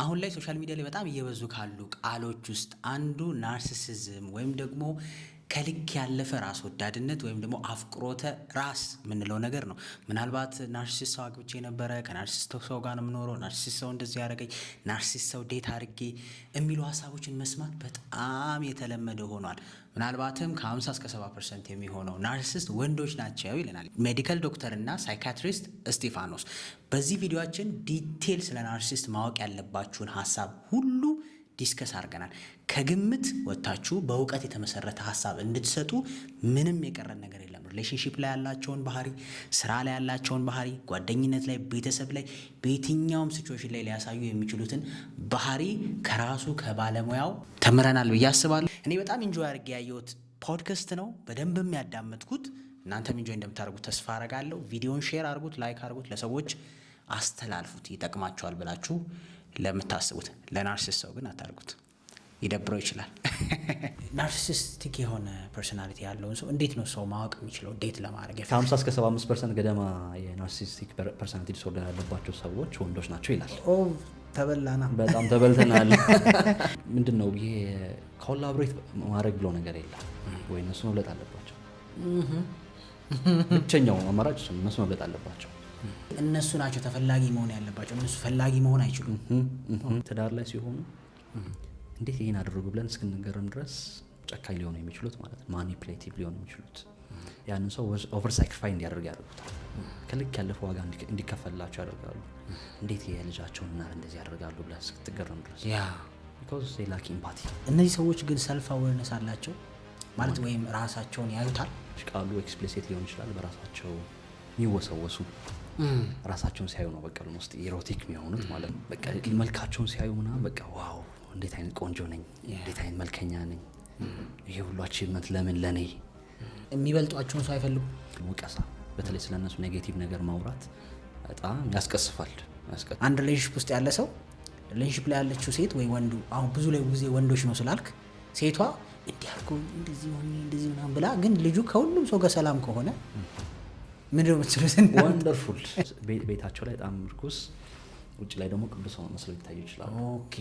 አሁን ላይ ሶሻል ሚዲያ ላይ በጣም እየበዙ ካሉ ቃሎች ውስጥ አንዱ ናርሲሲዝም ወይም ደግሞ ከልክ ያለፈ ራስ ወዳድነት ወይም ደግሞ አፍቅሮተ ራስ የምንለው ነገር ነው። ምናልባት ናርሲሲስት ሰው አግብቼ ነበረ፣ ከናርሲሲስት ሰው ጋር ነው የምኖረው፣ ናርሲሲስት ሰው እንደዚህ ያደረገኝ፣ ናርሲሲስት ሰው ዴት አድርጌ የሚሉ ሀሳቦችን መስማት በጣም የተለመደ ሆኗል። ምናልባትም ከ50 እስከ 70% የሚሆነው ናርሲሲስት ወንዶች ናቸው ይለናል ሜዲካል ዶክተር እና ሳይካትሪስት እስጢፋኖስ። በዚህ ቪዲዮአችን ዲቴል ስለ ናርሲሲስት ማወቅ ያለባችሁን ሀሳብ ሁሉ ዲስከስ አድርገናል። ከግምት ወጥታችሁ በእውቀት የተመሰረተ ሀሳብ እንድትሰጡ ምንም የቀረን ነገር የለም። ሪሌሽንሺፕ ላይ ያላቸውን ባህሪ፣ ስራ ላይ ያላቸውን ባህሪ፣ ጓደኝነት ላይ፣ ቤተሰብ ላይ፣ በየትኛውም ሲቹዌሽን ላይ ሊያሳዩ የሚችሉትን ባህሪ ከራሱ ከባለሙያው ተምረናል ብዬ አስባለሁ። እኔ በጣም ኢንጆይ አድርጌ ያየሁት ፖድካስት ነው። በደንብም ያዳመጥኩት። እናንተም ኢንጆይ እንደምታደርጉት ተስፋ አረጋለሁ። ቪዲዮን ሼር አድርጉት፣ ላይክ አድርጉት፣ ለሰዎች አስተላልፉት። ይጠቅማቸዋል ብላችሁ ለምታስቡት። ለናርሲሲስት ሰው ግን አታርጉት፣ ይደብረው ይችላል። ናርሲሲስቲክ የሆነ ፐርሶናሊቲ ያለውን ሰው እንዴት ነው ሰው ማወቅ የሚችለው ዴት ለማድረግ? ከ50 እስከ 75% ገደማ የናርሲሲስቲክ ፐርሶናሊቲ ዲስኦርደር ያለባቸው ሰዎች ወንዶች ናቸው ይላል። ተበላና በጣም ተበልተናል። ምንድን ነው ይሄ ኮላቦሬት ማድረግ ብሎ ነገር የለም ወይ? እነሱ መብለጥ አለባቸው። ብቸኛው አማራጭ እነሱ መብለጥ አለባቸው። እነሱ ናቸው ተፈላጊ መሆን ያለባቸው። እነሱ ፈላጊ መሆን አይችሉም። ትዳር ላይ ሲሆኑ እንዴት ይሄን አደረጉ ብለን እስክንገረም ድረስ ጨካኝ ሊሆኑ የሚችሉት ማለት ነው። ማኒፕሌቲቭ ሊሆኑ የሚችሉት ያንን ሰው ኦቨር ሳክሪፋይ እንዲያደርግ ያደርጉታል። ከልክ ያለፈ ዋጋ እንዲከፈላቸው ያደርጋሉ። እንዴት የልጃቸውን እናት እንደዚህ ያደርጋሉ ብለን እስክትገረም ድረስ because they lack empathy። እነዚህ ሰዎች ግን ሰልፍ አዌርነስ አላቸው ማለት ወይም ራሳቸውን ያዩታል። ቃሉ ኤክስፕሊሲት ሊሆን ይችላል። በራሳቸው የሚወሰወሱ ራሳቸውን ሲያዩ ነው በቃ ውስጥ ኢሮቲክ የሚሆኑት ማለት ነው። በቃ መልካቸውን ሲያዩ ምናምን በቃ ዋው እንዴት አይነት ቆንጆ ነኝ፣ እንዴት አይነት መልከኛ ነኝ፣ ይሄ ሁሉ አቺቭመንት ለምን ለኔ? የሚበልጧቸውን ሰው አይፈልጉም። ወቀሳ፣ በተለይ ስለነሱ ኔጌቲቭ ነገር ማውራት በጣም ያስቀስፋል። አንድ ሪሌሽንሺፕ ውስጥ ያለ ሰው ሪሌሽንሺፕ ላይ ያለችው ሴት ወይ ወንዱ፣ አሁን ብዙ ላይ ጊዜ ወንዶች ነው ስላልክ ሴቷ እንዲያርጉ እንደዚህ ሆነ እንደዚህ ምናምን ብላ፣ ግን ልጁ ከሁሉም ሰው ጋር ሰላም ከሆነ ምንድነው የምትሉት? ወንደርፉል። ቤታቸው ላይ በጣም ርኩስ፣ ውጭ ላይ ደግሞ ቅዱስ መስለው ይታዩ ይችላሉ። ኦኬ፣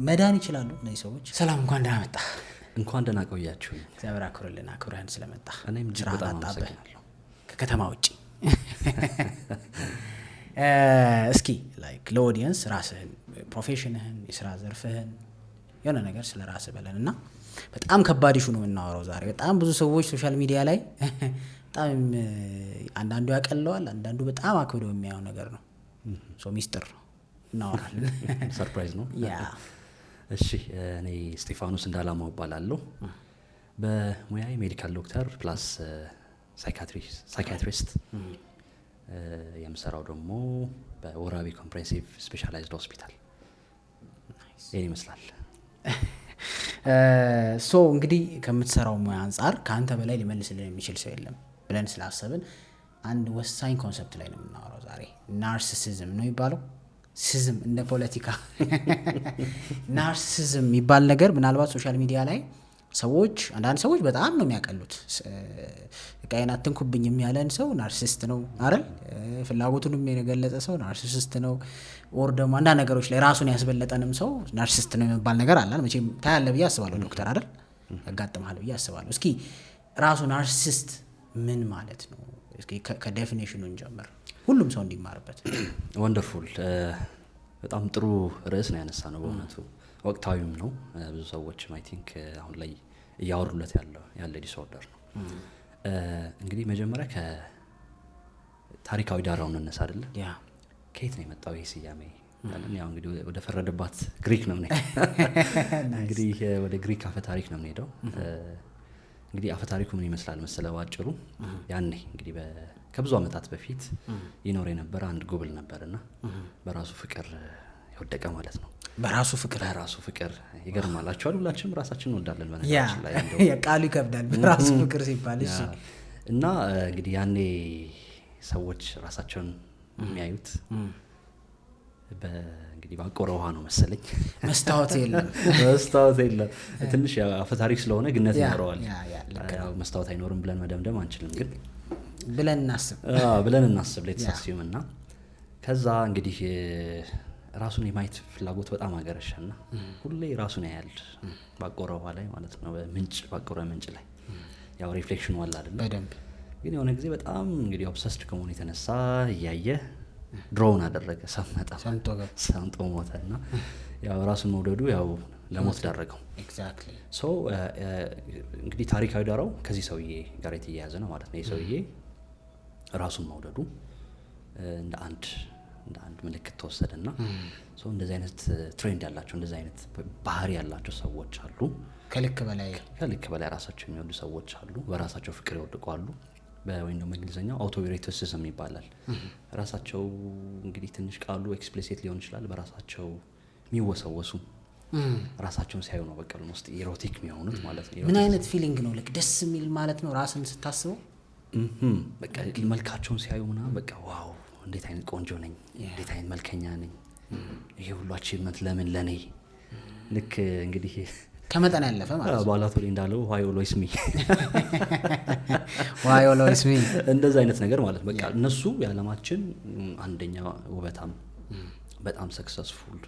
መዳን ይችላሉ እነዚህ ሰዎች። ሰላም፣ እንኳን ደህና መጣ። እንኳን ደህና ቆያችሁ። እግዚአብሔር አክብርልን፣ አክብረህን ስለመጣ። እኔም እጅግ በጣም አመሰግናለሁ። ከከተማ ውጭ እስኪ ላይክ ለኦዲየንስ ራስህን፣ ፕሮፌሽንህን፣ የስራ ዘርፍህን የሆነ ነገር ስለ ራስህ በለን እና በጣም ከባድ ኢሹ ነው የምናወራው ዛሬ። በጣም ብዙ ሰዎች ሶሻል ሚዲያ ላይ በጣም አንዳንዱ ያቀለዋል፣ አንዳንዱ በጣም አክብደው የሚያየው ነገር ነው። ሚስጥር ነው እናወራለን። ሰርፕራይዝ ነው። እሺ፣ እኔ እስጢፋኖስ እንዳላማው እባላለሁ። በሙያዬ ሜዲካል ዶክተር ፕላስ ሳይካትሪስት፣ የምሰራው ደግሞ በወራቤ ኮምፕሬሄንሲቭ ስፔሻላይዝድ ሆስፒታል። ይሄን ይመስላል። እንግዲህ ከምትሰራው ሙያ አንጻር ከአንተ በላይ ሊመልስልን የሚችል ሰው የለም ብለን ስላሰብን አንድ ወሳኝ ኮንሰፕት ላይ ነው የምናወራው ዛሬ። ናርሲሲዝም ነው የሚባለው። ሲዝም እንደ ፖለቲካ ናርሲሲዝም የሚባል ነገር ምናልባት ሶሻል ሚዲያ ላይ ሰዎች፣ አንዳንድ ሰዎች በጣም ነው የሚያቀሉት። ቃይን አትንኩብኝም ያለን ሰው ናርሲሲስት ነው አይደል? ፍላጎቱንም የገለጸ ሰው ናርሲሲስት ነው። ኦር ደግሞ አንዳንድ ነገሮች ላይ ራሱን ያስበለጠንም ሰው ናርሲሲስት ነው የሚባል ነገር አለ። መቼም ታያለህ ብዬ አስባለሁ ዶክተር አይደል? ያጋጥማል ብዬ አስባለሁ። እስኪ ራሱ ናርሲሲስት ምን ማለት ነው? እስኪ ከዴፊኒሽኑ እንጀምር፣ ሁሉም ሰው እንዲማርበት። ወንደርፉል። በጣም ጥሩ ርዕስ ነው ያነሳ ነው በእውነቱ። ወቅታዊም ነው። ብዙ ሰዎችም አይ ቲንክ አሁን ላይ እያወሩለት ያለ ዲስኦርደር ነው። እንግዲህ መጀመሪያ ከታሪካዊ ዳራውን እንነሳ አይደለ? ከየት ነው የመጣው ይሄ ስያሜ? ያው እንግዲህ ወደ ፈረደባት ግሪክ ነው እንግዲህ ወደ ግሪክ አፈ ታሪክ ነው የምንሄደው። እንግዲህ አፈ ታሪኩ ምን ይመስላል መሰለው? ባጭሩ ያኔ እንግዲህ ከብዙ ዓመታት በፊት ይኖር የነበረ አንድ ጉብል ነበርና በራሱ ፍቅር የወደቀ ማለት ነው። በራሱ ፍቅር ይገርማላችኋል። ሁላችንም ራሳችንን እንወዳለን በነገራችን ላይ ቃሉ ይከብዳል በራሱ ፍቅር ሲባል። እሺ። እና እንግዲህ ያኔ ሰዎች ራሳቸውን የሚያዩት እንግዲህ ባቆረ ውሃ ነው መሰለኝ። መስታወት የለም ትንሽ አፈ ታሪክ ስለሆነ ግነት ይኖረዋል። መስታወት አይኖርም ብለን መደምደም አንችልም፣ ግን ብለን እናስብ ሌትስ አስዩም። እና ከዛ እንግዲህ ራሱን የማየት ፍላጎት በጣም አገረሸና ሁሌ ራሱን ያያል ባቆረ ውሃ ላይ ማለት ነው፣ ባቆረ ምንጭ ላይ ያው ሪፍሌክሽኑ አለ አይደል በደንብ። ግን የሆነ ጊዜ በጣም እንግዲህ ኦብሰስድ ከመሆኑ የተነሳ እያየ ድሮውን አደረገ፣ ሰምጦ ሞተና ያው ራሱን መውደዱ ያው ለሞት ዳረገው። ኤግዛክትሊ። ሶ እንግዲህ ታሪካዊ ዳራው ከዚህ ሰውዬ ጋር የተያያዘ ነው ማለት ነው። ይህ ሰውዬ ራሱን መውደዱ እንደ አንድ ምልክት ተወሰደና ሶ እንደዚህ አይነት ትሬንድ ያላቸው እንደዚህ አይነት ባህሪ ያላቸው ሰዎች አሉ። ከልክ በላይ ራሳቸው የሚወዱ ሰዎች አሉ። በራሳቸው ፍቅር ይወድቃሉ። ወይም ደግሞ በእንግሊዝኛው አውቶኢሮቲሲዝም ይባላል። ራሳቸው እንግዲህ ትንሽ ቃሉ ኤክስፕሊሲት ሊሆን ይችላል። በራሳቸው የሚወሰወሱ ራሳቸውን ሲያዩ ነው በቃ ውስጥ ኢሮቲክ የሚሆኑት ማለት ነው። ምን አይነት ፊሊንግ ነው? ልክ ደስ የሚል ማለት ነው ራስን ስታስበው። በቃ መልካቸውን ሲያዩ ምናምን በቃ ዋው እንዴት አይነት ቆንጆ ነኝ፣ እንዴት አይነት መልከኛ ነኝ፣ ይሄ ሁሉ አቺቭመንት ለምን ለኔ? ልክ እንግዲህ ከመጠን ያለፈ ማለት ነው። ባላቶሪ እንዳለው ዋይ ኦልዌይስ ሚ እንደዛ አይነት ነገር ማለት በቃ እነሱ የዓለማችን አንደኛ ውበታም በጣም ሰክሰስፉል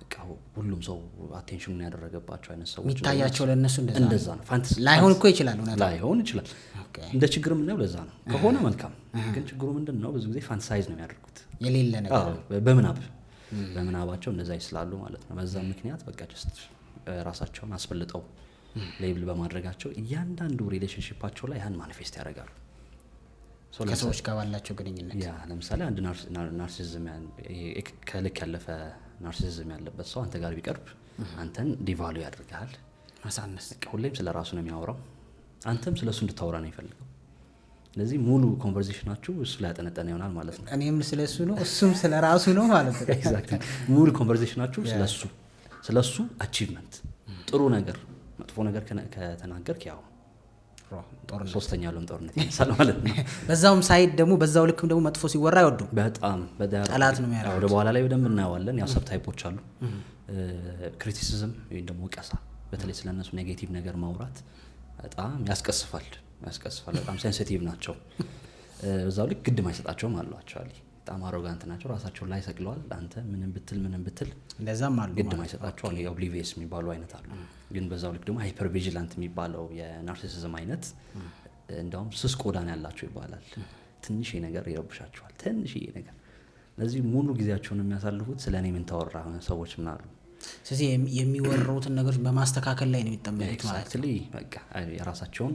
በቃ ሁሉም ሰው አቴንሽኑን ያደረገባቸው አይነት ሰዎች የሚታያቸው ለነሱ እንደዛ ነው። ፋንታሲ ላይሆን እኮ ይችላል፣ ላይሆን ይችላል። እንደ ችግር ምንለው ለዛ ነው። ከሆነ መልካም፣ ግን ችግሩ ምንድነው? ብዙ ጊዜ ፋንታሳይዝ ነው የሚያደርጉት የሌለ ነገር በምናባቸው እንደዛ ይስላሉ ማለት ነው። በዛ ምክንያት በቃ ጀስት ራሳቸውን አስፈልጠው ሌብል በማድረጋቸው እያንዳንዱ ሪሌሽንሺፓቸው ላይ ያን ማኒፌስት ያደርጋሉ። ከሰዎች ጋር ባላቸው ግንኙነት ያ ለምሳሌ አንድ ናርሲሲዝም ከልክ ያለፈ ናርሲሲዝም ያለበት ሰው አንተ ጋር ቢቀርብ አንተን ዲቫሉ ያደርጋል፣ ማሳነስ። ሁሌም ስለ ራሱ ነው የሚያወራው፣ አንተም ስለሱ እንድታወራ ነው ይፈልጋል። ስለዚህ ሙሉ ኮንቨርሴሽናችሁ እሱ ላይ ያጠነጠነ ይሆናል ማለት ነው። እኔም ስለሱ ነው እሱም ስለ ራሱ ነው ማለት ነው። ኤግዛክትሊ። ሙሉ ኮንቨርሴሽናችሁ ስለሱ አቺቭመንት፣ ጥሩ ነገር መጥፎ ነገር ከተናገርክ ያው ሶስተኛ ዓለም ጦርነት ይነሳል ማለት ነው። በዛውም ሳይድ ደግሞ በዛው ልክም ደግሞ መጥፎ ሲወራ አይወዱም። በጣም ጠላት ነው የሚያደርጉት። ወደ በኋላ ላይ በደንብ እናየዋለን። ያው ሰብ ታይፖች አሉ። ክሪቲሲዝም ወይም ደግሞ ወቀሳ፣ በተለይ ስለነሱ ኔጌቲቭ ነገር ማውራት በጣም ያስቀስፋል። በጣም ሴንሲቲቭ ናቸው። በዛው ልክ ግድ ማይሰጣቸውም አሏቸው። በጣም አሮጋንት ናቸው። ራሳቸውን ላይ ሰቅለዋል። አንተ ምንም ብትል እንደዛም አሉ። ግድ ማይሰጣቸው አሉ። ኦብሊቪየስ የሚባሉ አይነት አሉ። ግን በዛው ልክ ደግሞ ሃይፐር ቪጂላንት የሚባለው የናርሲሲዝም አይነት እንደውም ስስ ቆዳን ያላቸው ይባላል። ትንሽ ነገር ይረብሻቸዋል። ትንሽዬ ነገር። ለዚህ ሙሉ ጊዜያቸውን የሚያሳልፉት ስለኔ ምን ታወራ ሰዎች ምን አሉ። ስለዚህ የሚወሩትን ነገሮች በማስተካከል ላይ ነው የሚጠመዱት ማለት ነው። በቃ የራሳቸውን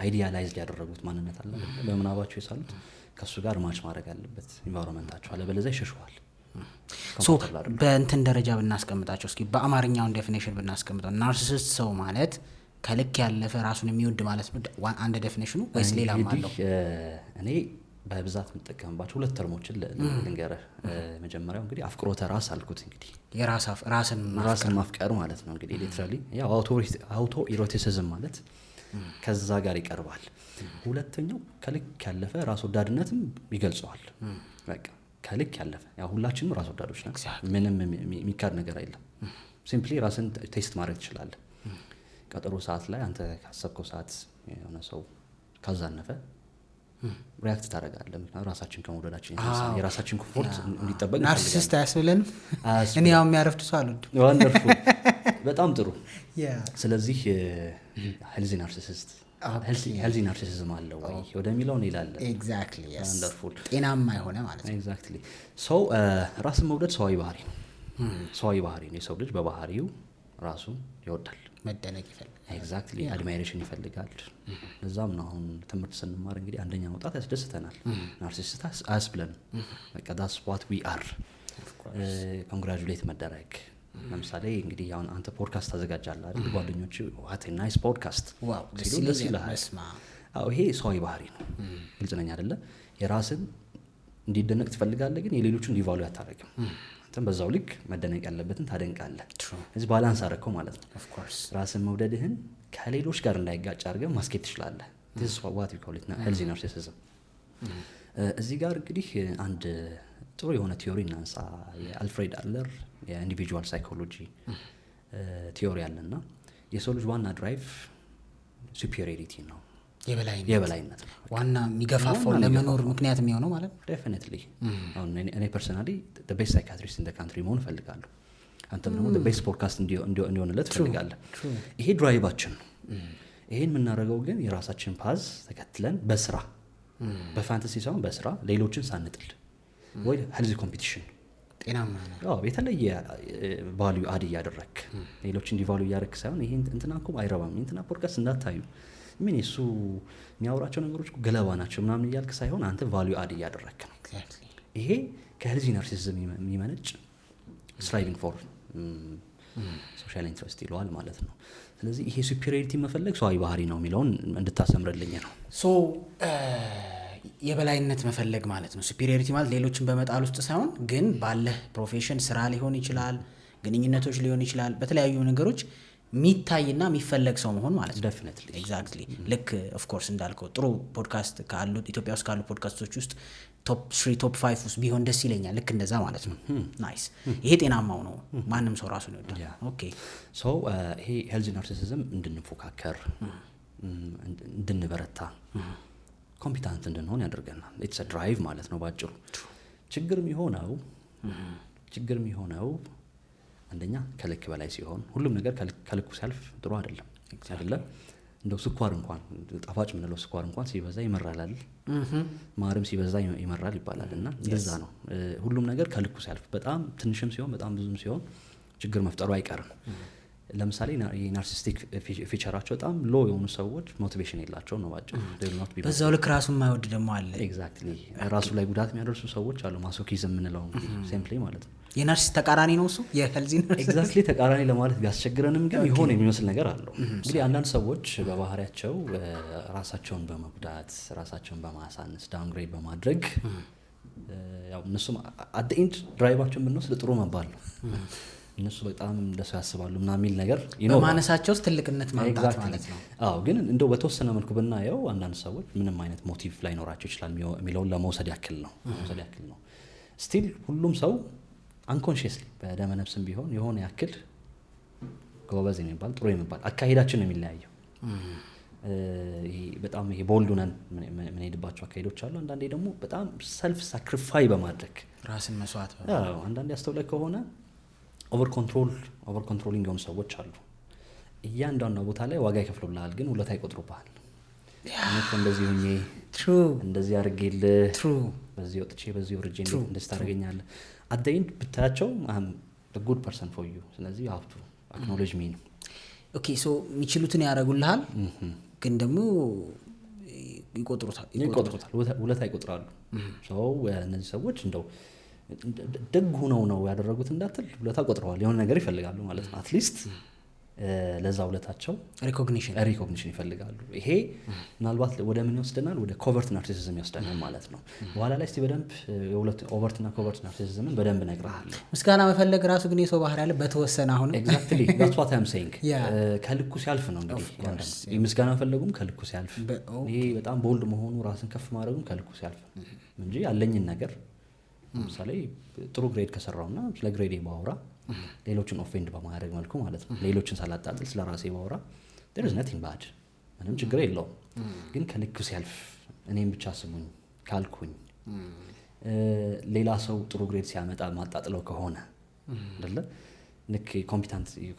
አይዲያላይዝድ ያደረጉት ማንነት አለ በምናባቸው የሳሉት ከሱ ጋር ማች ማድረግ አለበት ኢንቫይሮንመንታቸው፣ አለበለዚያ ይሸሽዋል። በእንትን ደረጃ ብናስቀምጣቸው እስኪ በአማርኛውን ዴፊኔሽን ብናስቀምጠው ናርሲሲስት ሰው ማለት ከልክ ያለፈ ራሱን የሚወድ ማለት ነው አንድ ዴፊኔሽኑ ወይስ ሌላም አለው? እኔ በብዛት የምጠቀምባቸው ሁለት ተርሞችን ልንገርህ። መጀመሪያው እንግዲህ አፍቅሮተ ራስ አልኩት። እንግዲህ ራስን ማፍቀር ማለት ነው። እንግዲህ ሊትራሊ ያው አውቶ ኢሮቲሲዝም ማለት ከዛ ጋር ይቀርባል። ሁለተኛው ከልክ ያለፈ ራስ ወዳድነትም ይገልጸዋል። በቃ ከልክ ያለፈ ያው ሁላችንም ራስ ወዳዶች ነን። ምንም የሚካድ ነገር አይደለም። ሲምፕሊ ራስን ቴስት ማድረግ ትችላለህ። ቀጠሮ ሰዓት ላይ አንተ ካሰብከው ሰዓት የሆነ ሰው ካዛነፈ ሪያክት ታደርጋለህ። ምክንያቱም ራሳችን ከመውደዳችን የራሳችን ኮምፎርት እንዲጠበቅ ናርሲሲስት አያስብለንም። እኔ ያው የሚያረፍድ ሰው አልወድም። ዋንደርፉል፣ በጣም ጥሩ። ስለዚህ ሄልዚ ናርሲሲዝም አለው ወይ ወደሚለው እንላለን። ኤግዛክትሊ ወንደርፉል፣ ጤናማ የሆነ ማለት ነው። ኤግዛክትሊ። ሰው ራስን መውደድ ሰዋዊ ባህሪ ነው። ሰዋዊ ባህሪ ነው። የሰው ልጅ በባህሪው ራሱን ይወዳል፣ መደነቅ ይፈልጋል። ኤግዛክትሊ አድማይሬሽን ይፈልጋል። ለዛም ነው አሁን ትምህርት ስንማር እንግዲህ አንደኛ መውጣት ያስደስተናል። ናርሲሲስት አያስብለንም። በቃ ዳስ ዋት ዊ አር። ኮንግራጁሌት መደረግ ለምሳሌ እንግዲህ አሁን አንተ ፖድካስት ታዘጋጃለህ አይደል? ጓደኞች ዋት ናይስ ፖድካስት ሲሉ ደስ ይላል። ይሄ ሰዋዊ ባህሪ ነው። ግልጽ ነኝ አይደለ? የራስን እንዲደነቅ ትፈልጋለህ፣ ግን የሌሎችን ዲቫሉ አታደርግም። አንተም በዛው ልክ መደነቅ ያለበትን ታደንቃለህ። እዚህ ባላንስ አደረከው ማለት ነው። ራስን መውደድህን ከሌሎች ጋር እንዳይጋጭ አድርገህ ማስኬድ ትችላለህ። this is what we call it healthy narcissism። እዚህ ጋር እንግዲህ አንድ ጥሩ የሆነ ቲዮሪ እናንሳ። የአልፍሬድ አድለር የኢንዲቪጁዋል ሳይኮሎጂ ቲዮሪ አለና የሰው ልጅ ዋና ድራይቭ ሱፔሪዮሪቲ ነው። የበላይነት ነው ዋና የሚገፋፋው ለመኖር ምክንያት የሚሆነው ማለት ነው። ዴፊኒትሊ አሁን እኔ ፐርሰናሊ the best psychiatrist in the country መሆን እፈልጋለሁ። አንተም ደግሞ the best podcast እንዲሆንለት እፈልጋለሁ። ይሄ ድራይቫችን ነው። ይሄን የምናደርገው ግን የራሳችን ፓዝ ተከትለን በስራ በፋንታሲ ሳይሆን በስራ ሌሎችን ሳንጥል ወይ ሄልዚ ኮምፒቲሽን ጤናማ ነው። የተለየ ቫልዩ አድ እያደረክ ሌሎችን ዲቫልዩ እያደረክ ሳይሆን ይሄ እንትና እኮ አይረባም እንትና ፖድካስት እንዳታዩ ምን እሱ የሚያወራቸው ነገሮች ገለባ ናቸው ምናምን እያልክ ሳይሆን አንተ ቫልዩ አድ እያደረክ ነው። ይሄ ከሄልዚ ናርሲሲዝም የሚመነጭ ስትራይቪንግ ፎር ሶሻል ኢንትረስት ይለዋል ማለት ነው። ስለዚህ ይሄ ሱፒሪዮሪቲ መፈለግ ሰዋዊ ባህሪ ነው የሚለውን እንድታሰምርልኝ ነው። ሶ የበላይነት መፈለግ ማለት ነው። ሱፒሪዮሪቲ ማለት ሌሎችን በመጣል ውስጥ ሳይሆን ግን ባለህ ፕሮፌሽን ስራ ሊሆን ይችላል፣ ግንኙነቶች ሊሆን ይችላል፣ በተለያዩ ነገሮች የሚታይና የሚፈለግ ሰው መሆን ማለት ነው። ዴፊኒትሊ ኤግዛክትሊ ልክ ኦፍ ኮርስ እንዳልከው ጥሩ ፖድካስት ካሉ ኢትዮጵያ ውስጥ ካሉ ፖድካስቶች ውስጥ ቶፕ 3 ቶፕ 5 ውስጥ ቢሆን ደስ ይለኛል። ልክ እንደዛ ማለት ነው። ናይስ። ይሄ ጤናማው ነው። ማንም ሰው ራሱን ይወዳል። ኦኬ ሶ ይሄ ሄልዚ ናርሲሲዝም እንድንፎካከር እንድንበረታ ኮምፒታንት እንድንሆን ያደርገናል። ኢትስ አ ድራይቭ ማለት ነው ባጭሩ። ችግር የሚሆነው አንደኛ ከልክ በላይ ሲሆን ሁሉም ነገር ከልኩ ሲያልፍ ጥሩ አይደለም አይደለ? እንደው ስኳር እንኳን ጣፋጭ ምንለው ስኳር እንኳን ሲበዛ ይመራል፣ ማርም ሲበዛ ይመራል ይባላል። እና እንደዛ ነው ሁሉም ነገር ከልኩ ሲያልፍ፣ በጣም ትንሽም ሲሆን በጣም ብዙም ሲሆን ችግር መፍጠሩ አይቀርም። ለምሳሌ የናርሲስቲክ ፊቸራቸው በጣም ሎ የሆኑ ሰዎች ሞቲቬሽን የላቸው ነው ባጭሩ። በዛው ልክ ራሱን የማይወድ ደግሞ አለ። ኤግዛክትሊ ራሱ ላይ ጉዳት የሚያደርሱ ሰዎች አሉ። ማሶኪዝም የምንለው ሲምፕሊ ማለት ነው። የናርሲስት ተቃራኒ ነው እሱ የሄልዚ ናርሲስት። ኤግዛክትሊ ተቃራኒ ለማለት ቢያስቸግረንም ግን የሆነ የሚመስል ነገር አለው። እንግዲህ አንዳንድ ሰዎች በባህሪያቸው ራሳቸውን በመጉዳት ራሳቸውን በማሳነስ ዳውንግሬድ በማድረግ ያው እነሱም አት ዘ ኤንድ ድራይቫቸውን ብንወስድ ጥሩ መባል ነው። እነሱ በጣም እንደሱ ያስባሉ ምናምን የሚል ነገር ይኖራል። በማነሳቸው ውስጥ ትልቅነት ማምጣት ማለት ነው። አዎ ግን እንደው በተወሰነ መልኩ ብናየው አንዳንድ ሰዎች ምንም አይነት ሞቲቭ ላይኖራቸው ይችላል የሚለውን ለመውሰድ ያክል ነው። ስቲል ሁሉም ሰው አንኮንሺየስሊ በደመ ነፍስም ቢሆን የሆነ ያክል ጎበዝ የሚባል ጥሩ የሚባል አካሄዳችን ነው የሚለያየው። በጣም ይሄ ቦልድ ሆነን የምንሄድባቸው አካሄዶች አሉ። አንዳንዴ ደግሞ በጣም ሰልፍ ሳክሪፋይ በማድረግ ራስን መስዋዕት አንዳንዴ አስተውለህ ከሆነ ኦቨር ኮንትሮሊንግ የሆኑ ሰዎች አሉ። እያንዳንዱ ቦታ ላይ ዋጋ ይከፍሉልሃል፣ ግን ውለታ ይቆጥሩብሃል። እንደዚህ ሁኜ እንደዚህ አድርጌልህ በዚህ ወጥቼ በዚህ ወርጄ እንደዚህ ታደርገኛለህ። አት ዘ ኤንድ ብታያቸው ጉድ ፐርሰን ፎር ዩ። ስለዚህ you have to acknowledge me ነው። ኦኬ ሶ የሚችሉትን ያደርጉልሃል፣ ግን ደግሞ ይቆጥሩታል፣ ውለታ ይቆጥራሉ። ሰው እነዚህ ሰዎች እንደው ደግ ሆነው ነው ያደረጉት እንዳትል ውለታ ቆጥረዋል። የሆነ ነገር ይፈልጋሉ ማለት ነው። አትሊስት ለዛ ውለታቸው ሪኮግኒሽን ይፈልጋሉ። ይሄ ምናልባት ወደ ምን ይወስደናል? ወደ ኮቨርት ናርሲሲዝም ይወስደናል ማለት ነው። በኋላ ላይ እስቲ በደንብ ኦቨርትና ኮቨርት ናርሲሲዝምን በደንብ እነግርሃለሁ። ምስጋና መፈለግ ራሱ ግን የሰው ባህሪ ያለ በተወሰነ አሁን ኤግዛክትሊ that's what I'm saying ከልኩ ሲያልፍ ነው እንግዲህ ምስጋና መፈለጉም ከልኩ ሲያልፍ፣ ይሄ በጣም ቦልድ መሆኑ ራስን ከፍ ማድረጉም ከልኩ ሲያልፍ እንጂ ያለኝን ነገር ለምሳሌ ጥሩ ግሬድ ከሰራውና ስለ ግሬዴ ባወራ ሌሎችን ኦፌንድ በማድረግ መልኩ ማለት ነው፣ ሌሎችን ሳላጣጥል ስለ ራሴ ባወራ there is nothing bad፣ ምንም ችግር የለውም። ግን ከልክ ሲያልፍ እኔም ብቻ ስሙኝ ካልኩኝ ሌላ ሰው ጥሩ ግሬድ ሲያመጣ ማጣጥለው ከሆነ አይደለ? ልክ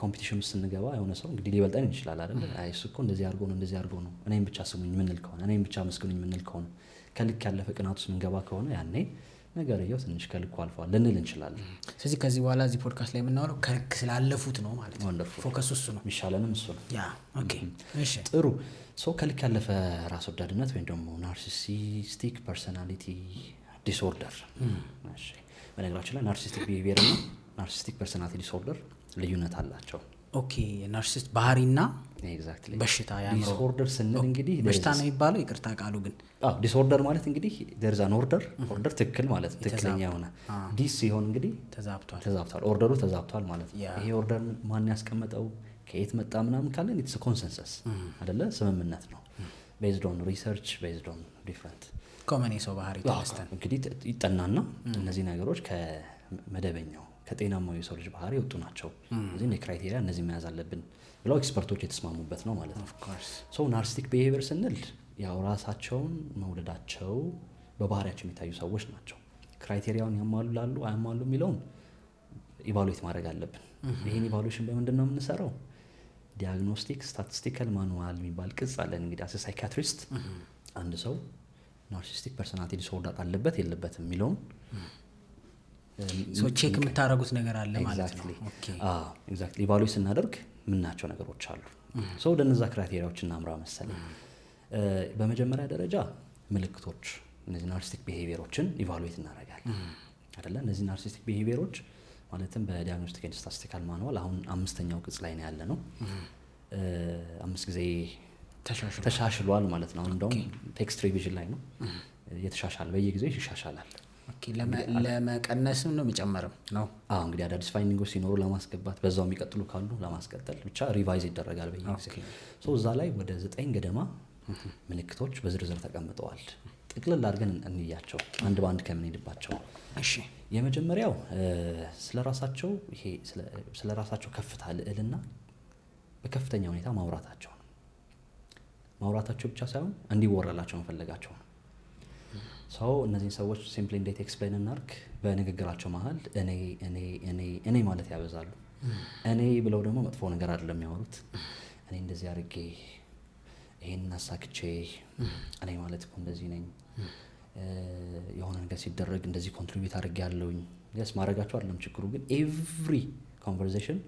ኮምፒቲሽን ውስጥ ስንገባ የሆነ ሰው እንግዲህ ሊበልጠን ይችላል አይደለ? አይ እሱ እኮ እንደዚህ አድርጎ ነው እኔም ብቻ ስሙኝ ምንል ከሆነ እኔም ብቻ መስግኑኝ ምንል ከሆነ ከልክ ያለፈ ቅናት ውስጥ ምንገባ ከሆነ ያኔ ነገርየው ትንሽ ከልኩ አልፏል ልንል እንችላለን። ስለዚህ ከዚህ በኋላ እዚህ ፖድካስት ላይ የምናወራው ከልክ ስላለፉት ነው ማለት ነው። ፎከስ እሱ ነው የሚሻለንም እሱ ነው። ኦኬ እሺ ጥሩ። ሰው ከልክ ያለፈ ራስ ወዳድነት ወይም ደግሞ ናርሲሲስቲክ ፐርሶናሊቲ ዲስኦርደር። እሺ በነገራችን ላይ ናርሲስቲክ ቢሄቪየር እና ናርሲስቲክ ፐርሶናሊቲ ዲስኦርደር ልዩነት አላቸው። ኦኬ ናርሲስት ባህሪና ኤግዛክትሊ በሽታ ያምሮ ዲስኦርደር ስንል እንግዲህ በሽታ ነው የሚባለው። ይቅርታ ቃሉ ግን ዲስኦርደር ማለት እንግዲህ there is an order ትክክል ማለት ትክክለኛ የሆነ ዲስ ሲሆን እንግዲህ ተዛብቷል ኦርደሩ ተዛብቷል ማለት ነው። ይሄ ኦርደር ማን ያስቀመጠው ከየት መጣ ምናምን ካለን it's a consensus አይደለ? ስምምነት ነው based on research based on different ኮመን የሰው ባህሪ ተነስተን እንግዲህ ይጠናና እነዚህ ነገሮች ከመደበኛው ከጤናማው የሰው ልጅ ባህሪ ወጡ ናቸው። እዚህ ነው ክራይቴሪያ እነዚህ መያዝ አለብን ብለው ኤክስፐርቶች የተስማሙበት ነው ማለት ነው። ሶ ናርሲስቲክ ቢሄቪየር ስንል ያው ራሳቸውን መውደዳቸው በባህሪያቸው የሚታዩ ሰዎች ናቸው። ክራይቴሪያውን ያሟላሉ አያሟሉ የሚለውን ኢቫሉዌት ማድረግ አለብን። ይህን ኢቫሉዌሽን በምንድን ነው የምንሰራው? ዲያግኖስቲክ ስታቲስቲካል ማኑዋል የሚባል ቅጽ አለን። እንግዲህ አስ ሳይካትሪስት አንድ ሰው ናርሲስቲክ ፐርሶናሊቲ ዲስኦርደር አለበት የለበትም የሚለውን ቼክ የምታደርጉት ነገር አለ ማለት ነው። ኤግዛክትሊ ኢቫሉዌት ስናደርግ ምናቸው ነገሮች አሉ። ወደ እነዛ ክራይቴሪያዎች እናምራ መሰለኝ። በመጀመሪያ ደረጃ ምልክቶች፣ እነዚህ ናርሲስቲክ ቢሄቪየሮችን ኢቫሉዌት እናደርጋለን አይደለ? እነዚህ ናርሲስቲክ ቢሄቪየሮች ማለትም በዲያግኖስቲክ ኤንድ ስታቲስቲካል ማኑዋል አሁን 5ኛው ቅጽ ላይ ነው ያለ ነው። 5 ጊዜ ተሻሽሏል ማለት ነው። አሁን እንደውም ቴክስት ሪቪዥን ላይ ነው የተሻሻለ፣ በየጊዜው ይሻሻላል። ለመቀነስም ነው የሚጨመርም ነው። እንግዲህ አዳዲስ ፋይንዲንጎች ሲኖሩ ለማስገባት በዛው የሚቀጥሉ ካሉ ለማስቀጠል ብቻ ሪቫይዝ ይደረጋል በየጊዜው። እዛ ላይ ወደ 9 ገደማ ምልክቶች በዝርዝር ተቀምጠዋል። ጥቅልል አድርገን እንያቸው አንድ በአንድ ከምንሄድባቸው። የመጀመሪያው ስለራሳቸው ከፍታ ልዕልና በከፍተኛ ሁኔታ ማውራታቸው ነው። ማውራታቸው ብቻ ሳይሆን እንዲወራላቸው መፈለጋቸው ነው። ሰው እነዚህን ሰዎች ሲምፕሊ እንዴት ኤክስፕሌን እናርግ? በንግግራቸው መሀል እኔ ማለት ያበዛሉ። እኔ ብለው ደግሞ መጥፎ ነገር አይደለም የሚያወሩት። እኔ እንደዚህ አድርጌ ይሄን አሳክቼ እኔ ማለት እኮ እንደዚህ ነኝ፣ የሆነ ነገር ሲደረግ እንደዚህ ኮንትሪቢዩት አድርጌ ያለውኝ ስ ማድረጋቸው አይደለም ችግሩ፣ ግን ኤቭሪ ኮንቨርሴሽን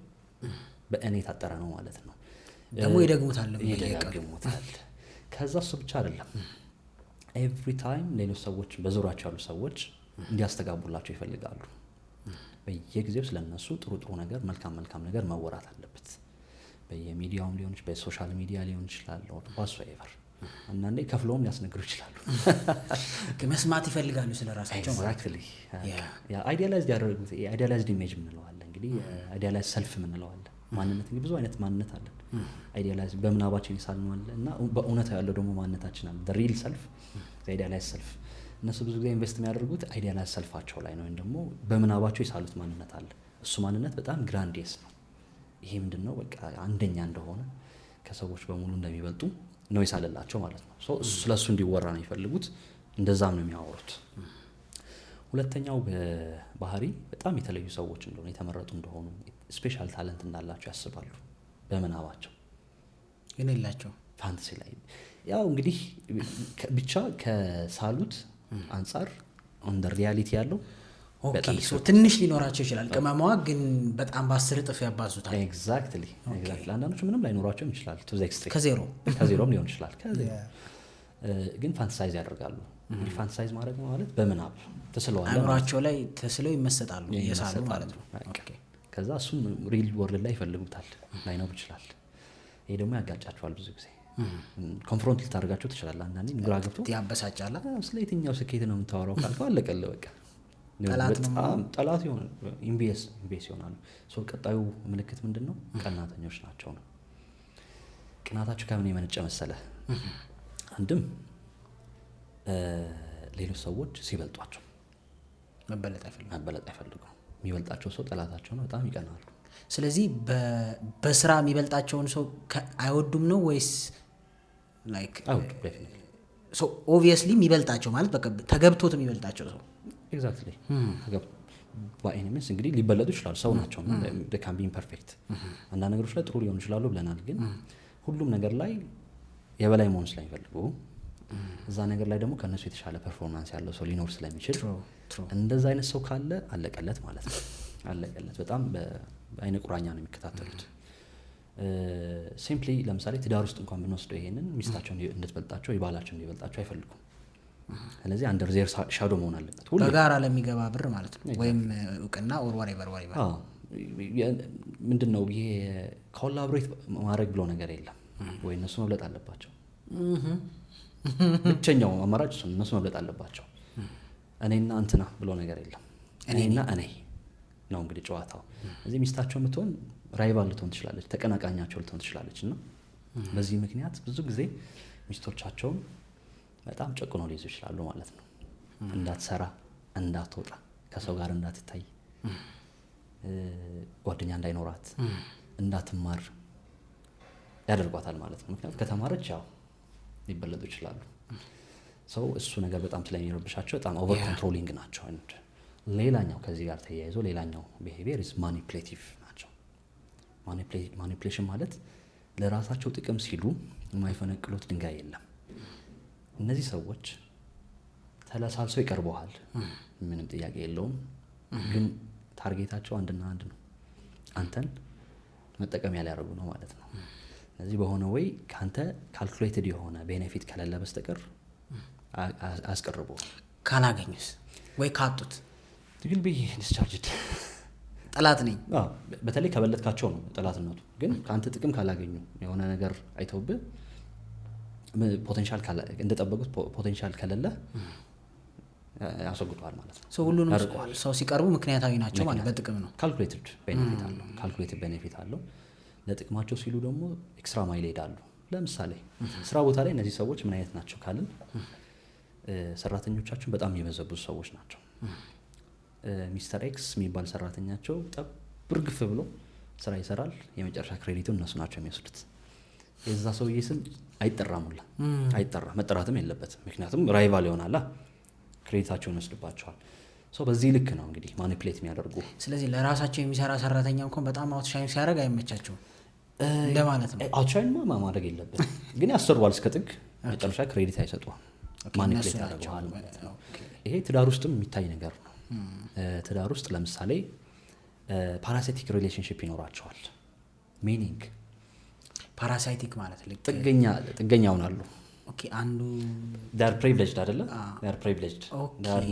በእኔ የታጠረ ነው ማለት ነው። ደግሞ ይደግሙታል። ከዛ እሱ ብቻ አይደለም፣ ኤቭሪ ታይም ሌሎች ሰዎች በዙሪያቸው ያሉ ሰዎች እንዲያስተጋቡላቸው ይፈልጋሉ። በየጊዜው ስለነሱ ጥሩ ነገር መልካም ነገር መወራት አለበት። በየሚዲያውም ሊሆን ይችላል፣ በሶሻል ሚዲያ ሊሆን ይችላል፣ ዋትሶኤቨር። አንዳንዴ ከፍለውም ሊያስነግሩ ይችላሉ። መስማት ይፈልጋሉ ስለራሳቸው። ኤግዛክትሊ አይዲያላይዝድ ያደረጉት አይዲያላይዝድ ኢሜጅ የምንለዋለን። እንግዲህ አይዲያላይዝድ ሰልፍ የምንለዋለን። ማንነት እንግዲህ ብዙ አይነት ማንነት አለን። አይዲያላይዝድ በምናባችን ይሳልነው አለ እና በእውነታ ያለው ደግሞ ማንነታችን አለ። ሪል ሰልፍ፣ አይዲያላይዝድ ሰልፍ። እነሱ ብዙ ጊዜ ኢንቨስት የሚያደርጉት አይዲያላይዝድ ሰልፋቸው ላይ ነው፣ ወይም ደግሞ በምናባቸው ይሳሉት ማንነት አለ። እሱ ማንነት በጣም ግራንዲየስ ነው። ይሄ ምንድነው? በቃ አንደኛ እንደሆነ ከሰዎች በሙሉ እንደሚበልጡ ነው ይሳልላቸው ማለት ነው። ስለሱ እንዲወራ ነው የሚፈልጉት። እንደዛም ነው የሚያወሩት። ሁለተኛው በባህሪ በጣም የተለዩ ሰዎች እንደሆነ የተመረጡ እንደሆኑ ስፔሻል ታለንት እንዳላቸው ያስባሉ። በምናባቸው ግን የላቸው ፋንታሲ ላይ ያው እንግዲህ ብቻ ከሳሉት አንጻር ኦን ሪያሊቲ ያለው ትንሽ ሊኖራቸው ይችላል። ቅመማዋ ግን በጣም በ10 እጥፍ ያባዙታል። ኤግዛክትሊ። አንዳንዶቹ ምንም ላይኖራቸውም ይችላል። ቱ ዘ ኤክስትሪም ከዜሮም ሊሆን ይችላል። ግን ፋንታሳይዝ ያደርጋሉ። ፋንታሳይዝ ማድረግ ማለት በምናብ ተስለዋል፣ አእምሯቸው ላይ ተስለው ይመሰጣሉ፣ እየሳሉ ማለት ነው። ከዛ እሱም ሪል ወርልድ ላይ ይፈልጉታል፣ ላይኖር ይችላል። ይሄ ደግሞ ያጋጫቸዋል። ብዙ ጊዜ ኮንፍሮንት ልታደርጋቸው ትችላለህ። አንዳንዴ ግራ ገብቶ ያበሳጫል። ስለ የትኛው ስኬት ነው የምታወራው ካልከው አለቀልህ በቃ። በጣም ጠላት ይሆናል፣ ኢምቢኤስ ይሆናሉ። ቀጣዩ ምልክት ምንድን ነው? ቀናተኞች ናቸው ነው። ቅናታቸው ከምን የመነጨ መሰለ? አንድም ሌሎች ሰዎች ሲበልጧቸው መበለጥ አይፈልጉም። የሚበልጣቸው ሰው ጠላታቸው ነው፣ በጣም ይቀናሉ። ስለዚህ በስራ የሚበልጣቸውን ሰው አይወዱም ነው ወይስ ላይክ ኦብቪየስሊ የሚበልጣቸው ማለት በቃ ተገብቶት የሚበልጣቸው ሰው ኤግዛክትሊ በኤኒሚስ እንግዲህ ሊበለጡ ይችላሉ፣ ሰው ናቸው። ካን ቢ ኢምፐርፌክት። አንዳንድ ነገሮች ላይ ጥሩ ሊሆኑ ይችላሉ ብለናል። ግን ሁሉም ነገር ላይ የበላይ መሆን ስለሚፈልጉ እዛ ነገር ላይ ደግሞ ከእነሱ የተሻለ ፐርፎርማንስ ያለው ሰው ሊኖር ስለሚችል እንደዛ አይነት ሰው ካለ አለቀለት ማለት ነው። አለቀለት። በጣም በአይነ ቁራኛ ነው የሚከታተሉት። ሲምፕሊ ለምሳሌ ትዳር ውስጥ እንኳን ብንወስደው ይሄንን ሚስታቸውን እንድትበልጣቸው የባላቸውን እንዲበልጣቸው አይፈልጉም። ስለዚህ አንደር ዜር ሻዶ መሆን አለበት። በጋራ ለሚገባ ብር ማለት ነው፣ ወይም እውቅና ወርዋሪ በርዋሪ ባል ምንድነው ይሄ ኮላቦሬት ማድረግ ብሎ ነገር የለም ወይ? እነሱ መብለጥ አለባቸው። ብቸኛው አማራጭ እነሱ መብለጥ አለባቸው። እኔና እንትና ብሎ ነገር የለም። እኔና እኔ ነው እንግዲህ ጨዋታው። እዚህ ሚስታቸው የምትሆን ራይቫል ልትሆን ትችላለች፣ ተቀናቃኛቸው ልትሆን ትችላለች። እና በዚህ ምክንያት ብዙ ጊዜ ሚስቶቻቸውን በጣም ጨቁነው ሊይዙ ይችላሉ ማለት ነው። እንዳትሰራ፣ እንዳትወጣ፣ ከሰው ጋር እንዳትታይ፣ ጓደኛ እንዳይኖራት፣ እንዳትማር ያደርጓታል ማለት ነው። ምክንያቱም ከተማረች ያው ሊበለጡ ይችላሉ። ሰው እሱ ነገር በጣም ስለሚረብሻቸው በጣም ኦቨር ኮንትሮሊንግ ናቸው። ሌላኛው ከዚህ ጋር ተያይዞ ሌላኛው ቢሄቪየር ኢዝ ማኒፕሌቲቭ ናቸው። ማኒፕሌሽን ማለት ለራሳቸው ጥቅም ሲሉ የማይፈነቅሉት ድንጋይ የለም። እነዚህ ሰዎች ተለሳልሰው ይቀርበዋል፣ ምንም ጥያቄ የለውም። ግን ታርጌታቸው አንድና አንድ ነው፣ አንተን መጠቀሚያ ሊያደርጉ ነው ማለት ነው። ስለዚህ በሆነ ወይ ከአንተ ካልኩሌትድ የሆነ ቤኔፊት ከሌለ በስተቀር አያስቀርቡ። ካላገኙስ ወይ ካጡት ግን ቢ ዲስቻርጅድ ጠላት ነኝ። በተለይ ከበለጥካቸው ነው ጠላትነቱ። ግን ከአንተ ጥቅም ካላገኙ የሆነ ነገር አይተውብህ ፖቴንሻል እንደጠበቁት ፖቴንሻል ከሌለ ያስወግደዋል ማለት ነው። ሁሉንም ሰው ሲቀርቡ ምክንያታዊ ናቸው ማለት በጥቅም ነው። ካልኩሌትድ ቤኔፊት አለው። ለጥቅማቸው ሲሉ ደግሞ ኤክስትራ ማይል ይሄዳሉ። ለምሳሌ ስራ ቦታ ላይ እነዚህ ሰዎች ምን አይነት ናቸው ካልን ሰራተኞቻችን በጣም የበዘብዙ ሰዎች ናቸው። ሚስተር ኤክስ የሚባል ሰራተኛቸው ጠብርግፍ ብሎ ስራ ይሰራል። የመጨረሻ ክሬዲቱን እነሱ ናቸው የሚወስዱት። የዛ ሰውዬ ስም አይጠራሙላ መጠራትም የለበትም። ምክንያቱም ራይቫል ይሆናላ፣ ክሬዲታቸውን ይወስድባቸዋል። በዚህ ልክ ነው እንግዲህ ማኒፕሌት የሚያደርጉ። ስለዚህ ለራሳቸው የሚሰራ ሰራተኛ እንኳን በጣም አውትሻይን ሲያደርግ አይመቻቸውም እንደማለት ነው። አውትሻይን ማድረግ የለበት ግን ያሰሩዋል እስከ ጥግ፣ መጨረሻ ክሬዲት አይሰጡም፣ ማኒፕሌት ያደርገዋል ማለት ነው። ይሄ ትዳር ውስጥም የሚታይ ነገር ነው። ትዳር ውስጥ ለምሳሌ ፓራሳይቲክ ሪሌሽንሽፕ ይኖራቸዋል። ሚኒንግ ፓራሳይቲክ ማለት ጥገኛ ይሆናሉ። አንዱ ዳር ፕሪቪሌጅድ አይደለ? ዳር ፕሪቪሌጅድ ዳር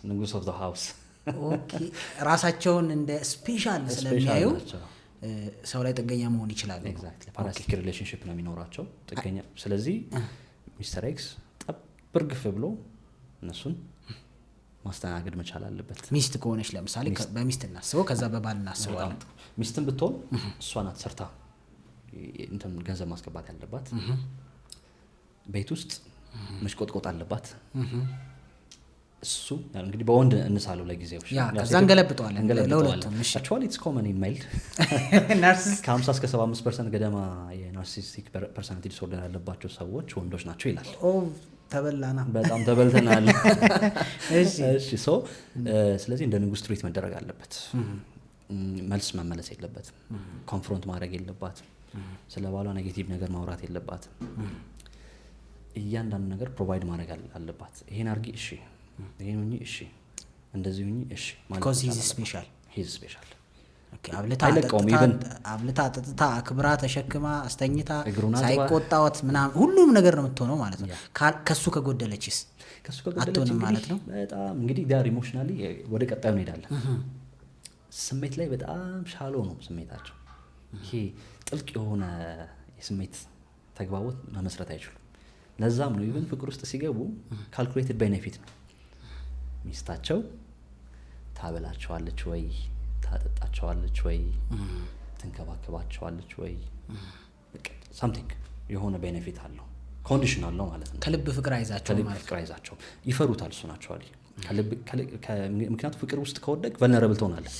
ንጉስ ኦፍ ዘ ሃውስ። ራሳቸውን እንደ ስፔሻል ስለሚያዩ ሰው ላይ ጥገኛ መሆን ይችላሉ። ኤግዛክትሊ ፓራሳይቲክ ሪሌሽንሽፕ ነው የሚኖራቸው ጥገኛ። ስለዚህ ሚስተር ኤክስ ጠብርግፍ ብሎ እነሱን ማስተናገድ መቻል አለበት። ሚስት ከሆነች ለምሳሌ በሚስት እናስበው፣ ከዛ በባል እናስበው። ሚስትን ብትሆን እሷ ናት ሰርታ እንትን ገንዘብ ማስገባት ያለባት። ቤት ውስጥ መሽቆጥቆጥ አለባት። እሱ እንግዲህ በወንድ እንሳለው ለጊዜው ከዛ እንገለብጠዋለን ለሁለቱም። አክቹዋሊ ኢትስ ኮመን ኢን ሜል ከ50 እስከ 75% ገደማ የናርሲሲስቲክ ፐርሰናሊቲ ዲስኦርደር ያለባቸው ሰዎች ወንዶች ናቸው ይላል። ተበላና በጣም ተበልተናል። እሺ ስለዚህ እንደ ንጉስ ትሪት መደረግ አለበት። መልስ መመለስ የለበትም። ኮንፍሮንት ማድረግ የለባትም። ስለ ባሏ ኔጌቲቭ ነገር ማውራት የለባትም። እያንዳንዱ ነገር ፕሮቫይድ ማድረግ አለባት። ይሄን አርጊ፣ እሺ፣ ይሄን ሁኚ፣ እሺ፣ እንደዚህ ሁኚ፣ እሺ ማለት ነው። ሂዝ ስፔሻል አብልታ ጠጥታ አክብራ ተሸክማ አስተኝታ ሳይቆጣወት ምናምን ሁሉም ነገር ነው የምትሆነው ማለት ነው። ከሱ ከጎደለችስ አትሆንም ማለት ነው። በጣም እንግዲህ ዳር ኢሞሽናሊ ወደ ቀጣዩ እንሄዳለን። ስሜት ላይ በጣም ሻሎ ነው ስሜታቸው። ይሄ ጥልቅ የሆነ የስሜት ተግባቦት መመስረት አይችሉም። ለዛም ነው ኢቭን ፍቅር ውስጥ ሲገቡ ካልኩሌትድ ቤኔፊት ነው። ሚስታቸው ታበላቸዋለች ወይ፣ ታጠጣቸዋለች ወይ፣ ትንከባከባቸዋለች ወይ፣ ሳምቲንግ የሆነ ቤኔፊት አለው፣ ኮንዲሽን አለው ማለት ነው። ከልብ ፍቅር አይዛቸው ይፈሩታል። እሱ ናቸዋል ምክንያቱም ፍቅር ውስጥ ከወደቅ ቨልነረብል ትሆናለህ።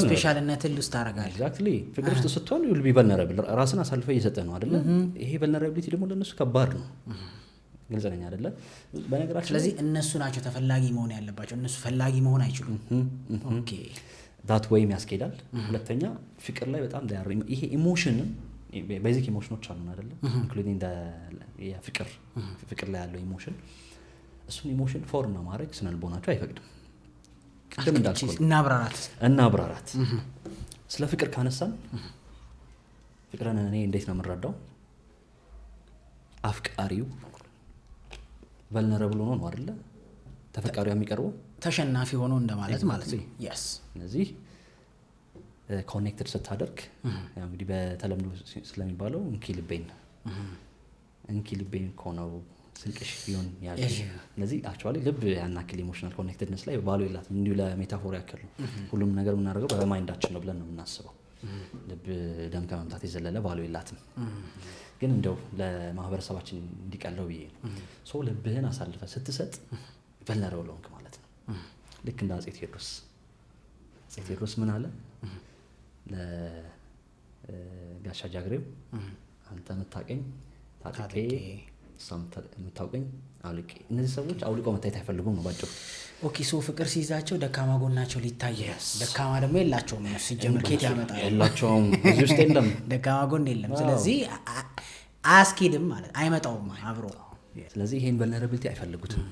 ስፔሻልነትን ልውስጥ ታደርጋለህ። ኤግዛክትሊ ፍቅር ውስጥ ስትሆን ዩል ቢ ቨልነረብል፣ ራስን አሳልፈህ እየሰጠህ ነው አይደለ? ይሄ ቨልነራቢሊቲ ደግሞ ለእነሱ ከባድ ነው። ግልጽ ነኝ አይደለ? በነገራችን ስለዚህ እነሱ ናቸው ተፈላጊ መሆን ያለባቸው። እነሱ ፈላጊ መሆን አይችሉም። ኦኬ ዳት ወይም ያስኬዳል። ሁለተኛ ፍቅር ላይ በጣም ይሄ ኢሞሽንን ቤዚክ ኢሞሽኖች አሉ አይደለ? ኢንክሉዲንግ ፍቅር ላይ ያለው ኢሞሽን፣ እሱን ኢሞሽን ፎርና ማድረግ ስነልቦናቸው አይፈቅድም። ቅድም እንዳልኩት እናብራራት። ስለ ፍቅር ካነሳን ፍቅርን እኔ እንዴት ነው የምንረዳው? አፍቃሪው ቨልነረብል ሆኖ ነው አይደለ ተፈቃሪው የሚቀርበው፣ ተሸናፊ ሆኖ እንደማለት ማለት ነው። yes ስለዚህ ኮኔክትድ ስታደርግ ያው እንግዲህ በተለምዶ ስለሚባለው እንኪ ልቤን ኮነው ስንቅሽ ቢሆን ያለ። ስለዚህ አክቹዋሊ ልብ ያናክል ኢሞሽናል ኮኔክትድነስ ላይ ቫልዩ የላትም። እንዲሁ ለሜታፎር ያክል ነው። ሁሉም ነገር የምናደርገው በማይንዳችን ነው ብለን ነው የምናስበው። ልብ ደም ከመምታት የዘለለ ቫልዩ የላትም። ግን እንደው ለማህበረሰባችን እንዲቀለው ብዬ ነው። ሰው ልብህን አሳልፈ ስትሰጥ ቨልነረብል ሆንክ ማለት ነው። ልክ እንደ አፄ ቴዎድሮስ ምን አለ ለጋሻ ጃግሬው፣ አንተ የምታቀኝ ታጥቄ የምታውቀኝ አውልቄ። እነዚህ ሰዎች አውልቀው መታየት አይፈልጉም ነው ባጭሩ። ኦኬ ሶ ፍቅር ሲይዛቸው ደካማ ጎናቸው ሊታይ፣ ደካማ ደግሞ የላቸውም እነሱ ሲጀምር ከየት ያመጣሉ? የላቸውም፣ እዚህ ውስጥ የለም ደካማ ጎን የለም። ስለዚህ አያስኬድም ማለት አይመጣውም አብሮ። ስለዚህ ይሄን ቨልነራቢሊቲ አይፈልጉትም።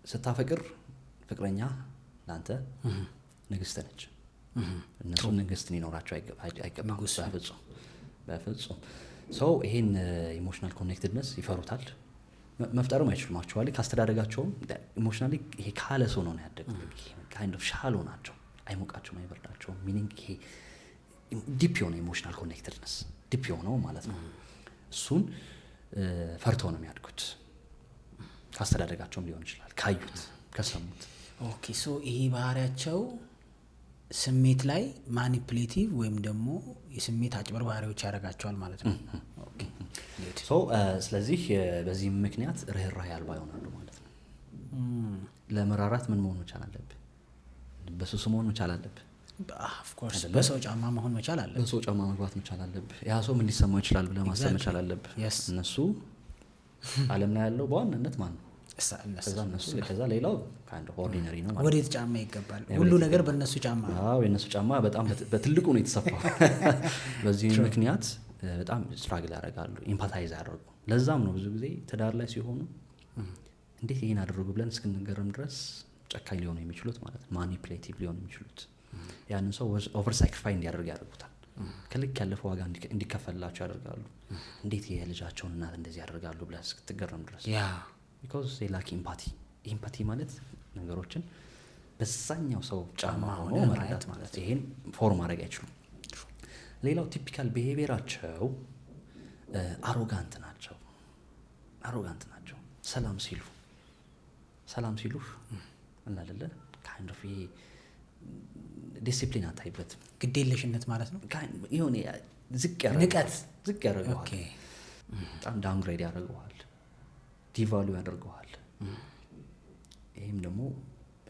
ስታፈቅር ፍቅረኛ ለአንተ ንግስት ነች። እነሱ ንግስት ሊኖራቸው አይገባም በፍጹም። ሰው ይሄን ኢሞሽናል ኮኔክትድነስ ይፈሩታል፣ መፍጠርም አይችሉም። አክቹዋሊ ካስተዳደጋቸውም ኢሞሽናሊ ይሄ ካለ ሰው ነው ያደጉት። ካይንድ ኦፍ ሻሎ ናቸው፣ አይሞቃቸውም፣ አይበርዳቸውም። ሚኒንግ ይሄ ዲፕ የሆነ ኢሞሽናል ኮኔክትድነስ ዲፕ የሆነው ማለት ነው። እሱን ፈርተው ነው የሚያድጉት። ካስተዳደጋቸውም ሊሆን ይችላል፣ ካዩት፣ ከሰሙት። ኦኬ ሶ ይሄ ባህሪያቸው ስሜት ላይ ማኒፕሌቲቭ ወይም ደግሞ የስሜት አጭበርባሪዎች ያደርጋቸዋል ማለት ነው። ስለዚህ በዚህም ምክንያት ርህራሄ አልባ ይሆናሉ ማለት ነው። ለመራራት ምን መሆን መቻል አለብህ? በሱስ መሆን መቻል አለብህ። ኦፍኮርስ በሰው ጫማ መሆን መቻል አለብህ። በሰው ጫማ መግባት መቻል አለብህ። ያ ሰው ምን ሊሰማው ይችላል ብለህ ማሰብ መቻል አለብህ። እነሱ ዓለም ላይ ያለው በዋናነት ማን ነው? ከዛ ሌላው ካንድ ኦርዲነሪ ነው ማለት። ወዴት ጫማ ይገባል? ሁሉ ነገር በእነሱ ጫማ ነው። አዎ የእነሱ ጫማ በጣም በትልቁ ነው የተሰፋው። በዚህ ምክንያት በጣም ስትራግል ያደርጋሉ፣ ኢምፓታይዝ ያደርጉ። ለዛም ነው ብዙ ጊዜ ትዳር ላይ ሲሆኑ እንዴት ይሄን አደረጉ ብለን እስክንገረም ድረስ ጨካኝ ሊሆኑ የሚችሉት ማለት ነው። ማኒፕሌቲቭ ሊሆኑ የሚችሉት ያንን ሰው ኦቨር ሳክሪፋይ እንዲያደርግ ያደርጉታል። ከልክ ያለፈ ዋጋ እንዲከፈልላቸው ያደርጋሉ። እንዴት የልጃቸውን እናት እንደዚህ ያደርጋሉ ብለህ እስክትገረም ድረስ because they lack empathy ማለት ነገሮችን በዛኛው ሰው ጫማ ሆኖ መረዳት ማለት ነው። ይሄን ፎርም ማድረግ አይችሉም። ሌላው ቲፒካል ቢሄቪየራቸው አሮጋንት ናቸው። ሰላም ሲሉ እናለለ ካይንድ ኦፍ ዲሲፕሊን አታይበትም። ግዴለሽነት ማለት ነው። ይሁን ዝቅ ያደርገዋል። በጣም ዳውንግሬድ ያደርገዋል፣ ዲቫሉ ያደርገዋል። ይህም ደግሞ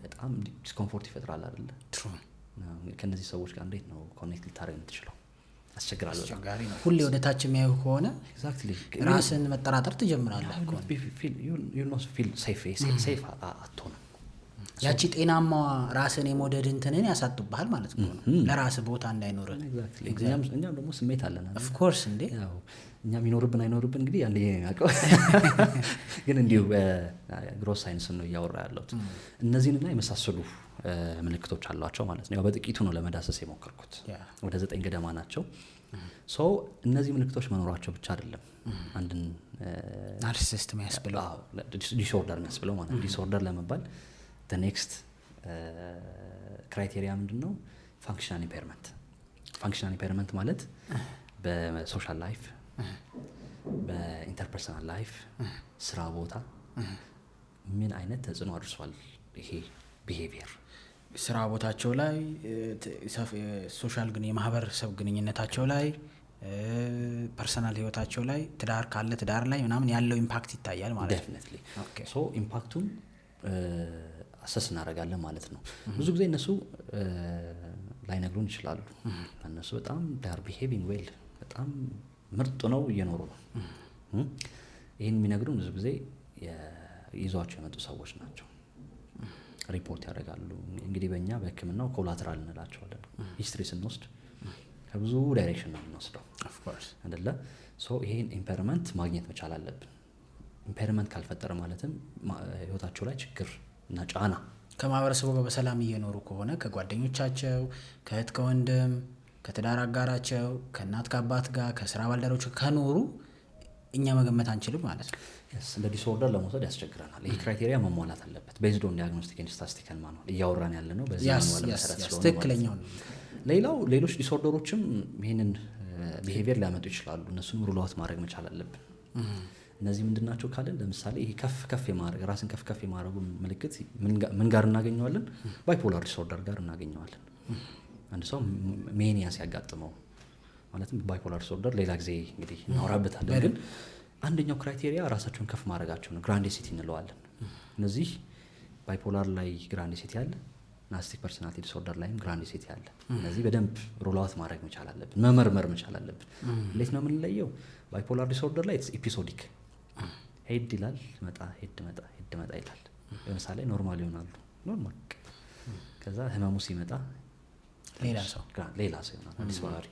በጣም ዲስኮምፎርት ይፈጥራል አይደለ? ከነዚህ ሰዎች ጋር እንዴት ነው ኮኔክት ልታደርግ የምትችለው? አስቸጋሪ ነው። ሁሌ ወደ ታች የሚያዩ ከሆነ ራስን መጠራጠር ትጀምራለህ። ሴፍ አትሆንም። ያቺ ጤናማ ራስን የመውደድ እንትንን ያሳጡብሃል ማለት ነው። ለራስ ቦታ እንዳይኖርህ። እኛም ደግሞ ስሜት አለን ኦፍ ኮርስ እንዴ እኛም ይኖርብን አይኖርብን እንግዲህ አንዴ ያውቀው ግን እንዲሁ ግሮስ ሳይንስ ነው እያወራ ያለሁት። እነዚህንና የመሳሰሉ ምልክቶች አሏቸው ማለት ነው። ያው በጥቂቱ ነው ለመዳሰስ የሞከርኩት። ወደ 9 ገደማ ናቸው። ሶ እነዚህ ምልክቶች መኖራቸው ብቻ አይደለም አንድን ናርሲሲስት የሚያስብለው ዲስኦርደር የሚያስብለው ማለት ነው። ዲስኦርደር ለመባል the next ክራይቴሪያ ምንድነው? ፋንክሽናል ኢምፔርመንት ማለት በሶሻል ላይፍ፣ በኢንተርፐርሰናል ላይፍ፣ ስራ ቦታ ምን አይነት ተጽዕኖ አድርሷል ይሄ ቢሄቪየር ስራ ቦታቸው ላይ፣ ሶሻል ግን የማህበረሰብ ግንኙነታቸው ላይ፣ ፐርሰናል ህይወታቸው ላይ፣ ትዳር ካለ ትዳር ላይ ምናምን ያለው ኢምፓክት ይታያል ማለት ነው። ዴፊኒትሊ ሶ ኢምፓክቱን አሰስ እናደርጋለን ማለት ነው። ብዙ ጊዜ እነሱ ላይነግሩን ይችላሉ። እነሱ በጣም ዳር ቢሄቪንግ ዌል በጣም ምርጥ ነው እየኖሩ ነው። ይህን የሚነግሩን ብዙ ጊዜ ይዟቸው የመጡ ሰዎች ናቸው። ሪፖርት ያደርጋሉ። እንግዲህ በእኛ በሕክምናው ኮላተራል እንላቸዋለን። ሂስትሪ ስንወስድ ከብዙ ዳይሬክሽን ነው የምንወስደው አይደለ? ይሄን ኢምፔርመንት ማግኘት መቻል አለብን። ኢምፔርመንት ካልፈጠረ ማለትም ህይወታቸው ላይ ችግር እና ጫና ከማህበረሰቡ ጋር በሰላም እየኖሩ ከሆነ ከጓደኞቻቸው፣ ከእህት ከወንድም፣ ከትዳር አጋራቸው፣ ከእናት ከአባት ጋር፣ ከስራ ባልደረቦች ከኖሩ እኛ መገመት አንችልም ማለት ነው። እንደ ዲስኦርደር ለመውሰድ ያስቸግረናል። ይሄ ክራይቴሪያ መሟላት አለበት። ቤዝድ ኦን ዲያግኖስቲክ ኤንድ ስታቲስቲካል ማኑዋል እያወራን ያለ ነው። በዚህ ማኑዋል መሰረት ስለሆነ ትክክለኛው ነው። ሌሎች ዲስኦርደሮችም ይሄንን ቢሄቪየር ሊያመጡ ይችላሉ። እነሱን ሩል አውት ማድረግ መቻል አለብን። እነዚህ ምንድናቸው ካለን ለምሳሌ ይሄ ከፍ የማድረግ ራስን ከፍ የማድረጉ ምልክት ምን ጋር እናገኘዋለን? ባይፖላር ዲስኦርደር ጋር እናገኘዋለን። አንድ ሰው ሜኒያ ሲያጋጥመው ማለትም ባይፖላር ዲስኦርደር ሌላ ጊዜ እንግዲህ እናወራበታለን። ግን አንደኛው ክራይቴሪያ ራሳቸውን ከፍ ማድረጋቸው ነው። ግራንዲሲቲ እንለዋለን። እነዚህ ባይፖላር ላይ ግራንዲሲቲ አለ፣ ናርሲስቲክ ፐርሰናሊቲ ዲስኦርደር ላይም ግራንዲሲቲ አለ። እነዚህ በደንብ ሩል አውት ማድረግ መቻል አለብን፣ መመርመር መቻል አለብን። እንዴት ነው የምንለየው? ባይፖላር ዲስኦርደር ላይ ኤፒሶዲክ ሄድ ይላል መጣ ሄድ መጣ ሄድ መጣ ይላል። ለምሳሌ ኖርማል ይሆናሉ ኖርማል፣ ከዛ ህመሙ ሲመጣ ሌላ ሰው ይሆናል አዲስ ባህሪ።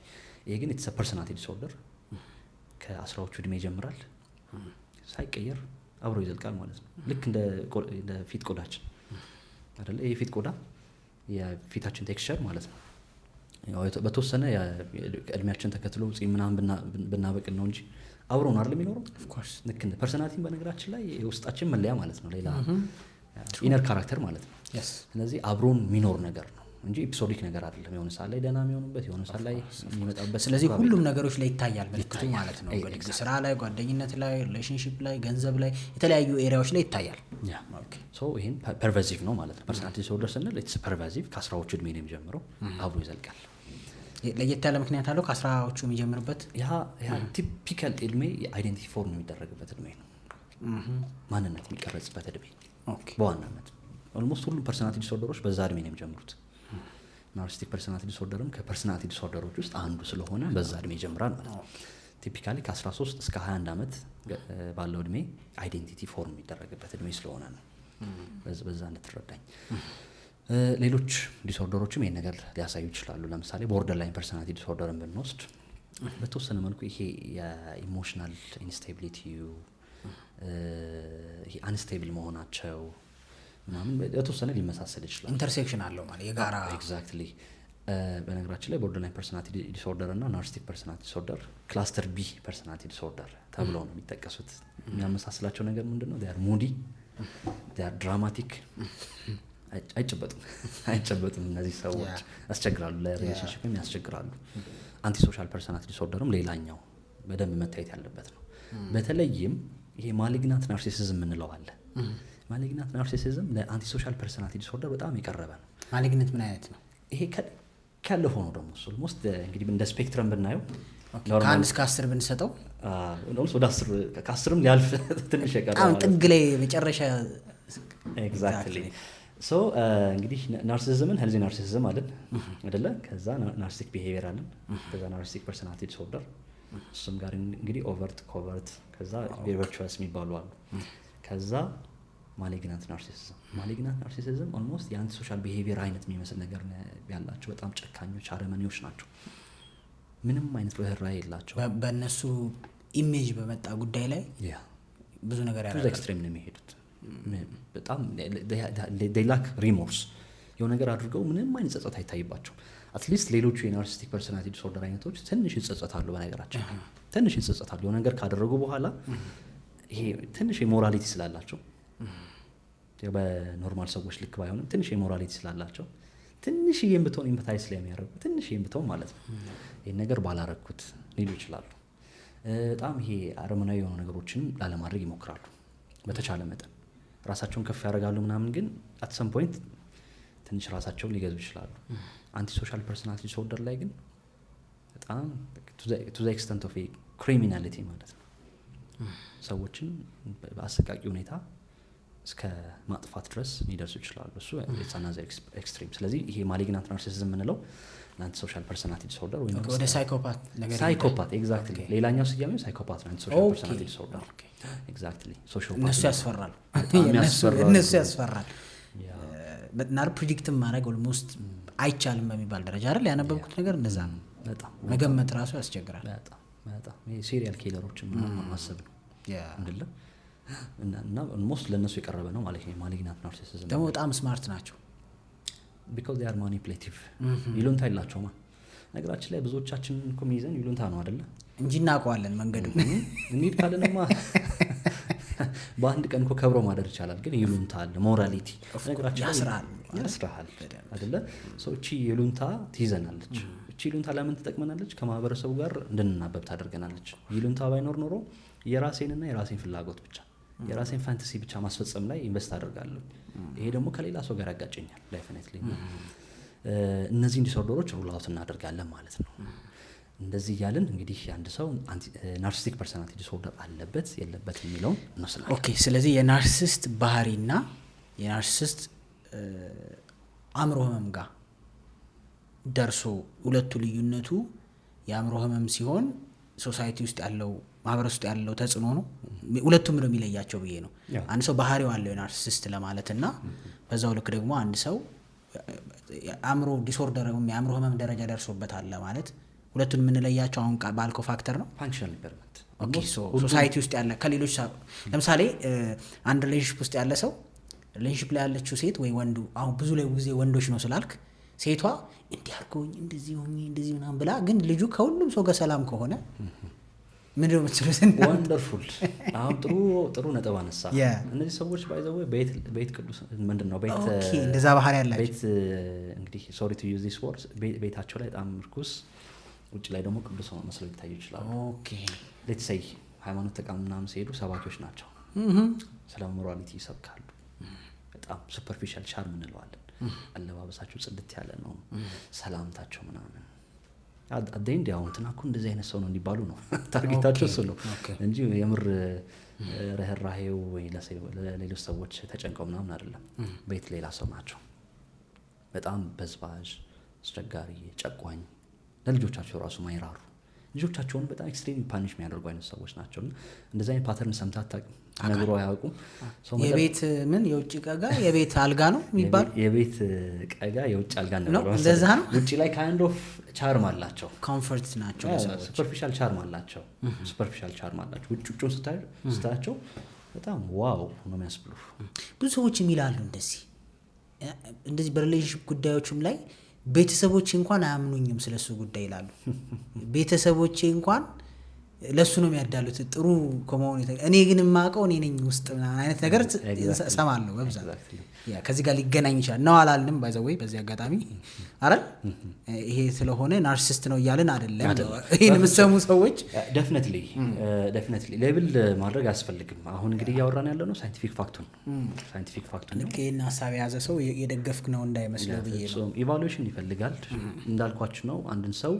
ይሄ ግን ኢትስ ፐርሰናሊቲ ዲስኦርደር ከ10ዎቹ እድሜ ይጀምራል ሳይቀየር አብሮ ይዘልቃል ማለት ነው። ልክ እንደ ፊት ቆዳችን አይደለ? ይሄ ፊት ቆዳ የፊታችን ቴክስቸር ማለት ነው። ያው በተወሰነ እድሜያችን ተከትሎ ጺም ምናምን ብናበቅል ነው እንጂ አብሮ ነው አይደል የሚኖረው። ኦፍ ኮርስ ልክ እንደ ፐርሰናሊቲ በነገራችን ላይ የውስጣችን መለያ ማለት ነው፣ ሌላ ኢነር ካራክተር ማለት ነው። ስለዚህ አብሮን የሚኖር ነገር ነው እንጂ ኤፒሶዲክ ነገር አይደለም። የሆነ ሰዓት ላይ ደህና የሚሆንበት የሆነ ሰዓት ላይ የሚመጣበት። ስለዚህ ሁሉም ነገሮች ላይ ይታያል ምልክቱ ማለት ነው። ስራ ላይ፣ ጓደኝነት ላይ፣ ሪሌሽንሺፕ ላይ፣ ገንዘብ ላይ፣ የተለያዩ ኤሪያዎች ላይ ይታያል። ሶ ይሄን ፐርቫሲቭ ነው ማለት ነው። ፐርሰናሊቲ ዲስኦርደር ስንል ኢትስ ፐርቫሲቭ ከ10ዎቹ እድሜ ነው የሚጀምረው አብሮ ይዘልቃል። ለየት ያለ ምክንያት አለው ከ10ዎቹ የሚጀምርበት። ያ ቲፒካል እድሜ አይዴንቲቲ ፎርም የሚደረግበት እድሜ ነው፣ ማንነት የሚቀረጽበት እድሜ በዋናነት። ኦልሞስት ሁሉም ፐርሰናሊቲ ዲስኦርደሮች በዛ እድሜ ነው የሚጀምሩት። ናርሲስቲክ ፐርሰናሊቲ ዲስኦርደርም ከፐርሰናሊቲ ዲስኦርደሮች ውስጥ አንዱ ስለሆነ በዛ እድሜ ይጀምራል ማለት ነው። ቲፒካሊ ከ13 እስከ 21 ዓመት ባለው እድሜ አይዴንቲቲ ፎርም የሚደረግበት እድሜ ስለሆነ ነው። በዛ እንድትረዳኝ። ሌሎች ዲስኦርደሮችም ይሄን ነገር ሊያሳዩ ይችላሉ። ለምሳሌ ቦርደር ላይን ፐርሰናሊቲ ዲስኦርደርን ብንወስድ በተወሰነ መልኩ ይሄ የኢሞሽናል ኢንስቴቢሊቲ ይሄ አንስቴብል መሆናቸው ምናምን በተወሰነ ሊመሳሰል ይችላል። ኢንተርሴክሽን አለው ማለት የጋራ ኤግዛክትሊ። በነገራችን ላይ ቦርደር ላይን ፐርሰናሊቲ ዲስኦርደር እና ናርሲስቲክ ፐርሰናሊቲ ዲስኦርደር ክላስተር ቢ ፐርሰናሊቲ ዲስኦርደር ተብለው ነው የሚጠቀሱት። የሚያመሳስላቸው ነገር ምንድነው? ዴይ አር ሙዲ፣ ዴይ አር ድራማቲክ። አይጨበጡም እነዚህ ሰዎች፣ ያስቸግራሉ፣ ለሪሌሽንሺፕም ያስቸግራሉ። አንቲ ሶሻል ፐርሰናሊቲ ዲስኦርደርም ሌላኛው በደንብ መታየት ያለበት ነው። በተለይም ይሄ ማሊግናንት ናርሲሲዝም የምንለው አለ። ማሊግናንት ናርሲሲዝም ለአንቲ ሶሻል ፐርሰናሊቲ ዲስኦርደር በጣም የቀረበ ነው። ማሊግናንት ምን አይነት ነው? ይሄ ካለፈው ነው ደግሞ እሱ ኦልሞስት እንግዲህ እንደ ስፔክትረም ብናየው ከ1 እስከ 10 ብንሰጠው ወደ 10 ከ10ም ሊያልፍ ትንሽ የቀረበ አሁን ጥግ ላይ መጨረሻ ኤግዛክትሊ። ሶ እንግዲህ ናርሲሲዝምን ሄልዚ ናርሲሲዝም አለን አይደለ? ከዛ ናርሲስቲክ ቢሄቪየር አለን፣ ከዛ ናርሲስቲክ ፐርሰናሊቲ ዲስኦርደር፣ እሱም ጋር እንግዲህ ኦቨርት፣ ኮቨርት፣ ከዛ ቨርቹዋስ የሚባሉ አሉ። ከዛ ማሊግናንት ናርሲሲዝም። ማሊግናንት ናርሲሲዝም ኦልሞስት የአንቲ ሶሻል ቢሄቪየር አይነት የሚመስል ነገር ያላቸው በጣም ጨካኞች፣ አረመኔዎች ናቸው። ምንም አይነት ርህራሄ የላቸው። በእነሱ ኢሜጅ በመጣ ጉዳይ ላይ ብዙ ነገር ያደርጋሉ። ኤክስትሪም ነው የሚሄዱት። በጣም they lack remorse። የሆነ ነገር አድርገው ምንም አይነት ጸጸት አይታይባቸው። አትሊስት ሌሎቹ የናርሲስቲክ ፐርሰናሊቲ ዲስኦርደር አይነቶች ትንሽ ይጸጸታሉ። በነገራችን ትንሽ ይጸጸታሉ የሆነ ነገር ካደረጉ በኋላ። ይሄ ትንሽ የሞራሊቲ ስላላቸው በኖርማል ሰዎች ልክ ባይሆንም ትንሽ የሞራሊቲ ስላላቸው ትንሽ ይሄን ብትሆን ኢምፓታይዝ ስለሚያደርጉ ትንሽ ይሄን ብትሆን ማለት ነው ይሄን ነገር ባላረኩት ሊሉ ይችላሉ። በጣም ይሄ አረመናዊ የሆኑ ነገሮችንም ላለማድረግ ይሞክራሉ በተቻለ መጠን። ራሳቸውን ከፍ ያደርጋሉ ምናምን፣ ግን አት ሰም ፖይንት ትንሽ ራሳቸውን ሊገዙ ይችላሉ። አንቲ ሶሻል ፐርሰናሊቲ ዲስኦርደር ላይ ግን በጣም ቱ ዘ ኤክስተንት ኦፍ ክሪሚናሊቲ ማለት ነው ሰዎችን በአሰቃቂ ሁኔታ እስከ ማጥፋት ድረስ ሊደርሱ ይችላሉ። እሱ የጻናዘር ኤክስትሪም። ስለዚህ ይሄ ማሊግናንት ናርሲሲዝም የምንለው ለአንቲ ሶሻል ፐርሰናሊቲ ዲስኦርደር ወይ ወደ ሳይኮፓት ነገር ሳይኮፓት ኤግዛክትሊ። ሌላኛው ስያሜው ሳይኮፓት ነው፣ አንቲ ሶሻል ፐርሰናሊቲ ዲስኦርደር ኤግዛክትሊ። ሶሻል እነሱ ያስፈራሉ፣ እነሱ ያስፈራል። በጣም ፕሪዲክትም ማድረግ ኦልሞስት አይቻልም በሚባል ደረጃ አይደል? ያነበብኩት ነገር እንደዛ ነው። በጣም መገመት ራሱ ያስቸግራል። በጣም የሲሪያል ኪለሮችን ማሰብ ነው አይደለ? እና ኦልሞስት ለነሱ የቀረበ ነው ማለት ነው። ማሊግናንት ናርሲሲዝም ደግሞ በጣም ስማርት ናቸው። because they are manipulative። ይሉንታ የላቸውማ። ነገራችን ላይ ብዙዎቻችን እኮ የሚይዘን ይሉንታ ነው አይደለ? እንጂ እናውቀዋለን መንገዱ። እንሂድ ካለንማ በአንድ ቀን እኮ ከብሮ ማደር ይቻላል። ግን ይሉንታ አለ፣ ሞራሊቲ ነገራችን ያስራሃል አይደለ? እቺ ይሉንታ ትይዘናለች። እቺ ይሉንታ ለምን ትጠቅመናለች? ከማህበረሰቡ ጋር እንድንናበብ ታደርገናለች። ይሉንታ ባይኖር ኖሮ የራሴንና የራሴን ፍላጎት ብቻ የራሴን ፋንታሲ ብቻ ማስፈጸም ላይ ኢንቨስት አደርጋለሁ። ይሄ ደግሞ ከሌላ ሰው ጋር ያጋጨኛል ዴፊኒትሊ። እነዚህን ዲስኦርደሮች ሩል አውት እናደርጋለን ማለት ነው። እንደዚህ እያልን እንግዲህ አንድ ሰው ናርሲስቲክ ፐርሰናሊቲ ዲስኦርደር አለበት የለበት የሚለውን እንወስናለን። ኦኬ። ስለዚህ የናርሲስት ባህሪና የናርሲስት አእምሮ ህመም ጋር ደርሶ ሁለቱ ልዩነቱ የአእምሮ ህመም ሲሆን ሶሳይቲ ውስጥ ያለው ማህበረሰብ ውስጥ ያለው ተጽዕኖ ነው። ሁለቱም ነው የሚለያቸው ብዬ ነው። አንድ ሰው ባህሪው አለው ናርሲሲስት ለማለት እና በዛው ልክ ደግሞ አንድ ሰው አእምሮ ዲስኦርደር ወይም የአእምሮ ህመም ደረጃ ደርሶበታል ለማለት ሁለቱን የምንለያቸው አሁን ባልከው ፋክተር ነው። ፋንክሽናል ኢምፔርመንት ኦኬ ሶሳይቲ ውስጥ ያለ ከሌሎች ለምሳሌ አንድ ሪሌሽንሺፕ ውስጥ ያለ ሰው ሪሌሽንሺፕ ላይ ያለችው ሴት ወይ ወንዱ አሁን ብዙ ላይ ጊዜ ወንዶች ነው ስላልክ ሴቷ እንዲህ አድርጎኝ እንደዚህ ሆኜ እንደዚህ ምናምን ብላ ግን ልጁ ከሁሉም ሰው ጋር ሰላም ከሆነ ምንድነው የምትሉት? ወንደርፉል። አሁን ጥሩ ነጥብ አነሳ። እነዚህ ሰዎች ባይዘው ቤት ቅዱስ ምንድነው ቤት እንደዛ ባህሪ ያላቸው ቤት እንግዲህ ሶሪ ቱ ዩዝ ዲስ ወርድ ቤታቸው ላይ በጣም ርኩስ ውጭ ላይ ደግሞ ቅዱስ ሆኖ መስለው ይታዩ ይችላል። ኦኬ ሌትስ ሴይ ሃይማኖት ተቋም ምናምን ሲሄዱ ሰባኪዎች ናቸው። ስለ ሞራሊቲ ይሰብካሉ። በጣም ሱፐርፊሻል ቻርም እንለዋለን። አለባበሳቸው ጽድት ያለ ነው። ሰላምታቸው ምናምን አደንድ ያው እንትና እኮ እንደዚህ አይነት ሰው ነው እንዲባሉ ነው ታርጌታቸው እሱ ነው እንጂ የምር ረህራሄው ወይ ለሌሎች ሰዎች ተጨንቀው ምናምን አይደለም። ቤት ሌላ ሰው ናቸው። በጣም በዝባዥ፣ አስቸጋሪ፣ ጨቋኝ፣ ለልጆቻቸው ራሱ ማይራሩ፣ ልጆቻቸውን በጣም ኤክስትሪም ፓኒሽ የሚያደርጉ አይነት ሰዎች ናቸው። እንደዚህ አይነት ፓተርን ሰምተህ አታውቅም? ነግሮ አያውቁም? የቤት ምን የውጭ ቀጋ የቤት አልጋ ነው የሚባል የቤት ቀጋ የውጭ አልጋ ነው። እንደዛ ነው። ውጭ ላይ ካይንድ ኦፍ ቻርም አላቸው፣ ኮምፎርት ናቸው። ሱፐርፊሻል ቻርም አላቸው። ሱፐርፊሻል ቻርም አላቸው። ውጭውን ስታያቸው በጣም ዋው ነው የሚያስብሉ። ብዙ ሰዎች የሚላሉ እንደዚህ በሪሌሽንሺፕ ጉዳዮችም ላይ ቤተሰቦቼ እንኳን አያምኑኝም ስለሱ ጉዳይ ይላሉ። ቤተሰቦቼ እንኳን ለሱ ነው የሚያዳሉት ጥሩ ከመሆኑ እኔ ግን የማውቀው እኔ ነኝ ውስጥ አይነት ነገር ሰማለሁ በብዛት። ከዚህ ጋር ሊገናኝ ይችላል ነው አላልንም ባይ ዘ ወይ በዚህ አጋጣሚ አይደል ይሄ ስለሆነ ናርሲሲስት ነው እያልን አይደለም። ይሄን የምትሰሙ ሰዎች ዴፊኒትሊ ሌብል ማድረግ አያስፈልግም። አሁን እንግዲህ እያወራን ያለው ነው ሳይንቲፊክ ፋክቱን ነው። ይሄን ሀሳብ የያዘ ሰው የደገፍክ ነው እንዳይመስለው ብዬ ነው። ኢቫሉዌሽን ይፈልጋል እንዳልኳችሁ ነው። አንድን ሰው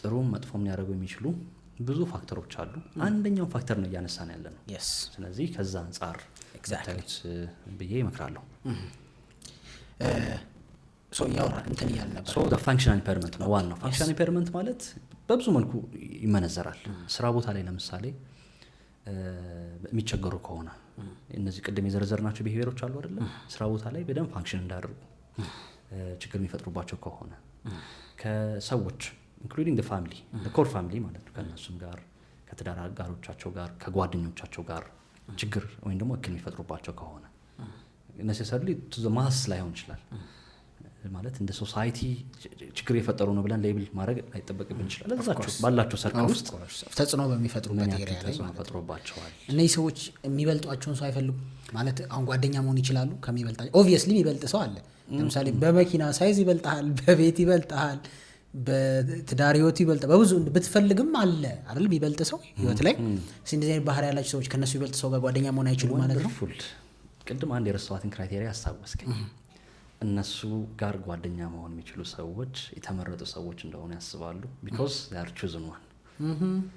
ጥሩም መጥፎም ሊያደርጉ የሚችሉ ብዙ ፋክተሮች አሉ። አንደኛው ፋክተር ነው እያነሳን ያለ ነው። ስለዚህ ከዛ አንጻር ታዩት ብዬ እመክራለሁ። ፋንክሽናል ኢምፔርመንት ነው ዋናው። ፋንክሽናል ኢምፔርመንት ማለት በብዙ መልኩ ይመነዘራል። ስራ ቦታ ላይ ለምሳሌ የሚቸገሩ ከሆነ እነዚህ ቅድም የዘረዘርናቸው ቢሄቪየሮች አሉ አይደለ? ስራ ቦታ ላይ በደንብ ፋንክሽን እንዳያደርጉ ችግር የሚፈጥሩባቸው ከሆነ ከሰዎች ኢንክሉዲንግ the family the core family ማለት ነው ከነሱም ጋር ከትዳር አጋሮቻቸው ጋር ከጓደኞቻቸው ጋር ችግር ወይም ደግሞ እክል የሚፈጥሩባቸው ከሆነ necessarily to the mass ላይሆን ይችላል ማለት እንደ ሶሳይቲ ችግር የፈጠሩ ነው ብለን ሌብል ማድረግ አይጠበቅብን ይችላል። ለዛቸው ባላቸው ሰርክል ውስጥ ተጽዕኖ በሚፈጥሩበት ኤሪያ ላይ ተፈጥሮባቸዋል። እነዚህ ሰዎች የሚበልጧቸውን ሰው አይፈልጉም ማለት አሁን ጓደኛ መሆን ይችላሉ ከሚበልጣቸው ኦብቪየስሊ የሚበልጥ ሰው አለ። ለምሳሌ በመኪና ሳይዝ ይበልጣል፣ በቤት ይበልጣል፣ በትዳር ህይወት ይበልጣል፣ በብዙ ብትፈልግም አለ አይደል የሚበልጥ ሰው ህይወት ላይ። እንደዚህ አይነት ባህሪ ያላቸው ሰዎች ከነሱ ይበልጥ ሰው ጋር ጓደኛ መሆን አይችሉም ማለት ነው። ቅድም አንድ የረሳኋትን ክራይቴሪያ አስታወስከኝ። እነሱ ጋር ጓደኛ መሆን የሚችሉ ሰዎች የተመረጡ ሰዎች እንደሆነ ያስባሉ። because they are chosen one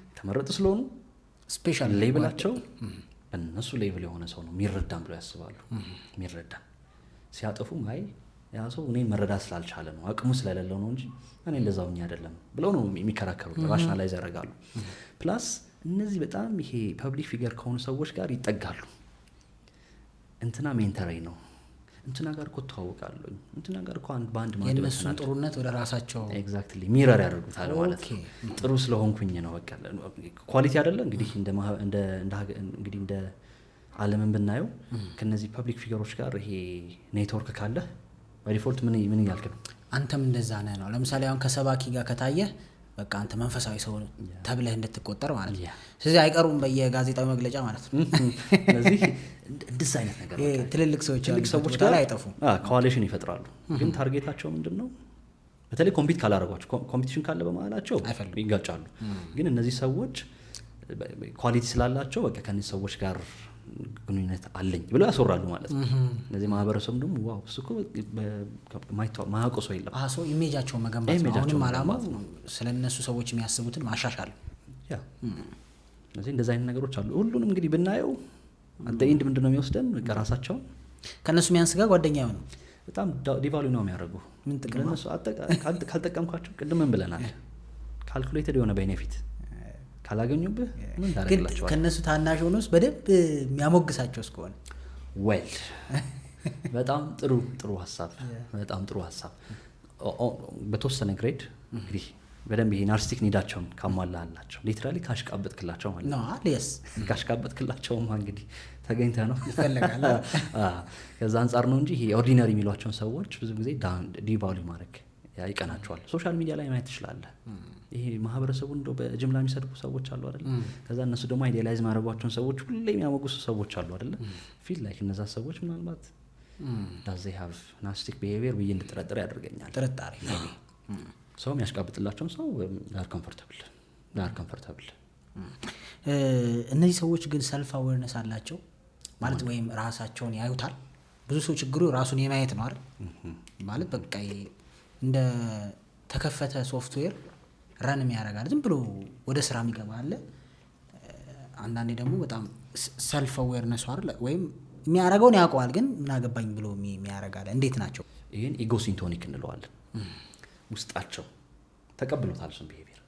የተመረጡ ስለሆኑ ስፔሻል ሌብላቸው እነሱ ሌብል የሆነ ሰው ነው የሚረዳም ብለው ያስባሉ። የሚረዳ ሲያጠፉ ማይ ያ ሰው እኔን መረዳት ስላልቻለ ነው አቅሙ ስለሌለው ነው እንጂ እኔ እንደዛው አይደለም ብለው ነው የሚከራከሩት። ራሽናላይዝ ያደርጋሉ። ፕላስ እነዚህ በጣም ይሄ ፐብሊክ ፊገር ከሆኑ ሰዎች ጋር ይጠጋሉ። እንትና ሜንተሬ ነው፣ እንትና ጋር እኮ ተዋውቃለሁ፣ እንትና ጋር እኮ አንድ ማንድ የነሱን ጥሩነት ወደ ራሳቸው ኤግዛክትሊ ሚረር ያደርጉታል ማለት ነው። ጥሩ ስለሆንኩኝ ነው በቃ ኳሊቲ አይደለ እንግዲህ እንደ ዓለምን ብናየው ከነዚህ ፐብሊክ ፊገሮች ጋር ይሄ ኔትወርክ ካለ በዲፎልት ምን ያልክ ነው አንተም እንደዛ ነው። ለምሳሌ አሁን ከሰባኪ ጋር ከታየ በቃ አንተ መንፈሳዊ ሰው ተብለህ እንድትቆጠር ማለት ነው። ስለዚህ አይቀሩም በየጋዜጣዊ መግለጫ ማለት ነው። ስለዚህ እንደዛ አይነት ነገር ትልልቅ ሰዎች ጋር አይጠፉም፣ ኮአሊሽን ይፈጥራሉ። ግን ታርጌታቸው ምንድነው? በተለይ ኮምፒት ካላደረጓቸው ኮምፒቲሽን ካለ በመሃላቸው ይጋጫሉ። ግን እነዚህ ሰዎች ኳሊቲ ስላላቸው በቃ ከነዚህ ሰዎች ጋር ግንኙነት አለኝ ብለው ያስወራሉ ማለት ነው። እነዚህ ማህበረሰብ ደግሞ ዋው እሱ እኮ ማያውቀው ሰው የለም። ሰው ኢሜጃቸውን መገንባት ነው አሁንም ዓላማው። ስለነሱ ሰዎች የሚያስቡትን ማሻሻል። ስለዚህ እንደዚህ አይነት ነገሮች አሉ። ሁሉንም እንግዲህ ብናየው አንተ ኢንድ ምንድነው የሚወስደን? በቃ ራሳቸው ከነሱ የሚያንስ ጋር ጓደኛ ነው በጣም ዲቫሉ ነው የሚያደርጉ። ምን ጥቅም ለነሱ ካልጠቀምኳቸው ቅድም ምን ብለናል? ካልኩሌትድ የሆነ ቤኔፊት ካላገኙብህ ምን ታደርግላቸዋለህ? ከነሱ ታናሽ ሆኖስ በደንብ የሚያሞግሳቸው እስከሆነ ዌል በጣም ጥሩ ሀሳብ በጣም ጥሩ ሀሳብ። በተወሰነ ግሬድ እንግዲህ በደንብ ይሄ ናርሲስቲክ ኒዳቸውን ካሟላላቸው ሊትራሊ ካሽቃበጥክላቸው ማለት ነው። ስ ካሽቃበጥክላቸውማ እንግዲህ ተገኝተ ነው ይፈልጋል። ከዛ አንጻር ነው እንጂ ይሄ ኦርዲነሪ የሚሏቸውን ሰዎች ብዙ ጊዜ ዲቫሉ ማድረግ ይቀናቸዋል። ሶሻል ሚዲያ ላይ ማየት ትችላለህ። ይሄ ማህበረሰቡን እንደው በጅምላ የሚሰድቡ ሰዎች አሉ አይደል? ከዛ እነሱ ደግሞ አይዲያላይዝ ማድረጓቸውን ሰዎች ሁሌ የሚያሞግሱ ሰዎች አሉ አይደል? ፊል ላይክ እነዛ ሰዎች ምናልባት ዳዝ ዜ ሃቭ ናርሲስቲክ ቢሄቪየር ብዬ እንድጠረጥር ያደርገኛል። ጥርጣሬ ሰው የሚያሽቃብጥላቸውን ሰው ዳር ኮምፎርታብል። እነዚህ ሰዎች ግን ሰልፍ አዌርነስ አላቸው ማለት ወይም ራሳቸውን ያዩታል። ብዙ ሰው ችግሩ ራሱን የማየት ነው አይደል? ማለት በቃ እንደ ተከፈተ ሶፍትዌር ረን የሚያደርጋል ዝም ብሎ ወደ ስራ የሚገባ አለ። አንዳንዴ ደግሞ በጣም ሰልፍ አዌርነስ አይደል ወይም የሚያደርገውን ያውቀዋል ግን ምን አገባኝ ብሎ የሚያደርጋል። እንዴት ናቸው? ይህን ኢጎሲንቶኒክ እንለዋለን። ውስጣቸው ተቀብሎታል እሱን ቢሄቪየር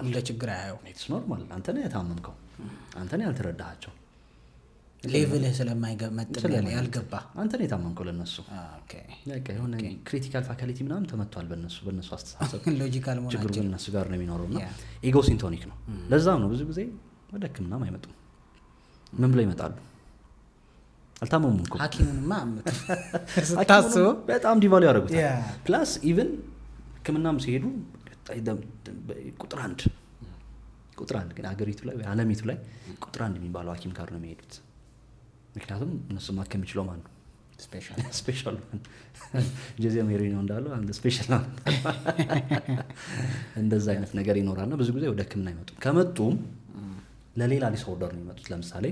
እንደ ችግር አያየው። ኢትስ ኖርማል። አንተ ነህ የታመምከው፣ አንተ ነህ ያልተረዳሃቸው፣ ሌቭልህ ስለማይመጥን ያልገባ አንተ ነህ የታመምከው። ለነሱ በቃ የሆነ ክሪቲካል ፋካሊቲ ምናምን ተመቷል በነሱ አስተሳሰብ። ሎጂካል መሆናቸው ችግሩ ግን እነሱ ጋር ነው የሚኖረው እና ኢጎሲንቶኒክ ነው። ለዛም ነው ብዙ ጊዜ ወደ ሕክምናም አይመጡም። ምን ብለው ይመጣሉ? አልታመሙም እኮ ሐኪሙንማ ስታስበው በጣም ዲቫሉ ያደርጉታል። ፕላስ ኢቨን ሕክምናም ሲሄዱ ቁጥር አንድ ግን አገሪቱ ላይ ዓለሚቱ ላይ ቁጥር አንድ የሚባለው ሐኪም ጋር ነው የሚሄዱት። ምክንያቱም እነሱ ማከም የሚችለው ማን ነው? ስፔሻል ጄዜ ሜሪ ነው እንዳለው አንድ ስፔሻል ነው። እንደዛ አይነት ነገር ይኖራልና ብዙ ጊዜ ወደ ሕክምና አይመጡም። ከመጡም ለሌላ ዲስኦርደር ነው የሚመጡት። ለምሳሌ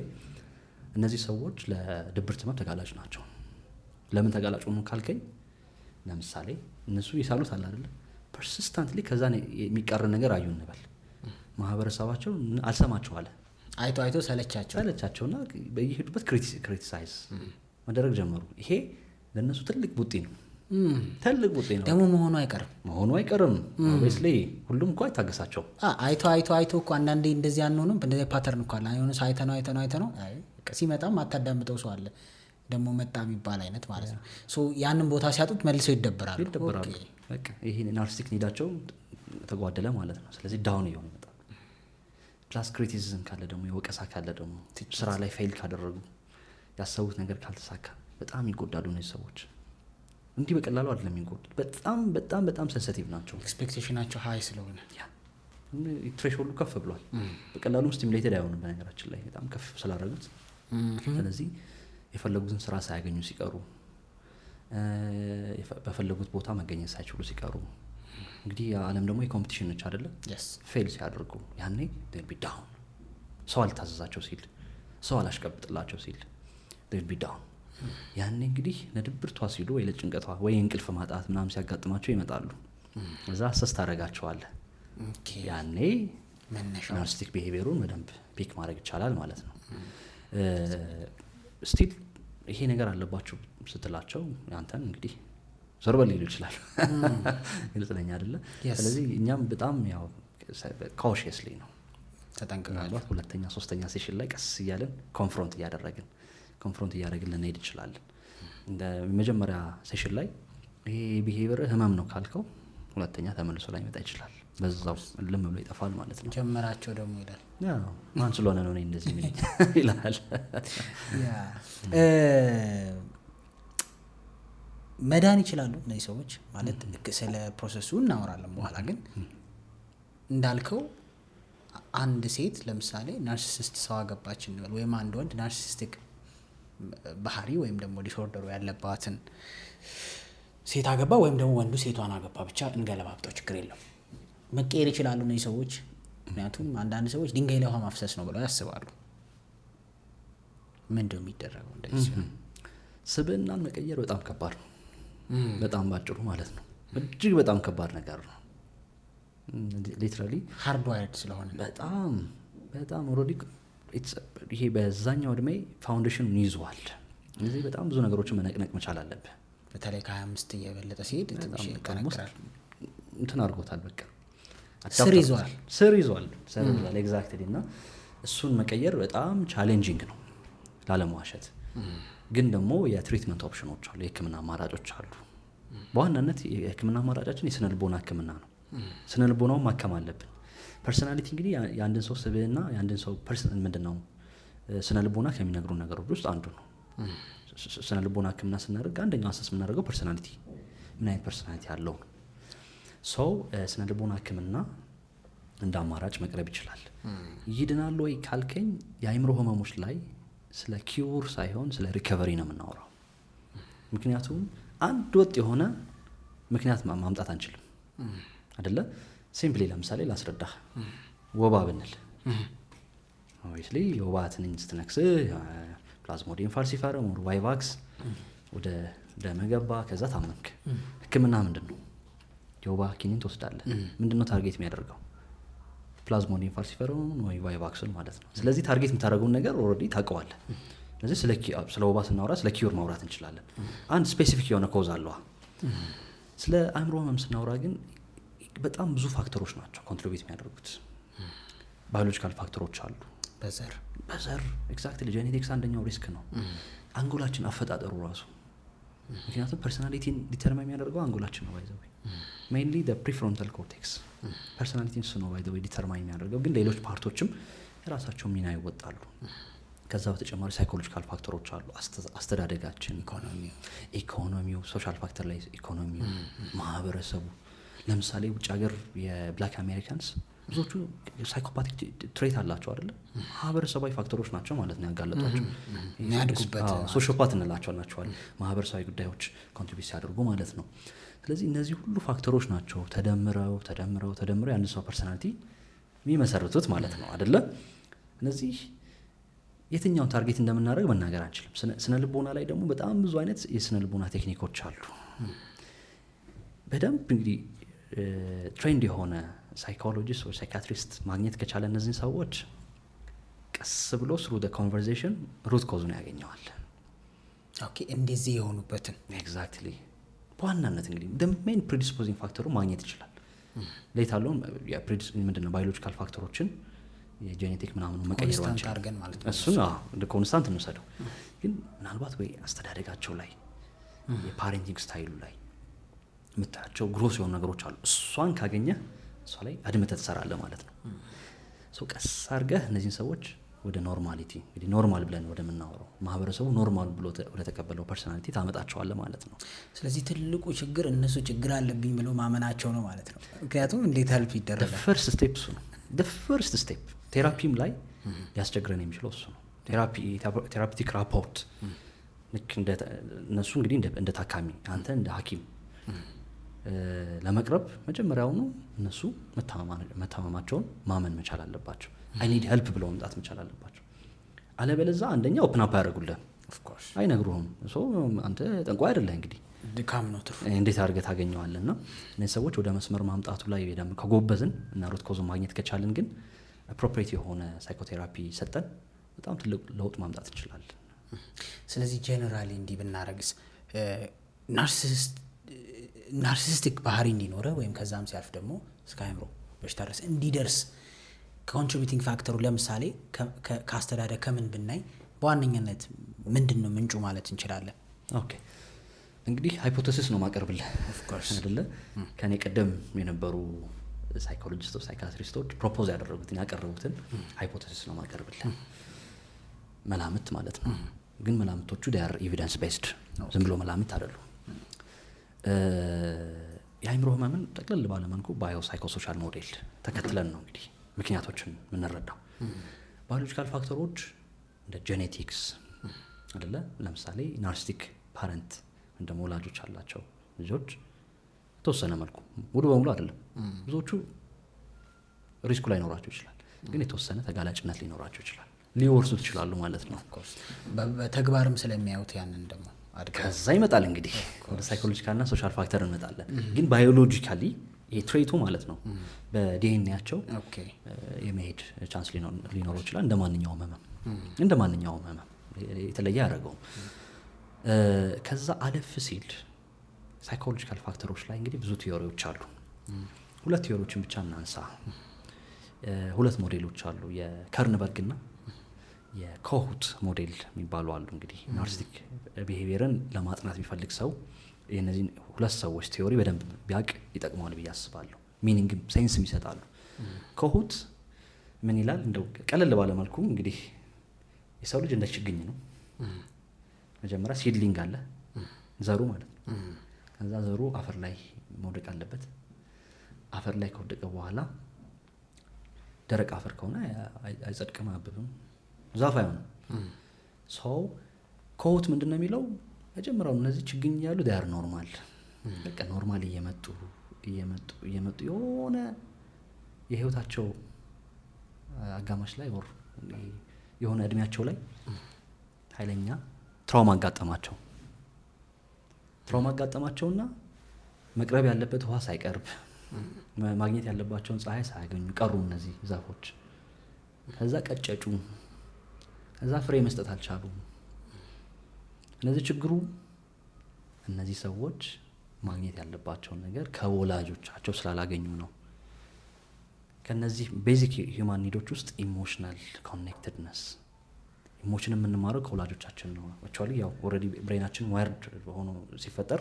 እነዚህ ሰዎች ለድብርት ህመም ተጋላጭ ናቸው። ለምን ተጋላጭ ሆኑ ካልከኝ፣ ለምሳሌ እነሱ ይሳሉት አለ አይደል? ፐርሲስታንትሊ ከዛ የሚቃረን ነገር አዩ እንበል። ማህበረሰባቸው አልሰማቸው አለ። አይቶ ሰለቻቸውና በየሄዱበት ክሪቲሳይዝ መደረግ ጀመሩ። ይሄ ለእነሱ ትልቅ ቡጢ ነው። ደግሞ መሆኑ አይቀርም። ኦብቪየስሊ ሁሉም እኮ አይታገሳቸው። አይቶ እኮ አንዳንዴ እንደዚህ አንሆንም። እንደዚህ ፓተርን እኮ አለ። የሆነ ሰው አይተ ነው ሲመጣም አታዳምጠው ሰው አለ ደግሞ መጣ የሚባል አይነት ማለት ነው። ሶ ያንን ቦታ ሲያጡት መልሰው ይደበራሉ። በቃ ይሄ ናርሲስቲክ ኒዳቸው ተጓደለ ማለት ነው። ስለዚህ ዳውን እየሆነ ይመጣል። ፕላስ ክሪቲሲዝም ካለ ደግሞ የወቀሳ ካለ ደግሞ ስራ ላይ ፌል ካደረጉ ያሰቡት ነገር ካልተሳካ በጣም ይጎዳሉ እነዚህ ሰዎች። እንዲህ በቀላሉ አይደለም የሚጎዱት። በጣም ሴንሲቲቭ ናቸው። ኤክስፔክቴሽናቸው ሃይ ስለሆነ ትሬሽሆልዱ ከፍ ብሏል። በቀላሉ ስቲሙሌትድ አይሆንም በነገራችን ላይ በጣም ከፍ ስላደረጉት። ስለዚህ የፈለጉትን ስራ ሳያገኙ ሲቀሩ፣ በፈለጉት ቦታ መገኘት ሳይችሉ ሲቀሩ፣ እንግዲህ የዓለም ደግሞ የኮምፒቲሽን ነች አይደለ? ፌል ሲያደርጉ ያኔ ዴል ቢ ዳውን። ሰው አልታዘዛቸው ሲል፣ ሰው አላሽቀብጥላቸው ሲል ዴል ቢ ዳውን። ያኔ እንግዲህ ለድብርቷ ሲሉ ወይ ለጭንቀቷ ወይ እንቅልፍ ማጣት ምናምን ሲያጋጥማቸው ይመጣሉ። እዛ አሰስ ታደርጋቸዋለህ። ያኔ ናርሲስቲክ ቢሄቪየሩን በደንብ ፒክ ማድረግ ይቻላል ማለት ነው። ስቲል ይሄ ነገር አለባቸው ስትላቸው ያንተን እንግዲህ ዞር በል ሊሉ ይችላል። ግልጽ ነኝ አይደለ? ስለዚህ እኛም በጣም ያው ካውሽየስሊ ነው ተጠንቅቀናል። ሁለተኛ ሶስተኛ ሴሽን ላይ ቀስ እያለን ኮንፍሮንት እያደረግን ልንሄድ እንችላለን። እንደ መጀመሪያ ሴሽን ላይ ይሄ ቢሄቪየር ህመም ነው ካልከው ሁለተኛ ተመልሶ ላይ መጣ ይችላል። በዛው ልም ብሎ ይጠፋል ማለት ነው። ጀመራቸው ደግሞ ይላል ማን ስለሆነ ነው እንደዚህ ምን ይላል። መዳን ይችላሉ እነዚህ ሰዎች ማለት ስለ ፕሮሰሱ እናወራለን በኋላ። ግን እንዳልከው አንድ ሴት ለምሳሌ ናርሲሲስት ሰው አገባች እንበል፣ ወይም አንድ ወንድ ናርሲሲስቲክ ባህሪ ወይም ደግሞ ዲስኦርደሩ ያለባትን ሴት አገባ፣ ወይም ደግሞ ወንዱ ሴቷን አገባ፣ ብቻ እንገለባብጠው ችግር የለም። መቀየር ይችላሉ እነዚህ ሰዎች። ምክንያቱም አንዳንድ ሰዎች ድንጋይ ላይ ውሃ ማፍሰስ ነው ብለው ያስባሉ። ምንድነው የሚደረገው እንደዚህ? ስብዕናን መቀየር በጣም ከባድ ነው። በጣም ባጭሩ ማለት ነው እጅግ በጣም ከባድ ነገር ነው። ሊትራሊ ሃርድ ዋይርድ ስለሆነ በጣም ኦልሬዲ ይሄ በዛኛው እድሜ ፋውንዴሽኑን ይዟል። ስለዚህ በጣም ብዙ ነገሮችን መነቅነቅ መቻል አለብህ። በተለይ ከ25 እየበለጠ ሲሄድ ትንሽ ይጠነክራል። እንትን አድርጎታል፣ በቃ ስር ይዟል። ኤግዛክትሊ። እና እሱን መቀየር በጣም ቻሌንጂንግ ነው ላለመዋሸት። ግን ደግሞ የትሪትመንት ኦፕሽኖች አሉ፣ የህክምና አማራጮች አሉ። በዋናነት የህክምና አማራጫችን የስነ ልቦና ህክምና ነው። ስነ ልቦናውን ማከም አለብን። ፐርሶናሊቲ እንግዲህ የአንድን ሰው ስብዕና የአንድን ሰው ምንድን ነው ስነ ልቦና ከሚነግሩ ነገሮች ውስጥ አንዱ ነው። ስነ ልቦና ህክምና ስናደርግ አንደኛው አሰስ የምናደርገው ፐርሶናሊቲ ምን አይነት ፐርሶናሊቲ ያለው ነው። ሰው ስነ ልቦና ህክምና እንደ አማራጭ መቅረብ ይችላል። ይድናል ወይ ካልከኝ የአእምሮ ህመሞች ላይ ስለ ኪውር ሳይሆን ስለ ሪከቨሪ ነው የምናወራው። ምክንያቱም አንድ ወጥ የሆነ ምክንያት ማምጣት አንችልም አይደለ? ሲምፕሊ ለምሳሌ ላስረዳህ። ወባ ብንል ኦብቪየስሊ የወባ ትንኝ ስትነክስህ ፕላዝሞዲየም ፋልሲፓረም ወር ቫይቫክስ ወደ ደም ገባ፣ ከዛ ታመምክ። ህክምና ምንድን ነው? የወባ ኪኒን ትወስዳለህ። ምንድን ነው ታርጌት የሚያደርገው? ፕላዝሞዲየም ፋልሲፓረም ወይ ቫይቫክስን ማለት ነው። ስለዚህ ታርጌት የምታደርገውን ነገር ኦልሬዲ ታውቀዋለህ። ስለዚህ ስለ ወባ ስናወራ ስለ ኪዩር ማውራት እንችላለን። አንድ ስፔሲፊክ የሆነ ኮዝ አለዋ። ስለ አእምሮ ህመም ስናወራ ግን በጣም ብዙ ፋክተሮች ናቸው ኮንትሪቢዩት የሚያደርጉት። ባዮሎጂካል ፋክተሮች አሉ፣ በዘር ኤግዛክትሊ። ጄኔቲክስ አንደኛው ሪስክ ነው። አንጎላችን አፈጣጠሩ ራሱ፣ ምክንያቱም ፐርሶናሊቲን ዲተርማይን የሚያደርገው አንጎላችን ነው። ባይ ዘ ወይ ሜይንሊ ፕሪፍሮንታል ኮርቴክስ ፐርሶናሊቲን እሱ ነው ባይ ዘ ወይ ዲተርማይን የሚያደርገው። ግን ሌሎች ፓርቶችም የራሳቸው ሚና ይወጣሉ። ከዛ በተጨማሪ ሳይኮሎጂካል ፋክተሮች አሉ። አስተዳደጋችን፣ ኢኮኖሚው፣ ሶሻል ፋክተር ላይ ኢኮኖሚው፣ ማህበረሰቡ። ለምሳሌ ውጭ ሀገር የብላክ አሜሪካንስ ብዙዎቹ ሳይኮፓቲክ ትሬት አላቸው አይደለ? ማህበረሰባዊ ፋክተሮች ናቸው ማለት ነው ያጋለጧቸው። ሶሾፓት እንላቸዋል። ማህበረሰባዊ ጉዳዮች ኮንትሪቢዩት ሲያደርጉ ማለት ነው። ስለዚህ እነዚህ ሁሉ ፋክተሮች ናቸው ተደምረው የአንድ ሰው ፐርሶናሊቲ የሚመሰርቱት ማለት ነው አይደለ? እነዚህ የትኛውን ታርጌት እንደምናደርግ መናገር አንችልም። ስነ ልቦና ላይ ደግሞ በጣም ብዙ አይነት የስነ ልቦና ቴክኒኮች አሉ። በደንብ እንግዲህ ትሬንድ የሆነ ሳይኮሎጂስት ወይ ሳይካትሪስት ማግኘት ከቻለ እነዚህን ሰዎች ቀስ ብሎ ስሩ ኮንቨርሴሽን ሩት ኮዙን ያገኘዋል። እንደዚህ የሆኑበትን ኤግዛክትሊ። በዋናነት እንግዲህ ሜን ፕሪዲስፖዚንግ ፋክተሩ ማግኘት ይችላል። ሌት አለውን ምንድነው ባዮሎጂካል ፋክተሮችን የጄኔቲክ ምናምኑ መቀየር አድርገን ማለት ነው። እሱን ኮንስታንት እንውሰደው። ግን ምናልባት ወይ አስተዳደጋቸው ላይ የፓሬንቲንግ ስታይሉ ላይ የምታያቸው ግሮስ የሆኑ ነገሮች አሉ። እሷን ካገኘ እሷ ላይ አድምተህ ትሰራለህ ማለት ነው። ቀስ አድርገህ እነዚህን ሰዎች ወደ ኖርማሊቲ እንግዲህ ኖርማል ብለን ወደምናወራው ማህበረሰቡ ኖርማል ብሎ ወደ ተቀበለው ፐርሶናሊቲ ታመጣቸዋለህ ማለት ነው። ስለዚህ ትልቁ ችግር እነሱ ችግር አለብኝ ብለው ማመናቸው ነው ማለት ነው። ምክንያቱም እንዴት ሄልፕ ይደረጋል? ፈርስት ስቴፕ እሱ ነው። ፈርስት ስቴፕ ቴራፒም ላይ ሊያስቸግረን የሚችለው እሱ ነው። ቴራፒቲክ ራፖርት ልክ እነሱ እንግዲህ እንደ ታካሚ አንተ እንደ ሐኪም ለመቅረብ መጀመሪያውኑ እነሱ መታመማቸውን ማመን መቻል አለባቸው። አይ ኒድ ሄልፕ ብለው መምጣት መቻል አለባቸው። አለበለዛ አንደኛ ኦፕን አፕ አያደርጉልህም፣ አይነግሩህም። አንተ ጠንቋይ አይደለህ እንግዲህ ድካም ነው ትርፉ፣ እንዴት አድርገህ ታገኘዋለህ? እና እነዚህ ሰዎች ወደ መስመር ማምጣቱ ላይ ደግሞ ከጎበዝን እና ሩት ኮዙን ማግኘት ከቻልን ግን አፕሮፕሪየት የሆነ ሳይኮቴራፒ ሰጠን በጣም ትልቅ ለውጥ ማምጣት እንችላለን። ስለዚህ ጄኔራሊ እንዲህ ብናረግስ ናርሲስቲክ ባህሪ እንዲኖረ ወይም ከዛም ሲያልፍ ደግሞ እስከ አእምሮ በሽታ ድረስ እንዲደርስ ኮንትሪቢዩቲንግ ፋክተሩ ለምሳሌ ከአስተዳደግ ከምን ብናይ በዋነኛነት ምንድን ነው ምንጩ ማለት እንችላለን? ኦኬ እንግዲህ ሃይፖቴሲስ ነው ማቀርብልህ አይደለ? ከኔ ቀደም የነበሩ ሳይኮሎጂስቶች ሳይካትሪስቶች ፕሮፖዝ ያደረጉትን ያቀረቡትን ሃይፖቴሲስ ነው ማቀርብልህ። መላምት ማለት ነው። ግን መላምቶቹ ዲያር ኤቪደንስ ቤስድ ዝም ብሎ መላምት አይደሉም። የአእምሮ ህመምን ጠቅለል ባለመልኩ ባዮ ሳይኮሶሻል ሞዴል ተከትለን ነው እንግዲህ ምክንያቶችን የምንረዳው። ባዮሎጂካል ፋክተሮች እንደ ጄኔቲክስ አይደለ? ለምሳሌ ናርሲስቲክ ፓረንት እንደሞ ወላጆች አላቸው ልጆች ተወሰነ መልኩ ሙሉ በሙሉ አይደለም፣ ብዙዎቹ ሪስኩ ላይ ኖራቸው ይችላል፣ ግን የተወሰነ ተጋላጭነት ሊኖራቸው ይችላል፣ ሊወርሱት ይችላሉ ማለት ነው። በተግባርም ስለሚያዩት ያንን ደግሞ ከዛ ይመጣል እንግዲህ ወደ ሳይኮሎጂካልና ሶሻል ፋክተር እንመጣለን። ግን ባዮሎጂካሊ የትሬቱ ማለት ነው በዲኤንኤያቸው የመሄድ ቻንስ ሊኖረው ይችላል። እንደ ማንኛውም ህመም የተለየ ያደረገው። ከዛ አለፍ ሲል ሳይኮሎጂካል ፋክተሮች ላይ እንግዲህ ብዙ ቲዮሪዎች አሉ። ሁለት ቲዮሪዎችን ብቻ እናንሳ። ሁለት ሞዴሎች አሉ፣ የከርንበርግ እና የኮሁት ሞዴል የሚባሉ አሉ። እንግዲህ ናርሲስቲክ ቢሄቪየርን ለማጥናት የሚፈልግ ሰው የነዚህን ሁለት ሰዎች ቲዮሪ በደንብ ቢያቅ ይጠቅመዋል ብዬ አስባለሁ። ሚኒንግ ሴንስም ይሰጣሉ። ኮሁት ምን ይላል? እንደው ቀለል ባለ መልኩ እንግዲህ የሰው ልጅ እንደ ችግኝ ነው። መጀመሪያ ሲድሊንግ አለ፣ ዘሩ ማለት ነው። ከዛ ዘሩ አፈር ላይ መውደቅ አለበት። አፈር ላይ ከወደቀ በኋላ ደረቅ አፈር ከሆነ አይጸድቅም፣ አያብብም፣ ዛፍ አይሆንም። ሰው ኮሁት ምንድን ነው የሚለው? መጀመሪያው እነዚህ ችግኝ ያሉ ዳር ኖርማል፣ በቃ ኖርማል እየመጡ የሆነ የህይወታቸው አጋማሽ ላይ የሆነ እድሜያቸው ላይ ኃይለኛ ትራውማ አጋጠማቸውና መቅረብ ያለበት ውሃ ሳይቀርብ ማግኘት ያለባቸውን ፀሐይ ሳያገኙ ቀሩ እነዚህ ዛፎች። ከዛ ቀጨጩ፣ ከዛ ፍሬ መስጠት አልቻሉም። እነዚህ ችግሩ እነዚህ ሰዎች ማግኘት ያለባቸውን ነገር ከወላጆቻቸው ስላላገኙ ነው። ከነዚህ ቤዚክ ሂውማን ኒዶች ውስጥ ኢሞሽናል ኮኔክትድነስ፣ ኢሞሽን የምንማረው ከወላጆቻችን ነው። አክቹዋሊ ያው ኦልሬዲ ብሬናችን ዋይርድ ሆኖ ሲፈጠር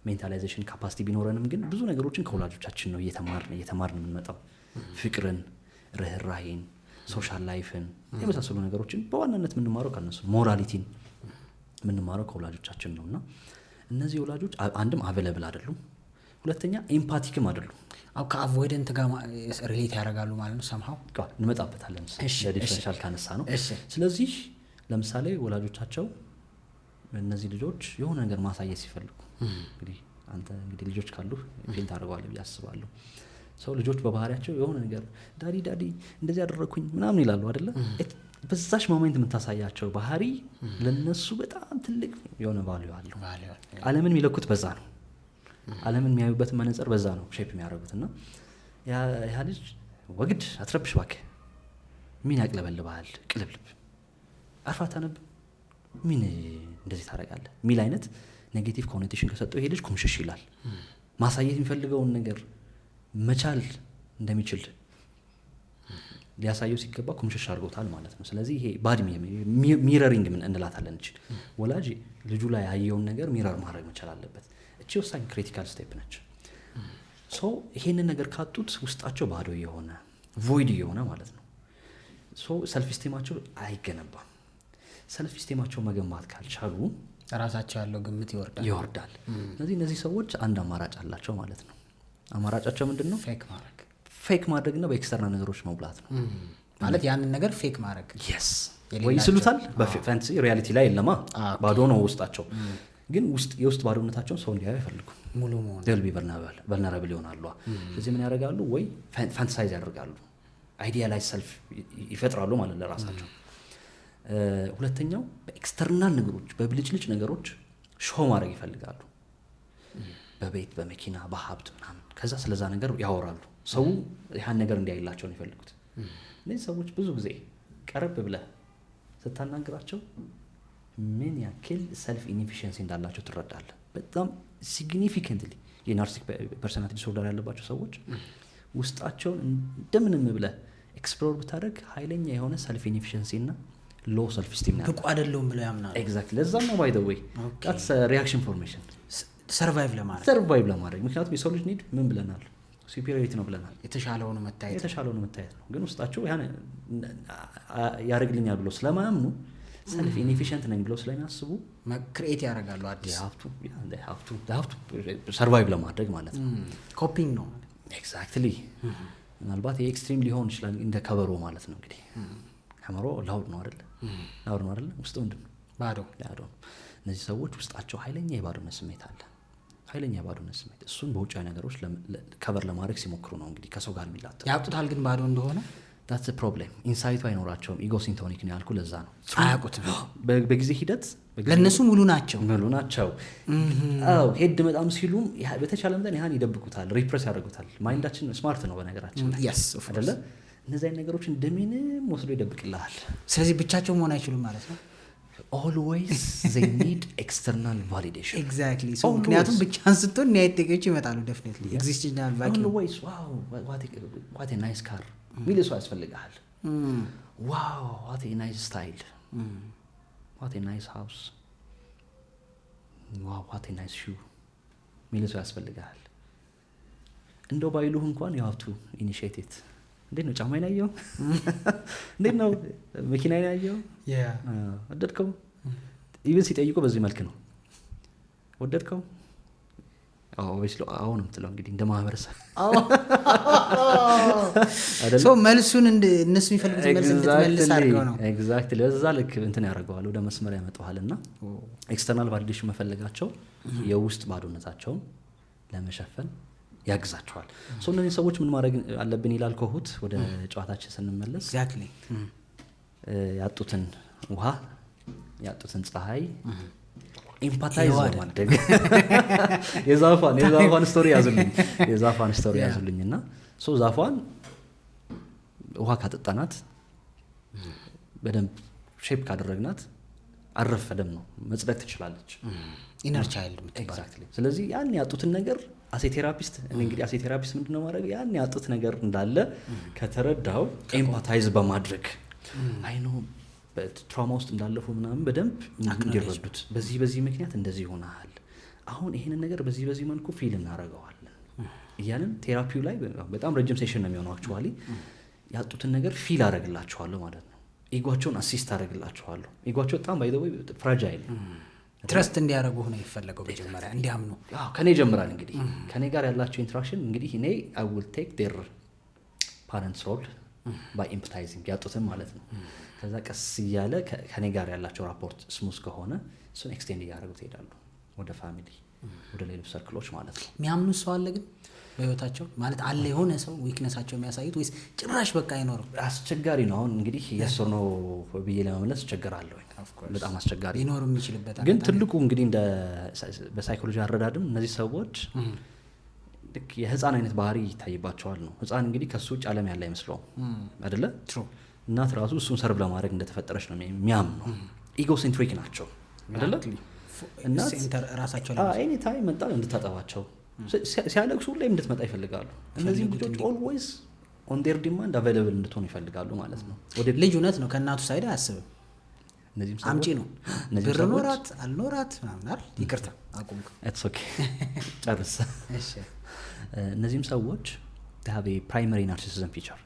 ሜንታላይዜሽን ካፓሲቲ ቢኖረንም ግን ብዙ ነገሮችን ከወላጆቻችን ነው እየተማርን የምንመጣው። ፍቅርን፣ ርህራሄን፣ ሶሻል ላይፍን የመሳሰሉ ነገሮችን በዋናነት የምንማረው ከነሱ፣ ሞራሊቲን የምንማረው ከወላጆቻችን ነው። እና እነዚህ ወላጆች አንድም አቬለብል አይደሉም፣ ሁለተኛ ኤምፓቲክም አይደሉም። አው ከአቮይደንት ጋር ሪሌት ያደርጋሉ ማለት ነው። ሰምሃው እንመጣበታለን ለዲፈረንሻል ካነሳ ነው። ስለዚህ ለምሳሌ ወላጆቻቸው እነዚህ ልጆች የሆነ ነገር ማሳየት ሲፈልጉ እንግዲህ አንተ እንግዲህ ልጆች ካሉ ፊልም ታደርገዋለህ ብዬ አስባለሁ። ሰው ልጆች በባህሪያቸው የሆነ ነገር ዳዲ እንደዚህ ያደረኩኝ ምናምን ይላሉ አይደለ? በዛች ሞሜንት የምታሳያቸው ባህሪ ለነሱ በጣም ትልቅ የሆነ ቫልዩ አለው። ዓለምን የሚለኩት በዛ ነው። ዓለምን የሚያዩበትን መነጽር በዛ ነው ሼፕ የሚያደርጉት። እና ያ ልጅ ወግድ አትረብሽ እባክህ፣ ምን ያቅለበልብሃል፣ ቅልብልብ አርፋ አታነብም፣ ምን እንደዚህ ታደርጋለህ የሚል አይነት ኔጌቲቭ ኮኔቴሽን ከሰጠው ይሄ ልጅ ኩምሽሽ ይላል። ማሳየት የሚፈልገውን ነገር መቻል እንደሚችል ሊያሳየው ሲገባ ኩምሽሽ አድርጎታል ማለት ነው። ስለዚህ ይሄ ባድ ሚረሪንግ እንላታለን። እቺ ወላጅ ልጁ ላይ ያየውን ነገር ሚረር ማድረግ መቻል አለበት። እቺ ወሳኝ ክሪቲካል ስቴፕ ነች። ሶ ይሄንን ነገር ካጡት ውስጣቸው ባዶ የሆነ ቮይድ የሆነ ማለት ነው። ሶ ሰልፍ ስቲማቸው አይገነባም። ሰልፍ ስቲማቸው መገንባት ካልቻሉ ራሳቸው ያለው ግምት ይወርዳል። ስለዚህ እነዚህ ሰዎች አንድ አማራጭ አላቸው ማለት ነው። አማራጫቸው ምንድነው? ፌክ ማድረግና በኤክስተርናል ነገሮች መብላት ነው ማለት። ያንን ነገር ፌክ ማድረግ ወይ ይስሉታል። በፋንሲ ሪያሊቲ ላይ የለማ ባዶ ነው ውስጣቸው። ግን የውስጥ ባዶነታቸውን ሰው እንዲያዩ አይፈልጉም። ሙሉ መሆን ደልቢ ቨልነራብል ይሆናሉ። ስለዚህ ምን ያደርጋሉ? ወይ ፋንታሳይዝ ያደርጋሉ፣ አይዲያላይዝ ሰልፍ ይፈጥራሉ ማለት ለራሳቸው። ሁለተኛው በኤክስተርናል ነገሮች በብልጭልጭ ነገሮች ሾው ማድረግ ይፈልጋሉ። በቤት በመኪና በሀብት ምናምን። ከዛ ስለዛ ነገር ያወራሉ። ሰው ያን ነገር እንዲያይላቸው ነው ይፈልጉት። እነዚህ ሰዎች ብዙ ጊዜ ቀረብ ብለህ ስታናግራቸው ምን ያክል ሰልፍ ኢንኤፊሽንሲ እንዳላቸው ትረዳለህ። በጣም ሲግኒፊካንትሊ የናርሲስቲክ ፐርሶናሊቲ ዲስኦርደር ያለባቸው ሰዎች ውስጣቸውን እንደምንም ብለህ ኤክስፕሎር ብታደርግ ኃይለኛ የሆነ ሰልፍ ኢንኤፊሽንሲ እና ሎ ሰልፍ ስቲም ነው። ብቁ አይደለም ብለው ያምናሉ። ኤግዛክትሊ። ለዛ ነው ባይ ዘ ዌይ ዳትስ ሪአክሽን ፎርሜሽን ሰርቫይቭ ለማድረግ። ምክንያቱም የሰው ልጅ ኒድ ምን ብለናል? ሱፔሪዮሪቲ ነው ብለናል። የተሻለውን መታየት ነው። ግን ውስጣቸው ያን ያደርግልኛል ብለው ስለማያምኑ ሰልፍ ኢንኤፊሽንት ነኝ ብለው ስለሚያስቡ ክሬት ያደርጋሉ አዲስ ሀብቱ ሰርቫይቭ ለማድረግ ማለት ነው። ኮፒንግ ነው። ኤግዛክትሊ። ምናልባት የኤክስትሪም ሊሆን ይችላል እንደ ከበሮ ማለት ነው። እንግዲህ ከበሮ ላውድ ነው አይደለ? ውስጡ ምንድን ነው? ባዶ ነው። እነዚህ ሰዎች ውስጣቸው ኃይለኛ የባዶነት ስሜት አለ። እሱን በውጫዊ ነገሮች ከቨር ለማድረግ ሲሞክሩ ነው እንግዲህ ከሰው ጋር የሚላተው። ያውቁታል ግን ባዶ እንደሆነ። that's the problem። ኢንሳይቱ አይኖራቸውም። ኢጎሲንቶኒክ ነው ያልኩ ለዛ ነው። አያውቁትም። በጊዜ ሂደት ለነሱ ሙሉ ናቸው። አዎ ሄድ በጣም ሲሉም በተቻለ መጠን ያን ይደብቁታል፣ ሪፕሬስ ያደርጉታል። ማይንዳችን ስማርት ነው በነገራችን አይደለ? እነዚህ አይነት ነገሮችን እንደምንም ወስዶ ይደብቅልሃል። ስለዚህ ብቻቸው መሆን አይችሉም ማለት ነው። always they need external validation ኤግዛክትሊ ሶ ምክንያቱም ብቻህን ስትሆን ኒያ ጥያቄዎች ይመጣሉ ዴፊኒትሊ ኤግዚስቴንሻል ቫኪዩም always wow what a nice car ሚል ሰው ያስፈልጋል wow what a nice style what a nice house wow what a nice shoe ሚል ሰው ያስፈልጋል እንደው ባይሉህ እንኳን you have to initiate it እንዴት ነው ጫማዬን አየኸው እንዴት ነው መኪናዬን አየኸው ወደድከው ኢቭን ሲጠይቁ በዚህ መልክ ነው ወደድከው ኦብቪስሊ አሁን የምትለው እንግዲህ እንደ ማህበረሰብ ሶ መልሱን እነሱ የሚፈልጉት መልስ እንድትመልስ አድርገው ነው ኤግዛክትሊ ለዛ ልክ እንትን ያደርገዋል ወደ መስመር ያመጣዋልና ኤክስተርናል ቫሊዴሽን መፈለጋቸው የውስጥ ባዶነታቸውን ለመሸፈን ያግዛቸዋል ሶ እነዚህ ሰዎች ምን ማድረግ አለብን ይላል ኮሁት ወደ ጨዋታችን ስንመለስ ኤግዛክትሊ ያጡትን ውሃ ያጡትን ፀሐይ ኤምፓታይዝ ማድረግ የዛፋን ስቶሪ ያዙልኝና ሶ ዛፋን ውሃ ካጠጣናት በደንብ ሼፕ ካደረግናት አረፈደም ነው መጽደቅ ትችላለች ኢነር ቻይልድ ምትባል ኤግዛክትሊ ስለዚህ ያን ያጡትን ነገር አሴ ቴራፒስት እንግዲህ አሴ ቴራፒስት ምንድነው ማድረግ ያን ያጡት ነገር እንዳለ ከተረዳው ኤምፓታይዝ በማድረግ አይ ኖ በትራውማ ውስጥ እንዳለፉ ምናምን በደንብ እንዲረዱት በዚህ ምክንያት እንደዚህ ሆነሃል አሁን ይሄንን ነገር በዚህ መልኩ ፊል እናደርገዋለን እያልን ቴራፒው ላይ በጣም ረጅም ሴሽን ነው የሚሆነው አክቹአሊ ያጡትን ነገር ፊል አደርግላቸዋለሁ ማለት ነው ኢጓቸውን አሲስት አደርግላቸዋለሁ ኢጓቸው በጣም ባይ ዘ ወይ ፍራጃይል ትረስት እንዲያደርጉ ነው ይፈልገው በመጀመሪያ እንዲያምኑ ከኔ ጀምራል እንግዲህ ከኔ ጋር ያላቸው ኢንተራክሽን እንግዲህ እኔ I will take their parents role by empathizing ያጡትን ማለት ነው ከዛ ቀስ እያለ ከኔ ጋር ያላቸው ራፖርት ስሙዝ ከሆነ እሱን ኤክስቴንድ እያደረጉት ይሄዳሉ ወደ ፋሚሊ ወደ ሌሎች ሰርክሎች ማለት ነው የሚያምኑ ሰው አለ ግን በህይወታቸው ማለት አለ የሆነ ሰው ዊክነሳቸው የሚያሳዩት ወይስ ጭራሽ በቃ አይኖርም አስቸጋሪ ነው አሁን እንግዲህ የሰው ነው ብዬ ለመመለስ እቸገራለሁ በጣም አስቸጋሪ ሊኖር የሚችልበት ግን ትልቁ እንግዲህ እንደ በሳይኮሎጂ አረዳድም እነዚህ ሰዎች ልክ የህፃን አይነት ባህሪ ይታይባቸዋል ነው ህፃን እንግዲህ ከሱ ውጭ ዓለም ያለ አይመስለውም አይደለ እናት ራሱ እሱን ሰርቭ ለማድረግ እንደተፈጠረች ነው የሚያምነው ኢጎሴንትሪክ ናቸው አይደለ እናት ሴንተር ራሳቸው ላይ ኤኒ ታይም መጣ እንድታጠባቸው ሲያለቅሱ ሁሌም እንድትመጣ ይፈልጋሉ እነዚህ ልጆች ኦልዌይስ ኦን ዴር ዲማንድ አቬይላብል እንድትሆን ይፈልጋሉ ማለት ነው ወደ ልጅ እውነት ነው ከእናቱ ሳይድ አያስብም እነዚህም ሰዎች አምጪ ነው ብር ኖራት አልኖራት ምናምን አይደል ይቅርታ አቁምኩ ኢትስ ኦኬ ጨርስ እሺ እነዚህም ሰዎች have a primary narcissism feature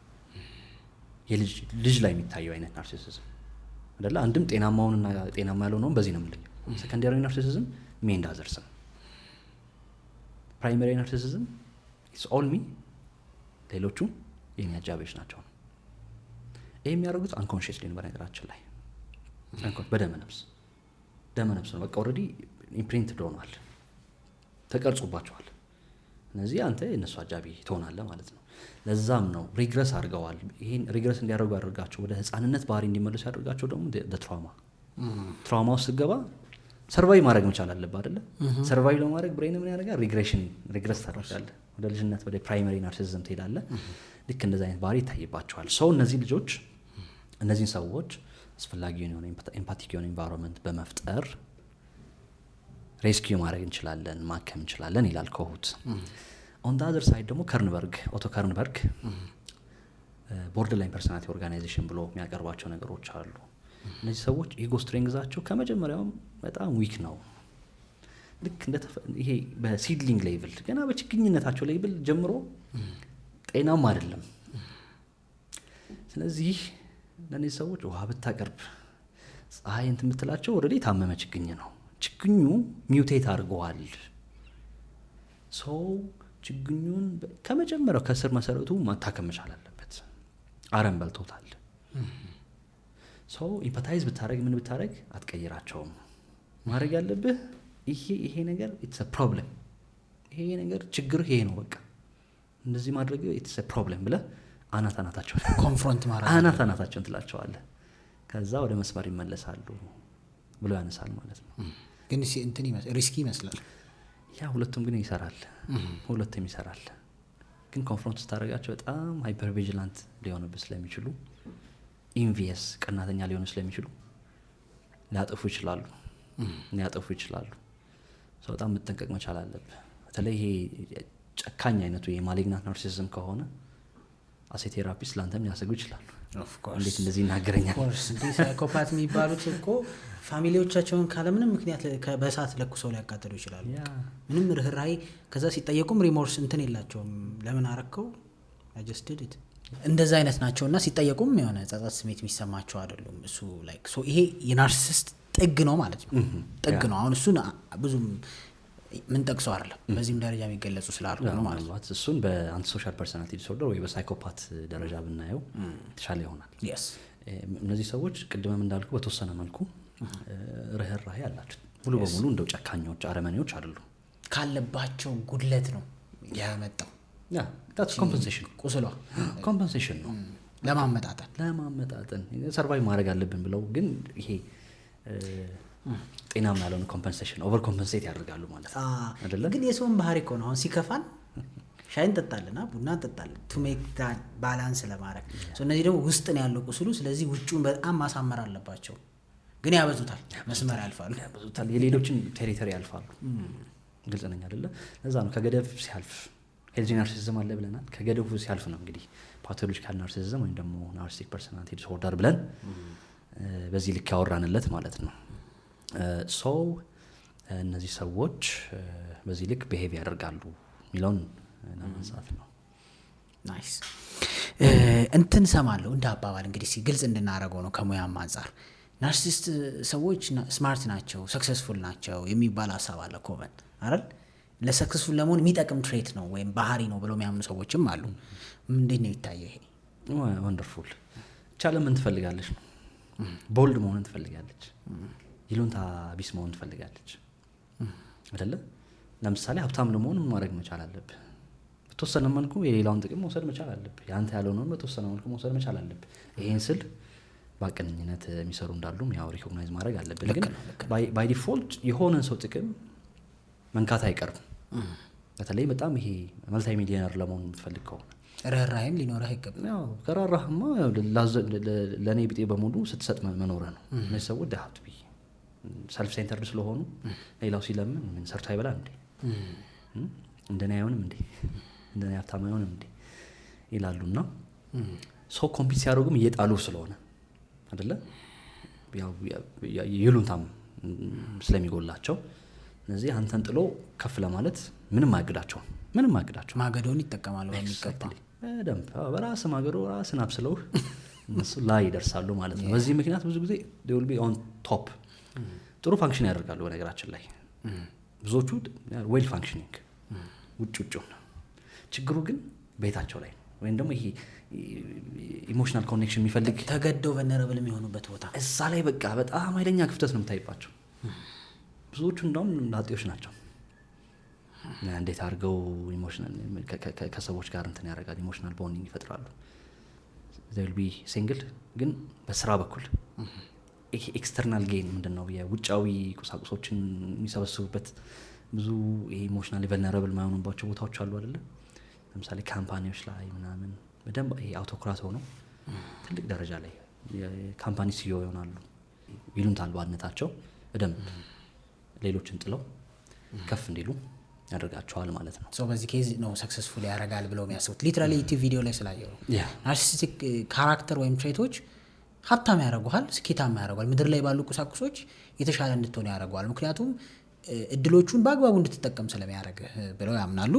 የልጅ ላይ የሚታየው አይነት ናርሲሲዝም አይደለ አንድም ጤናማውንና ጤናማ ያልሆነውን በዚህ ነው የምልኝ ሰከንዳሪ ናርሲሲዝም ሜን ዳዘርስ ፕራይመሪ ናርሲሲዝም ኢትስ ኦል ሚ ሌሎቹ የኛ አጃቢዎች ናቸው ይሄ የሚያደርጉት አንኮንሺየስሊ ነው በነገራችን ላይ በደመ ነፍስ ነው በቃ ኦልሬዲ ኢምፕሪንትድ ሆኗል ተቀርጾባቸዋል እነዚህ አንተ የነሱ አጃቢ ትሆናለህ ማለት ነው ለዛም ነው ሪግረስ አድርገዋል ይሄን ሪግረስ እንዲያደርጉ ያደርጋቸው ወደ ህፃንነት ባህሪ እንዲመለሱ ያደርጋቸው ደግሞ ትራውማ ውስጥ ገባ ሰርቫይቭ ማድረግ መቻል አለበት አይደለ ሰርቫይቭ ለማድረግ ብሬን ምን ያደርጋል ሪግረስ ታደርጋለህ ወደ ልጅነት ወደ ፕራይመሪ ናርሲሲዝም ትሄዳለህ ልክ እንደዛ አይነት ባህሪ ይታይባቸዋል ሰው እነዚህን ሰዎች አስፈላጊ የሆነ ኤምፓቲክ የሆነ ኢንቫይሮንመንት በመፍጠር ሬስኪው ማድረግ እንችላለን ማከም እንችላለን ይላል ኮሁት ኦን ዘ አዘር ሳይድ ደግሞ ኦቶ ከርንበርግ ቦርደርላይን ፐርሰናሊቲ ኦርጋናይዜሽን ብሎ የሚያቀርባቸው ነገሮች አሉ እነዚህ ሰዎች ኢጎ ስትሬንግዛቸው ከመጀመሪያውም በጣም ዊክ ነው ልክ ይሄ በሲድሊንግ ሌቭል ገና በችግኝነታቸው ሌቭል ጀምሮ ጤናም አይደለም ስለዚህ ለእነዚህ ሰዎች ውሃ ብታቀርብ ፀሐይ እንትን የምትላቸው ኦልሬዲ የታመመ ችግኝ ነው ችግኙ ሚውቴት አድርገዋል ሰው ችግኙን ከመጀመሪያው ከስር መሰረቱ ማታከም መቻል አለበት አረም በልቶታል ሰው ኢምፓታይዝ ብታረግ ምን ብታረግ አትቀይራቸውም ማድረግ ያለብህ ይሄ ነገር ኢትስ አ ፕሮብለም ይሄ ነገር ችግር ይሄ ነው በቃ እንደዚህ ማድረግ ኢትስ አ ፕሮብለም ብለህ አናታቸውን ኮንፍሮንት ማድረግ አናታቸውን ትላቸዋለህ ከዛ ወደ መስመር ይመለሳሉ ብሎ ያነሳል ማለት ነው ግን እንትን ሪስኪ ይመስላል ያ ሁለቱም ግን ይሰራል ግን ኮንፍሮንት ስታደርጋቸው በጣም ሃይፐር ቪጂላንት ሊሆኑብህ ስለሚችሉ ኢንቪየስ ቀናተኛ ሊሆኑ ስለሚችሉ ሊያጠፉ ይችላሉ። ሰው በጣም መጠንቀቅ መቻል አለብህ። በተለይ ይሄ ጨካኝ አይነቱ የማሊግናንት ናርሲሲዝም ከሆነ አሴ ቴራፒስት ለአንተም ሊያሰጉ ይችላሉ። እንዴት እንደዚህ ይናገረኛል? እንዲህ ሳይኮፓት የሚባሉት እኮ ፋሚሊዎቻቸውን ካለምንም ምክንያት በእሳት ለኩሰው ሊያቃጥሉ ይችላሉ። ምንም ርህራሄ። ከዛ ሲጠየቁም ሪሞርስ እንትን የላቸውም። ለምን አረከው አጀስትድት እንደዛ አይነት ናቸውና ሲጠየቁም የሆነ ጸጸት ስሜት የሚሰማቸው አይደሉም። እሱ ላይክ ሶ ይሄ የናርሲሲስት ጥግ ነው ማለት ነው። ጥግ ነው። አሁን እሱን ብዙም ምን ጠቅሰው አይደለም በዚህም ደረጃ የሚገለጹ ስላልሆነ ማለት ነው። እሱን በአንቲሶሻል ፐርሰናሊቲ ዲስኦርደር ወይ በሳይኮፓት ደረጃ ብናየው የተሻለ ይሆናል። እነዚህ ሰዎች ቅድምም እንዳልኩ በተወሰነ መልኩ ርህራሄ አላቸው። ሙሉ በሙሉ እንደው ጨካኞች አረመኔዎች አይደሉም። ካለባቸው ጉድለት ነው ያመጣው። ኮምፐንሴሽን ቁስሏ ኮምፐንሴሽን ነው ለማመጣጠን ሰርቫይቭ ማድረግ አለብን ብለው ግን ይሄ ጤናማ ያልሆነ ኮምፐንሴሽን ኦቨር ኮምፐንሴት ያደርጋሉ ማለት አይደለ? ግን የሰውን ባህሪ እኮ ነው። አሁን ሲከፋን ሻይ እንጠጣለና ቡና እንጠጣለን ቱ ሜክ ዳት ባላንስ ለማድረግ። እነዚህ ደግሞ ውስጥ ነው ያለው ቁስሉ። ስለዚህ ውጩን በጣም ማሳመር አለባቸው። ግን ያበዙታል፣ መስመር ያልፋሉ፣ የሌሎችን ቴሪቶሪ ያልፋሉ። ግልጽ ነኝ አይደለ? ለዛ ነው ከገደብ ሲያልፍ ሄልዚ ናርሲሲዝም አለ ብለናል። ከገደቡ ሲያልፍ ነው እንግዲህ ፓቶሎጂካል ናርሲሲዝም ወይም ደግሞ ናርሲስቲክ ፐርሰናሊቲ ዲስኦርደር ብለን በዚህ ልክ ያወራንለት ማለት ነው። ሰው እነዚህ ሰዎች በዚህ ልክ ቢሄቭ ያደርጋሉ የሚለውን ለማንሳት ነው። ናይስ እንትን ሰማለሁ እንደ አባባል እንግዲህ ግልጽ እንድናደርገው ነው ከሙያም አንጻር ናርሲስት ሰዎች ስማርት ናቸው፣ ሰክሰስፉል ናቸው የሚባል ሀሳብ አለ ኮመን አይደል? ለሰክሰስፉል ለመሆን የሚጠቅም ትሬት ነው ወይም ባህሪ ነው ብለው የሚያምኑ ሰዎችም አሉ። እንዴት ነው የሚታየው ይሄ? ወንደርፉል። ቻለ ምን ትፈልጋለች ነው? ቦልድ መሆንን ትፈልጋለች፣ ይሉንታ ቢስ መሆን ትፈልጋለች አይደለ? ለምሳሌ ሀብታም ለመሆን ምን ማድረግ መቻል አለብህ? በተወሰነ መልኩ የሌላውን ጥቅም መውሰድ መቻል አለብህ። ያንተ ያልሆነውን በተወሰነ መልኩ መውሰድ መቻል አለብህ። ይሄን ስል በአቀኝነት የሚሰሩ እንዳሉም ያው ሪኮግናይዝ ማድረግ አለብን። ግን ባይ ዲፎልት የሆነን ሰው ጥቅም መንካት አይቀርም። በተለይ በጣም ይሄ መልታይ ሚሊዮነር ለመሆን የምትፈልግ ከሆነ ርህራሄም ሊኖርህ አይገባም። ያው ከራራህማ ለእኔ ቢጤ በሙሉ ስትሰጥ መኖርህ ነው። እነዚህ ሰዎች ዳሀት ቢ ሰልፍ ሴንተርድ ስለሆኑ ሌላው ሲለምን ምን ሰርቶ አይበላ እንዴ እንደኔ አይሆንም እንዴ እንደኔ ሀብታም አይሆንም እንዴ ይላሉና ሰው ኮምፒት ሲያደርጉም እየጣሉ ስለሆነ አይደለ? ያው ይሉንታም ስለሚጎላቸው እነዚህ አንተን ጥሎ ከፍ ለማለት ምንም አያግዳቸው ማገዶን ይጠቀማሉ በሚገባ በደንብ በራስ ማገዶ ራስን አብስለው እነሱ ላይ ይደርሳሉ ማለት ነው። በዚህ ምክንያት ብዙ ጊዜ they will be on top ጥሩ ፋንክሽን ያደርጋሉ። በነገራችን ላይ ብዙዎቹ ዌል ፋንክሽኒንግ ውጭ ነው። ችግሩ ግን ቤታቸው ላይ ወይም ደግሞ ይሄ ኢሞሽናል ኮኔክሽን የሚፈልግ ተገደው ቨነረብል የሚሆኑበት ቦታ እዛ ላይ በቃ በጣም ኃይለኛ ክፍተት ነው የምታይባቸው። ብዙዎቹ እንደውም ላጤዎች ናቸው። እንዴት አድርገው ኢሞሽናል ከሰዎች ጋር እንትን ያደርጋል፣ ኢሞሽናል ቦንዲንግ ይፈጥራሉ። they will be single ግን በስራ በኩል ይሄ ኤክስተርናል ጌን ምንድነው የውጫዊ ቁሳቁሶችን የሚሰበስቡበት ብዙ ይሄ ኢሞሽናሊ ቨልነራብል ማይሆኑባቸው ቦታዎች አሉ አይደለ? ለምሳሌ ካምፓኒዎች ላይ ምናምን በደንብ ይሄ አውቶክራት ሆነው ትልቅ ደረጃ ላይ የካምፓኒ ሲዮ ይሆናሉ። ይሉንታ አልባነታቸው በደንብ ሌሎችን ጥለው ከፍ እንዲሉ ያደርጋቸዋል ማለት ነው። ሶ በዚህ ኬዝ ነው ሰክሰስፉል ያደርጋል ብለው የሚያስቡት። ሊትራሊ ዩቲዩብ ቪዲዮ ላይ ስላየው ናርሲስቲክ ካራክተር ወይም ትሬቶች ሀብታም ያደርጉሃል፣ ስኬታማ ያደርጓል፣ ምድር ላይ ባሉ ቁሳቁሶች የተሻለ እንድትሆን ያደርጓል። ምክንያቱም እድሎቹን በአግባቡ እንድትጠቀም ስለሚያደርግ ብለው ያምናሉ።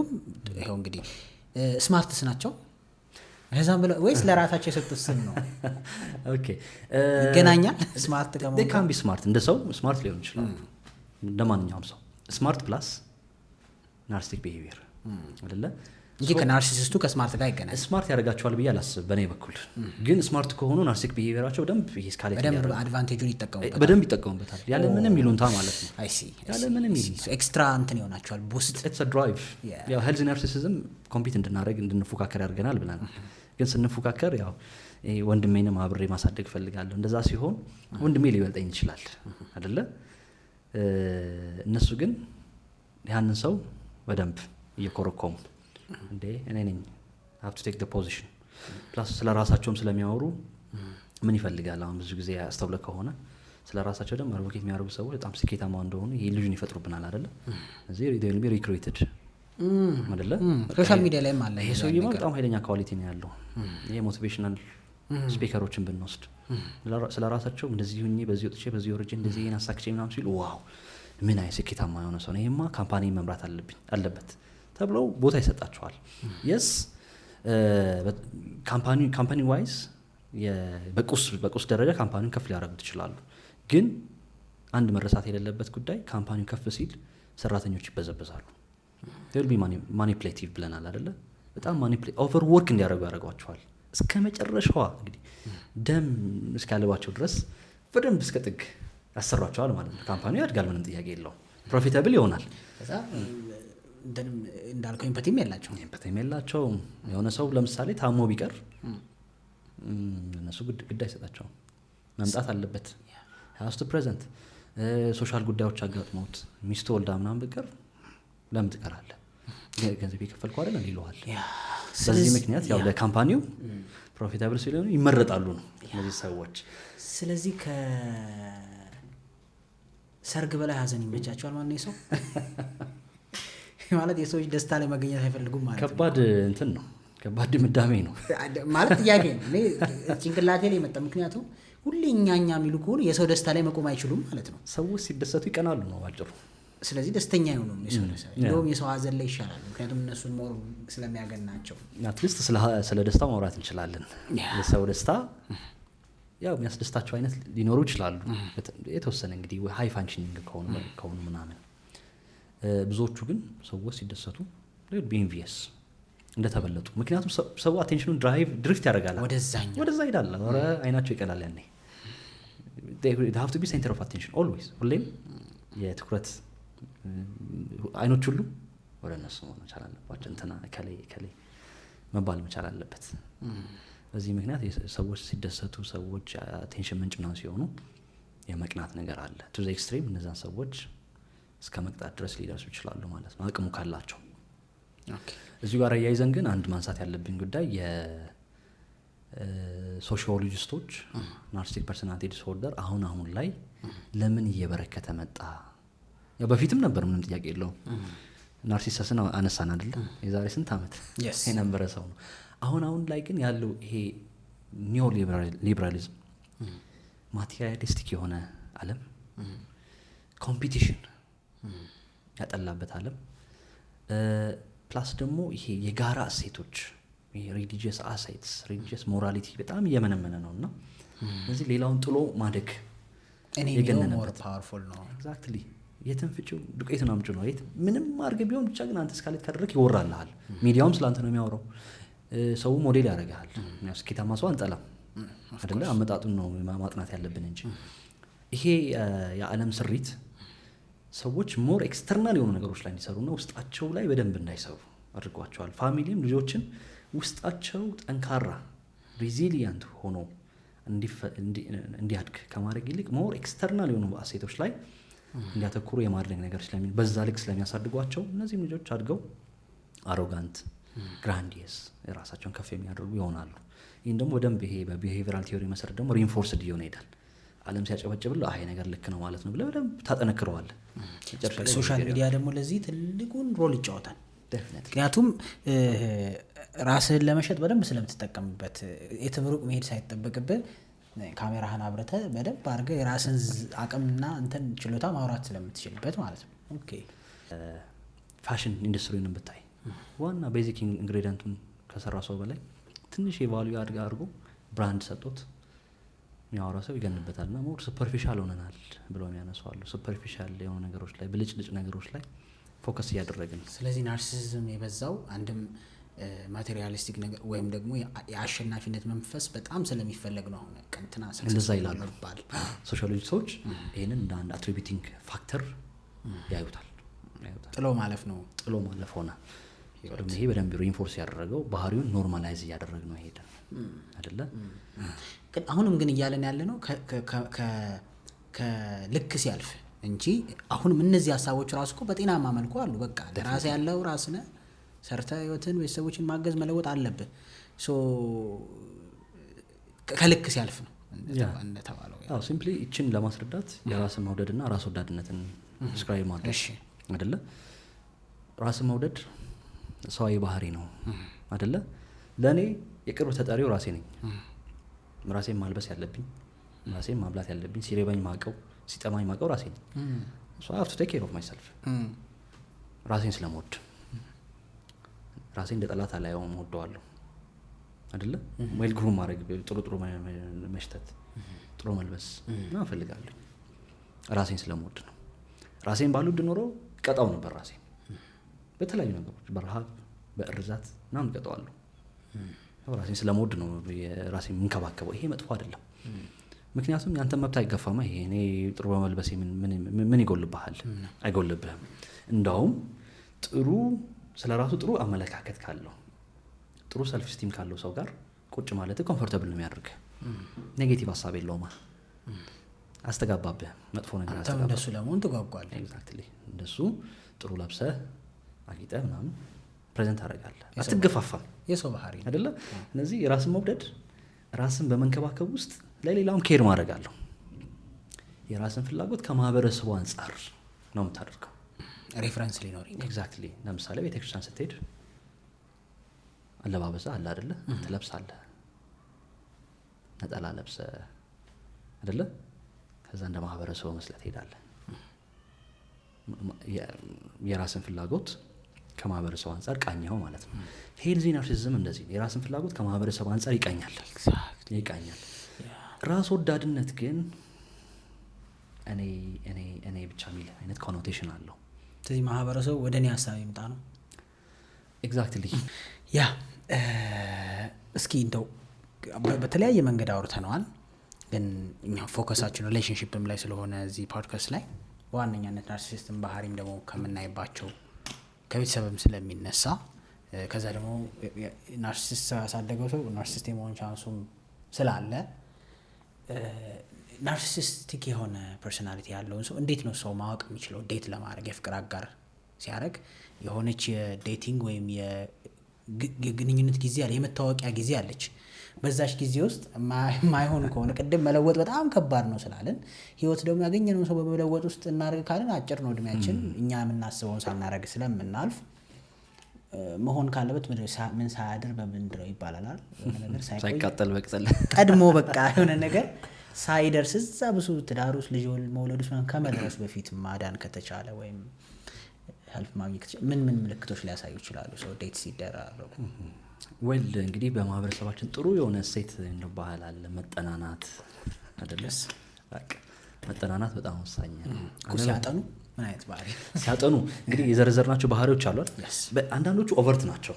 ይኸው እንግዲህ ስማርትስ ናቸው ከዛም ብለው ወይስ ለራሳቸው የሰጡት ስም ነው? ኦኬ ይገናኛል። ስማርት ከመሆን ካን ቢ ስማርት እንደ ሰው ስማርት ሊሆን ይችላል። እንደማንኛውም ሰው ስማርት ፕላስ ናርሲስቲክ ቢሄቪየር አይደለ እንጂ ከናርሲሲስቱ ከስማርት ጋር ይገናኛል። ስማርት ያደርጋቸዋል ብዬ አላስብ በእኔ በኩል። ግን ስማርት ከሆኑ ናርሲስቲክ ቢሄቪየራቸው በደንብ ይሄ ስካሌት በደንብ አድቫንቴጁን ይጠቀሙበታል፣ በደንብ ይጠቀሙበታል ያለ ምንም ይሉንታ ማለት ነው። አይ ሲ ያለ ምንም ይሉንታ ኤክስትራ እንትን ይሆናቸዋል ቡስት። ኢትስ አ ድራይቭ። ያው ሄልዚ ናርሲሲዝም ኮምፒት እንድናደርግ እንድንፎካከር ያደርገናል ብለናል። ግን ስንፎካከር ያው ወንድሜንም አብሬ ማሳደግ ፈልጋለሁ። እንደዛ ሲሆን ወንድሜ ሊበልጠኝ ይችላል አይደለ? እነሱ ግን ያንን ሰው በደንብ እየኮረኮሙ እንዴ እኔ ነኝ have to take the position ፕላስ ስለ ራሳቸውም ስለሚያወሩ ምን ይፈልጋል። አሁን ብዙ ጊዜ ያስተውለ ከሆነ ስለ ራሳቸው ደግሞ አድቮኬት የሚያደርጉ ሰዎች በጣም ስኬታማ እንደሆኑ ይሄ ኢሉዥን ይፈጥሩብናል አይደለ? እዚህ they will be recruited አይደለ? ሶሻል ሚዲያ ላይም አለ ይሄ ሰውዬ በጣም ኃይለኛ ኳሊቲ ነው ያለው። ይሄ ሞቲቬሽናል ስፒከሮችን ብንወስድ ስለ ራሳቸው እንደዚህ ሁኜ በዚህ ወጥቼ በዚህ ወርጄ እንደዚህ ይሄን አሳክቼ ምናምን ሲሉ ዋው ምን አይነት ስኬታማ የሆነ ሰው ነው፣ ይሄማ ካምፓኒ መምራት አለበት ተብለው ቦታ ይሰጣቸዋል። የስ ካምፓኒ ዋይዝ በቁስ ደረጃ ካምፓኒውን ከፍ ሊያደርጉት ይችላሉ። ግን አንድ መረሳት የሌለበት ጉዳይ ካምፓኒው ከፍ ሲል ሰራተኞች ይበዘበዛሉ። ል ቢ ማኒፕሌቲቭ ብለናል አይደለ? በጣም ኦቨር ወርክ እንዲያደርጉ ያደርጓቸዋል። እስከ መጨረሻዋ እንግዲህ ደም እስካለባቸው ድረስ በደንብ እስከ ጥግ ያሰሯቸዋል ማለት ነው። ካምፓኒው ያድጋል፣ ምንም ጥያቄ የለውም። ፕሮፊታብል ይሆናል። እንዳልከው ኢምፓቲም የላቸውም። የሆነ ሰው ለምሳሌ ታሞ ቢቀር እነሱ ግድ አይሰጣቸውም። መምጣት አለበት ሀስቱ ፕሬዘንት። ሶሻል ጉዳዮች አጋጥመውት ሚስቱ ወልዳ ምናምን ብቀር ለምን ትቀራለህ? ገንዘብ የከፈልኩ አይደል ይለዋል። በዚህ ምክንያት ያው ለካምፓኒው ፕሮፊታብል ስለሆኑ ይመረጣሉ ነው እነዚህ ሰዎች። ስለዚህ ከሰርግ በላይ ሀዘን ይመቻቸዋል ማለት ነው። ሰው ማለት የሰዎች ደስታ ላይ መገኘት አይፈልጉም ማለት ከባድ እንትን ነው፣ ከባድ ድምዳሜ ነው ማለት ጥያቄ ነው። እኔ ጭንቅላቴ ላይ መጣ። ምክንያቱም ሁሌ እኛ የሚሉ ከሆነ የሰው ደስታ ላይ መቆም አይችሉም ማለት ነው። ሰዎች ሲደሰቱ ይቀናሉ ነው ባጭሩ። ስለዚህ ደስተኛ አይሆኑም። እንደውም የሰው ሀዘን ላይ ይሻላል፣ ምክንያቱም እነሱን ሞር ስለሚያገናቸው። አትሊስት ስለ ደስታ ማውራት እንችላለን። የሰው ደስታ ያው የሚያስደስታቸው አይነት ሊኖሩ ይችላሉ የተወሰነ እንግዲህ ሃይ ፋንክሽኒንግ ከሆኑ ምናምን። ብዙዎቹ ግን ሰዎች ሲደሰቱ ቢኤንቪኤስ እንደተበለጡ። ምክንያቱም ሰው አቴንሽኑን ድሪፍት ያደርጋል፣ ወደዛ ይሄዳል። ኧረ አይናቸው ይቀላል ያኔ። they have to be center of attention always። ሁሌም የትኩረት አይኖች ሁሉ ወደ እነሱ መቻል አለባቸው። እንትና ከላይ መባል መቻል አለበት። በዚህ ምክንያት ሰዎች ሲደሰቱ፣ ሰዎች አቴንሽን ምንጭ ምናምን ሲሆኑ የመቅናት ነገር አለ። ቱ ዘ ኤክስትሪም እነዛን ሰዎች እስከ መቅጣት ድረስ ሊደርሱ ይችላሉ ማለት ነው፣ አቅሙ ካላቸው። እዚሁ ጋር አያይዘን ግን አንድ ማንሳት ያለብን ጉዳይ የሶሺዮሎጂስቶች ናርሲስቲክ ፐርሶናሊቲ ዲስኦርደር አሁን ላይ ለምን እየበረከተ መጣ? ያው በፊትም ነበር፣ ምንም ጥያቄ የለውም። ናርሲሰስን አነሳን አይደለ? የዛሬ ስንት ዓመት የነበረ ሰው ነው። አሁን ላይ ግን ያለው ይሄ ኒዮ ሊበራሊዝም፣ ማቴሪያሊስቲክ የሆነ ዓለም፣ ኮምፒቲሽን ያጠላበት ዓለም፣ ፕላስ ደግሞ ይሄ የጋራ እሴቶች፣ ሪሊጂየስ አሳይትስ፣ ሪሊጂየስ ሞራሊቲ በጣም እየመነመነ ነው እና እዚህ ሌላውን ጥሎ ማደግ የገነነበት ፓወርፉል ነው። ኤግዛክትሊ የትን ፍጪው ዱቄቱን አምጪ ነው። ምንም አድርገህ ቢሆን ብቻ ግን አንተ እስካለት ካደረክ ይወራልሃል። ሚዲያውም ስላንተ ነው የሚያወራው። ሰው ሞዴል ያደርግሃል። ስኬታማ ሰው አንጠላም አይደለ? አመጣጡን ነው ማጥናት ያለብን እንጂ ይሄ የዓለም ስሪት ሰዎች ሞር ኤክስተርናል የሆኑ ነገሮች ላይ እንዲሰሩና ውስጣቸው ላይ በደንብ እንዳይሰሩ አድርጓቸዋል። ፋሚሊም ልጆችን ውስጣቸው ጠንካራ ሪዚሊየንት ሆኖ እንዲያድግ ከማድረግ ይልቅ ሞር ኤክስተርናል የሆኑ አሴቶች ላይ እንዲያተኩሩ የማድረግ ነገር በዛ ልክ ስለሚያሳድጓቸው እነዚህም ልጆች አድገው አሮጋንት፣ ግራንዲየስ የራሳቸውን ከፍ የሚያደርጉ ይሆናሉ። ይህን ደግሞ በደንብ ይሄ በቢሄቪራል ቲዮሪ መሰረት ደግሞ ሪንፎርስድ እየሆነ ይሄዳል። ዓለም ሲያጨበጭብል ይሄ ነገር ልክ ነው ማለት ነው ብለህ በደንብ ታጠነክረዋለህ። ሶሻል ሚዲያ ደግሞ ለዚህ ትልቁን ሮል ይጫወታል። ምክንያቱም ራስህን ለመሸጥ በደንብ ስለምትጠቀምበት የትምሩቅ መሄድ ሳይጠበቅብህ ካሜራህን አብረተህ በደንብ አድርገህ የራስን አቅምና እንትን ችሎታ ማውራት ስለምትችልበት ማለት ነው። ኦኬ ፋሽን ኢንዱስትሪውን ብታይ ዋና ቤዚክ ኢንግሬዲየንቱን ከሰራ ሰው በላይ ትንሽ የቫልዩ አድርጎ ብራንድ ሰጥቶት የሚያወራ ሰው ይገንበታል። እና ሞር ሱፐርፊሻል ሆነናል ብለው የሚያነሷሉ። ሱፐርፊሻል የሆኑ ነገሮች ላይ ብልጭልጭ ነገሮች ላይ ፎከስ እያደረግን። ስለዚህ ናርሲሲዝም የበዛው አንድም ማቴሪያሊስቲክ ነገር ወይም ደግሞ የአሸናፊነት መንፈስ በጣም ስለሚፈለግ ነው። አሁን ቀንትና እንደዛ ይላሉ ሶሻሎጂስቶች። ይህንን እንደ አንድ አትሪቢዩቲንግ ፋክተር ያዩታል። ጥሎ ማለፍ ነው። ጥሎ ማለፍ ሆነ። ይሄ በደንብ ሪኢንፎርስ ያደረገው ባህሪውን ኖርማላይዝ እያደረግ ነው ሄደ አይደለ? አሁንም ግን እያለን ያለ ነው ከልክ ሲያልፍ እንጂ አሁንም እነዚህ ሀሳቦች ራሱ እኮ በጤናማ መልኩ አሉ። በቃ ለራስ ያለው ራስነ ሰርተ ህይወትን ቤተሰቦችን ማገዝ መለወጥ አለብህ። ከልክ ሲያልፍ ነው እንደተባለው አዎ ሲምፕሊ እቺን ለማስረዳት የራስን መውደድና ራስ ወዳድነትን ዲስክራይብ ማድረግ አይደለ? ራስን መውደድ ሰዋዊ ባህሪ ነው አይደለ? ለኔ የቅርብ ተጠሪው ራሴ ነኝ። ራሴን ማልበስ ያለብኝ፣ ራሴን ማብላት ያለብኝ፣ ሲሬባኝ ማቀው፣ ሲጠማኝ ማቀው ራሴ ነኝ። so I have to take care of myself ራሴን ስለምወድ ራሴን እንደ ጠላት አላየውም፣ እወደዋለሁ አይደለ? ዌል ግሩም ማድረግ፣ ጥሩ መሽተት፣ ጥሩ መልበስ ነው እፈልጋለሁ። ራሴን ስለምወድ ነው። ራሴን ባልወድ ኖሮ ቀጣው ነበር ራሴን በተለያዩ ነገሮች፣ በረሃብ፣ በእርዛት ምናምን ቀጣዋለሁ። ራሴን ስለምወድ ነው ራሴን የምንከባከበው። ይሄ መጥፎ አይደለም። ምክንያቱም ያንተ መብት አይገፋማ። ይሄ እኔ ጥሩ በመልበሴ ምን ይጎልብሃል? አይጎልብህም። እንዳውም ጥሩ ስለራሱ ጥሩ አመለካከት ካለው ጥሩ ሰልፍ ስቲም ካለው ሰው ጋር ቁጭ ማለት ኮምፎርታብል ነው የሚያደርግህ። ኔጌቲቭ ሀሳብ የለውም፣ አስተጋባብህ መጥፎ ነገር አስተጋባብህ። እንደሱ ለመሆን ትጓጓለህ። ኤግዛክትሊ እንደሱ ጥሩ ለብሰህ አጊጠህ ምናምን ፕሬዘንት አደርጋለህ። አትገፋፋም። የሰው ባህሪ አይደለ? ስለዚህ የራስን መውደድ ራስን በመንከባከብ ውስጥ ለሌላውም ኬር ማድረግ አለው። የራስን ፍላጎት ከማህበረሰቡ አንጻር ነው የምታደርገው። ሬፈረንስ ሊኖር ኤግዛክትሊ። ለምሳሌ ቤተክርስቲያን ስትሄድ አለባበስህ አለ አይደለ? ትለብሳለህ፣ ነጠላ ለብሰህ አይደለ? ከዛ እንደ ማህበረሰቡ መስለህ ትሄዳለህ። የራስን ፍላጎት ከማህበረሰቡ አንጻር ቃኘው ማለት ነው። ሄልዚ ናርሲሲዝም እንደዚህ ነው። የራስን ፍላጎት ከማህበረሰቡ አንጻር ይቃኛል። ራስ ወዳድነት ግን እኔ ብቻ የሚል አይነት ኮኖቴሽን አለው። ስለዚህ ማህበረሰቡ ወደ እኔ ሀሳብ ይምጣ ነው። ኤግዛክትሊ። ያ እስኪ እንደው በተለያየ መንገድ አውርተነዋል፣ ግን እኛ ፎከሳችን ሪሌሽንሺፕም ላይ ስለሆነ እዚህ ፖድካስት ላይ በዋነኛነት ናርሲሲስትን ባህሪም ደግሞ ከምናይባቸው ከቤተሰብም ስለሚነሳ ከዛ ደግሞ ናርሲሲስት ያሳደገው ሰው ናርሲሲስት የመሆን ቻንሱም ስላለ ናርሲሲስቲክ የሆነ ፐርሶናሊቲ ያለውን ሰው እንዴት ነው ሰው ማወቅ የሚችለው? ዴት ለማድረግ የፍቅር አጋር ሲያደርግ የሆነች የዴቲንግ ወይም የግንኙነት ጊዜ አለ፣ የመታወቂያ ጊዜ አለች። በዛች ጊዜ ውስጥ ማይሆን ከሆነ ቅድም መለወጥ በጣም ከባድ ነው ስላለን ህይወት ደግሞ ያገኘነውን ሰው በመለወጥ ውስጥ እናደርግ ካለን አጭር ነው እድሜያችን፣ እኛ የምናስበውን ሳናደርግ ስለምናልፍ መሆን ካለበት ምን ሳያድር በምንድነው ይባላል ነገር ሳይቃጠል በቅጠል ቀድሞ በቃ የሆነ ነገር ሳይደርስ እዛ ብዙ ትዳር ውስጥ ልጅ መውለድ ውስጥ ከመድረስ በፊት ማዳን ከተቻለ ወይም ሄልፕ ማግኘት ምን ምልክቶች ሊያሳዩ ይችላሉ ሰው ዴት ሲደራረጉ? ወል እንግዲህ በማህበረሰባችን ጥሩ የሆነ ሴት እንደው ባህል አለ፣ መጠናናት አይደለስ? በቃ መጠናናት በጣም ወሳኝ ነው። ሲያጠኑ ምን አይነት ባህሪ ሲያጠኑ እንግዲህ የዘረዘርናቸው ባህሪዎች አሉ አይደል? አንዳንዶቹ ኦቨርት ናቸው፣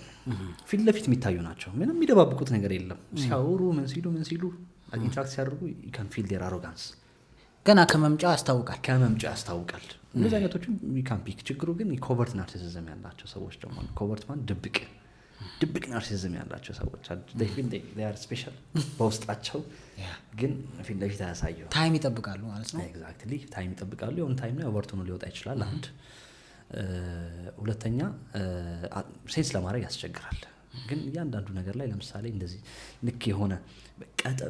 ፊት ለፊት የሚታዩ ናቸው፣ ምንም የሚደባብቁት ነገር የለም። ሲያወሩ ምን ሲሉ ኢንትራክት ሲያደርጉ you can feel their arrogance ገና ከመምጫው ያስታውቃል። እንደዚህ አይነቶቹ ሚካምፒክ። ችግሩ ግን ኮቨርት ናርሲሲዝም ያላቸው ሰዎች ደግሞ ኮቨርት ማለት ድብቅ ናርሲሲዝም ያላቸው ሰዎች they feel they are special በውስጣቸው ግን ፊት ለፊት አያሳየው። ታይም ይጠብቃሉ ማለት ነው። ኤግዛክትሊ ታይም ይጠብቃሉ። የሆነ ታይም ላይ ኦቨርቶኑ ሊወጣ ይችላል። አንድ ሁለተኛ ሴንስ ለማድረግ ያስቸግራል። ግን እያንዳንዱ ነገር ላይ ለምሳሌ እንደዚህ ልክ የሆነ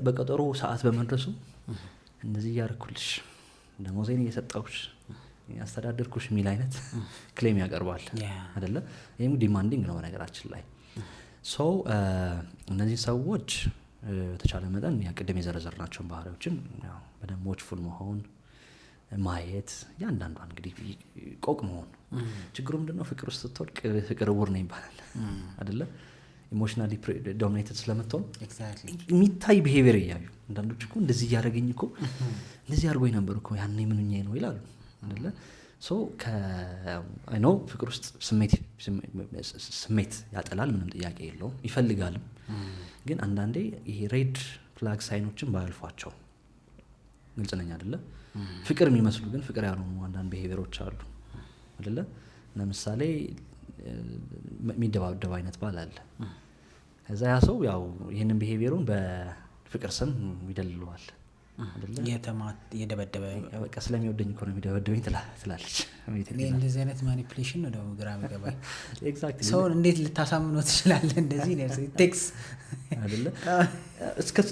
በቀጠሮ ሰዓት በመድረሱ እንደዚህ እያደረኩልሽ ደሞዜን እየሰጠሁሽ ያስተዳደርኩሽ የሚል አይነት ክሌም ያቀርባል አይደለ? ይህም ዲማንዲንግ ነው በነገራችን ላይ። ሰው እነዚህ ሰዎች በተቻለ መጠን ቅድም የዘረዘርናቸውን ባህሪዎችን በደንብ ዎችፉል መሆን፣ ማየት፣ እያንዳንዷን እንግዲህ ቆቅ መሆን። ችግሩ ምንድነው? ፍቅር ውስጥ ስትወድቅ ፍቅር እውር ነው ይባላል አይደለ? ኢሞሽናሊ ዶሚኔትድ ስለምትሆን የሚታይ ቢሄቪየር እያዩ አንዳንዶች እኮ እንደዚህ እያደረገኝ እኮ እንደዚህ አድርጎኝ ነበር እኮ ያኔ ምንኛ ነው ይላሉ አይደለ? ሶ አይ ኖ ፍቅር ውስጥ ስሜት ያጠላል፣ ምንም ጥያቄ የለውም፣ ይፈልጋልም። ግን አንዳንዴ ይሄ ሬድ ፍላግ ሳይኖችን ባያልፏቸው ግልጽ ነኝ አይደለ? ፍቅር የሚመስሉ ግን ፍቅር ያልሆኑ አንዳንድ ቢሄቪየሮች አሉ አይደለ? ለምሳሌ የሚደባደብ አይነት ባል አለ። ከዛ ያ ሰው ያው ይህንን ቢሄቪየሩን በፍቅር ስም ይደልለዋል እየደበደበ በቃ ስለሚወደኝ እኮ ነው የሚደበደበኝ ትላለች። እንደዚህ አይነት ማኒፕሌሽን ነው ደግሞ ግራ የሚገባኝ። ኤግዛክትሊ ሰውን እንዴት ልታሳምነው ትችላለህ? እንደዚህ ቴክስ አይደለ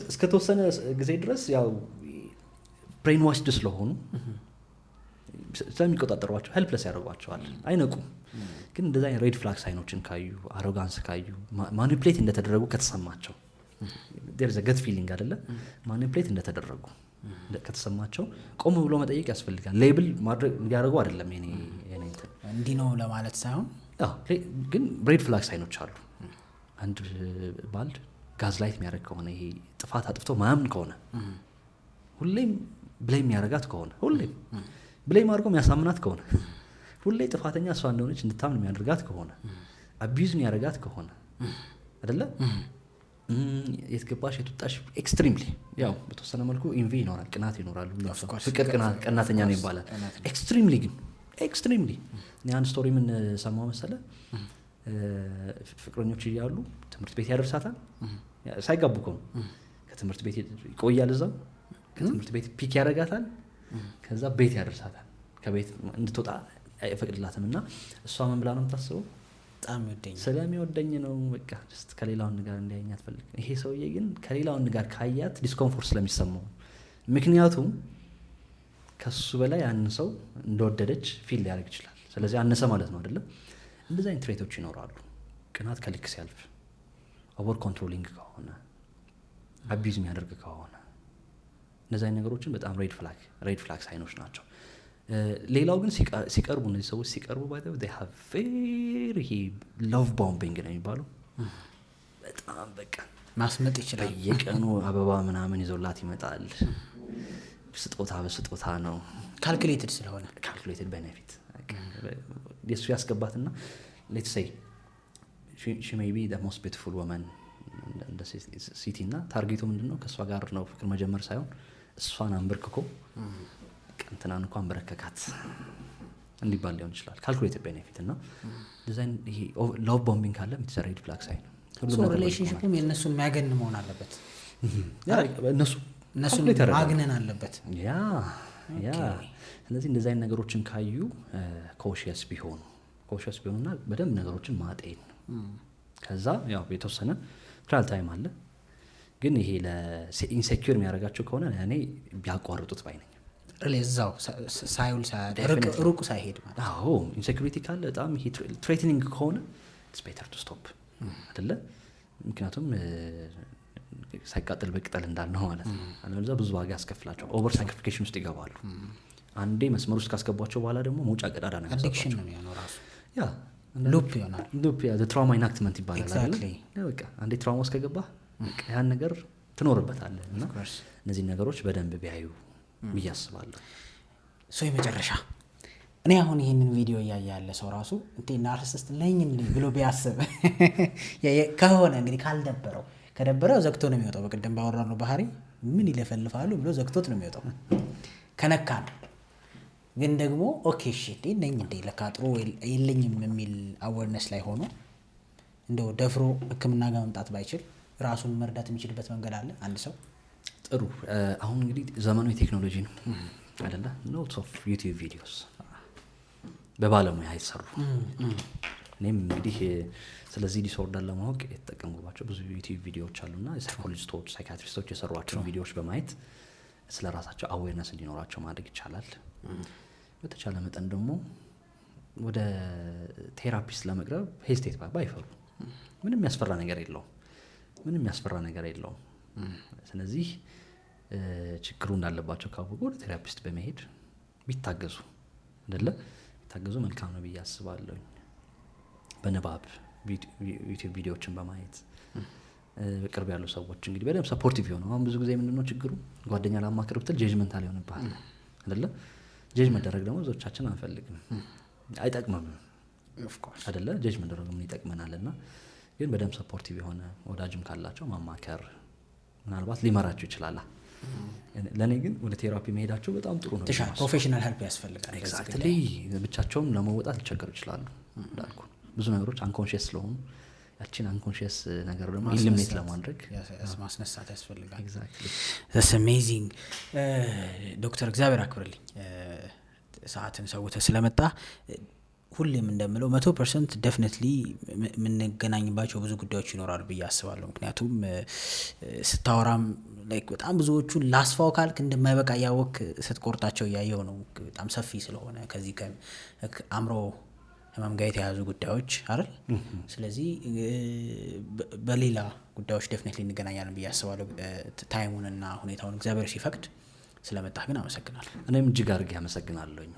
እስከተወሰነ ጊዜ ድረስ ያው ብሬን ዋሽድ ስለሆኑ ስለሚቆጣጠሯቸው ሄልፕለስ ያደርጓቸዋል፣ አይነቁም። ግን እንደዛ ሬድ ፍላግ ሳይኖችን ካዩ፣ አሮጋንስ ካዩ፣ ማኒፕሌት እንደተደረጉ ከተሰማቸው there's a gut feeling አይደለ ማኒፕሌት እንደተደረጉ ከተሰማቸው ቆም ብሎ መጠየቅ ያስፈልጋል። ሌብል ማድረግ እንዲያደርጉ አይደለም የኔ እንዲህ ነው ለማለት ሳይሆን ግን ሬድ ፍላግ ሳይኖች አሉ። አንድ ባል ጋዝ ላይት የሚያደርግ ከሆነ ይሄ ጥፋት አጥፍቶ ማያምን ከሆነ ሁሌም ብሌም የሚያደርጋት ከሆነ ሁሌም ብሌም አድርጎ የሚያሳምናት ከሆነ ሁሌ ጥፋተኛ እሷ እንደሆነች እንድታምን የሚያደርጋት ከሆነ አቢዩዝ የሚያደርጋት ከሆነ አይደለ የትገባሽ የትወጣሽ ኤክስትሪምሊ ያው በተወሰነ መልኩ ኢንቪ ይኖራል፣ ቅናት ይኖራል። ፍቅር ቀናተኛ ነው ይባላል። ኤክስትሪምሊ ግን ኤክስትሪምሊ ያን ስቶሪ ምን ሰማው መሰለ ፍቅረኞች እያሉ ትምህርት ቤት ያደርሳታል። ሳይጋቡ እኮ ነው። ከትምህርት ቤት ይቆያል እዛው ከትምህርት ቤት ፒክ ያደርጋታል። ከዛ ቤት ያደርሳታል። ከቤት እንድትወጣ አይፈቅድላትም። እና እሷ ምን ብላ ነው የምታስበው? በጣም ይወደኝ ስለሚወደኝ ነው በቃ ጀስት ከሌላው ጋር እንዲያየኝ አትፈልግ። ይሄ ሰውዬ ግን ከሌላው ጋር ካያት ዲስኮምፎርት ስለሚሰማው ምክንያቱም ከሱ በላይ ያን ሰው እንደወደደች ፊል ሊያደርግ ይችላል። ስለዚህ አነሰ ማለት ነው አይደለም። እንደዚህ አይነት ትሬቶች ይኖራሉ። ቅናት ከልክ ሲያልፍ፣ ኦቨር ኮንትሮሊንግ ከሆነ፣ አቢዩዝ የሚያደርግ ከሆነ እነዚህ አይነት ነገሮችን በጣም ሬድ ፍላግ ሳይኖች ናቸው። ሌላው ግን ሲቀርቡ እነዚህ ሰዎች ሲቀርቡ ባይተው they have very love bombing ነው የሚባለው። በጣም በቃ ማስመጥ ይችላል። በየቀኑ አበባ ምናምን ይዞላት ይመጣል። በስጦታ ነው። ካልኩሌትድ ስለሆነ ካልኩሌትድ ቤኔፊት የሱ ያስገባትና let's say she may be the most beautiful woman in the city እና ታርጌቱ ምንድነው? ከሷ ጋር ነው ፍቅር መጀመር ሳይሆን እሷን አንበርክኮ እንትናን እንኳን በረከካት እንዲባል ሊሆን ይችላል። ካልኩሌትድ ቤኔፊት እና ዲዛይን ይሄ ላቭ ቦምቢንግ ካለ ሬድ ፍላግ ሳይን ሶ ሪሌሽንሺፑም የነሱን ማገን መሆን አለበት። እነሱን ማግነን አለበት። ያ ስለዚህ እንደዚህ አይነት ነገሮችን ካዩ ኮሽየስ ቢሆኑና በደንብ ነገሮችን ማጤን ከዛ ያው የተወሰነ ትራያል ታይም አለ። ግን ይሄ ለኢንሴኪዩር የሚያደርጋቸው ከሆነ እኔ ቢያቋርጡት ባይ ነኝ። እዛው ሳይውል ሩቅ ሳይሄድ ማለት አዎ ኢንሴኪዩሪቲ ካለ በጣም ይሄ ትሬትኒንግ ከሆነ ኢትስ ቤተር ቱ ስቶፕ አይደለ? ምክንያቱም ሳይቃጠል በቅጠል እንዳልነው ማለት ነው። አለበለዚያ ብዙ ዋጋ ያስከፍላቸው፣ ኦቨር ሳክሪፊኬሽን ውስጥ ይገባሉ። አንዴ መስመር ውስጥ ካስገቧቸው በኋላ ደግሞ መውጫ ቀዳዳ ነው አዲክሽን ነው የሚሆነው ራሱ ያ ሉፕ ይሆናል። ትራውማ ኢናክትመንት ይባላል አይደል? በቃ አንዴ ትራውማ ውስጥ ከገባህ ያን ነገር ትኖርበታለህ። እና እነዚህ ነገሮች በደንብ ቢያዩ ብዬ አስባለሁ። የመጨረሻ እኔ አሁን ይህንን ቪዲዮ እያየ ያለ ሰው ራሱ ናርሲሲስት ነኝ ብሎ ቢያስብ ከሆነ እንግዲህ ካልደበረው ከደበረው ዘግቶ ነው የሚወጣው። በቅድም ባወራነው ባህሪ ምን ይለፈልፋሉ ብሎ ዘግቶት ነው የሚወጣው። ከነካ ነው ግን ደግሞ ኦኬ እሺ ነኝ ለካ ጥሩ የለኝም የሚል አዌርነስ ላይ ሆኖ እንደው ደፍሮ ሕክምና ጋር መምጣት ባይችል ራሱን መርዳት የሚችልበት መንገድ አለ አንድ ሰው። ጥሩ አሁን እንግዲህ ዘመኑ የቴክኖሎጂ ነው አይደለ? ሎትስ ኦፍ ዩቲዩብ ቪዲዮስ በባለሙያ አይሰሩ። እኔም እንግዲህ ስለዚህ ዲስኦርደር ለማወቅ የተጠቀምኩባቸው ብዙ ዩቲዩብ ቪዲዮዎች አሉና ሳይኮሎጂስቶች፣ ሳይካትሪስቶች የሰሯቸውን ቪዲዮዎች በማየት ስለ ራሳቸው አዌርነስ እንዲኖራቸው ማድረግ ይቻላል። በተቻለ መጠን ደግሞ ወደ ቴራፒስት ለመቅረብ ሄስቴት ባይፈሩ። ምንም የሚያስፈራ ነገር የለውም። ስለዚህ ችግሩ እንዳለባቸው ካወቁ ወደ ቴራፒስት በመሄድ ቢታገዙ መልካም ነው ብዬ አስባለሁ። በንባብ ዩቲዩብ ቪዲዮዎችን በማየት በቅርብ ያሉ ሰዎች እንግዲህ በደንብ ሰፖርቲቭ ሆነው። አሁን ብዙ ጊዜ ምንድነው ችግሩ? ጓደኛ ላማክር ብትል ጀጅመንታል ይሆንብሃል አይደለ? ጀጅ መደረግ ደግሞ ብዙዎቻችን አንፈልግም፣ አይጠቅምም አይደለ? ጀጅ መደረግ ምን ይጠቅመናልና ግን በደንብ ሰፖርቲቭ የሆነ ወዳጅም ካላቸው ማማከር ምናልባት ሊመራቸው ይችላል። ለእኔ ግን ወደ ቴራፒ መሄዳቸው በጣም ጥሩ ነው። ፕሮፌሽናል ሄልፕ ያስፈልጋል። ኤግዛክትሊ ብቻቸውም ለመወጣት ሊቸገሩ ይችላሉ። እንዳልኩ ብዙ ነገሮች አንኮንሽስ ስለሆኑ ያችን አንኮንሽስ ነገር ደግሞ ኢሊሚኔት ለማድረግ ማስነሳት ያስፈልጋል። ኤግዛክትሊ that's amazing ዶክተር እግዚአብሔር አክብርልኝ ሰዓትን ሰውተህ ስለመጣ። ሁሌም እንደምለው 100% ዴፊኒትሊ የምንገናኝባቸው ብዙ ጉዳዮች ይኖራሉ ብዬ አስባለሁ። ምክንያቱም ስታወራም ላይክ በጣም ብዙዎቹን ላስፋው ካልክ እንደማይበቃ ያወክ ስትቆርጣቸው እያየው ነው። በጣም ሰፊ ስለሆነ ከዚህ ከአእምሮ ህመም ጋር የተያዙ ጉዳዮች አይደል? ስለዚህ በሌላ ጉዳዮች ዴፊኒትሊ እንገናኛለን ብዬ አስባለሁ። ታይሙንና ሁኔታውን እግዚአብሔር ሲፈቅድ ስለመጣህ ግን አመሰግናለሁ። እኔም እጅግ አድርጌ አመሰግናለሁኝ።